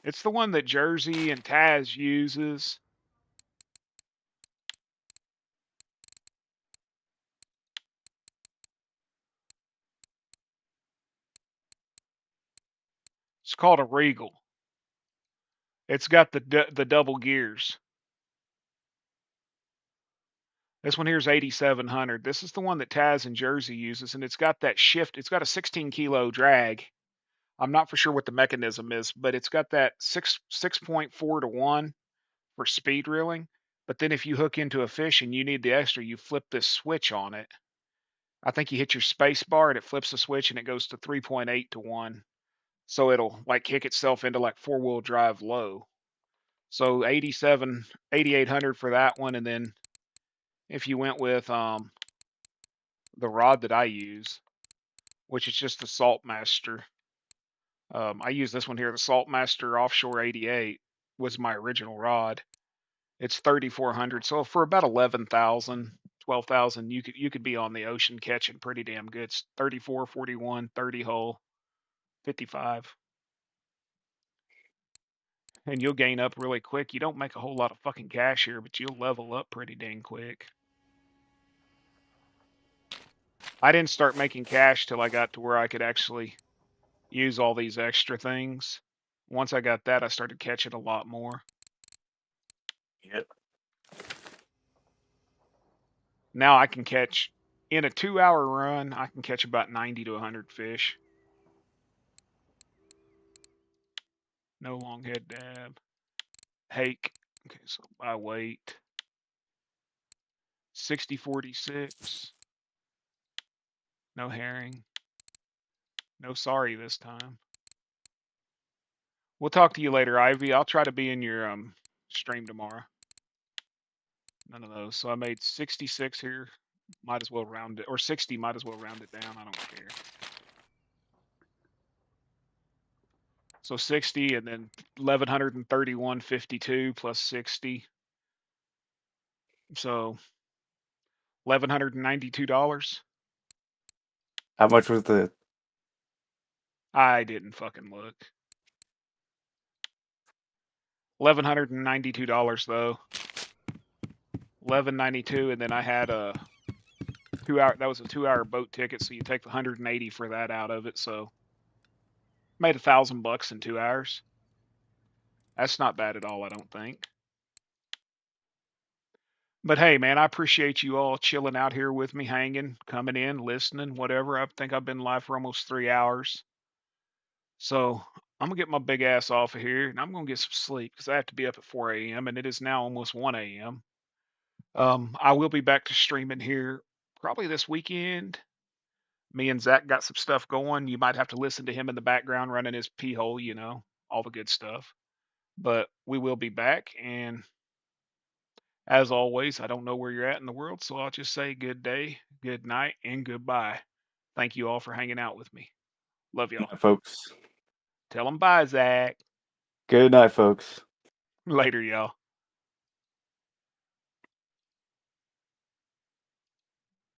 it's the one that Jersey and Taz uses. It's called a Regal. It's got the double gears. This one here is 8,700. This is the one that Taz and Jersey uses, and it's got that shift. It's got a 16 kilo drag. I'm not for sure what the mechanism is, but it's got that 6.4 to 1 for speed reeling. But then if you hook into a fish and you need the extra, you flip this switch on it. I think you hit your space bar and it flips the switch and it goes to 3.8 to 1. So it'll like kick itself into like 4-wheel drive low. So 8,800 for that one. And then if you went with the rod that I use, which is just the Saltmaster. I use this one here, the Saltmaster Offshore 88 was my original rod. It's 3,400, so for about 11,000, 12,000, you could be on the ocean catching pretty damn good. It's 34, 41, 30 hole, 55, and you'll gain up really quick. You don't make a whole lot of fucking cash here, but you'll level up pretty dang quick. I didn't start making cash till I got to where I could actually use all these extra things. Once I got that, I started catching a lot more. Yep. Now I can catch, in a 2-hour run, I can catch about 90 to 100 fish. No long head dab. Hake. Okay, so by weight. 60-46. No herring. No sorry this time. We'll talk to you later, Ivy. I'll try to be in your stream tomorrow. None of those. So I made 66 here. Might as well round it, or 60. Might as well round it down. I don't care. So 60, and then 1,131.52 plus 60. So $1,192. How much was the? I didn't fucking look. $1,192 though. 1192, and then I had a 2-hour. That was a 2-hour boat ticket, so you take the 180 for that out of it. So made $1,000 in 2 hours. That's not bad at all, I don't think. But hey, man, I appreciate you all chilling out here with me, hanging, coming in, listening, whatever. I think I've been live for almost 3 hours. So I'm gonna get my big ass off of here and I'm gonna get some sleep because I have to be up at 4 a.m. and it is now almost 1 a.m. I will be back to streaming here probably this weekend. Me and Zach got some stuff going. You might have to listen to him in the background running his pee hole, all the good stuff. But we will be back. And as always, I don't know where you're at in the world, so I'll just say good day, good night, and goodbye. Thank you all for hanging out with me. Love Good y'all. night, folks. Tell them bye, Zach. Good night, folks. Later, y'all.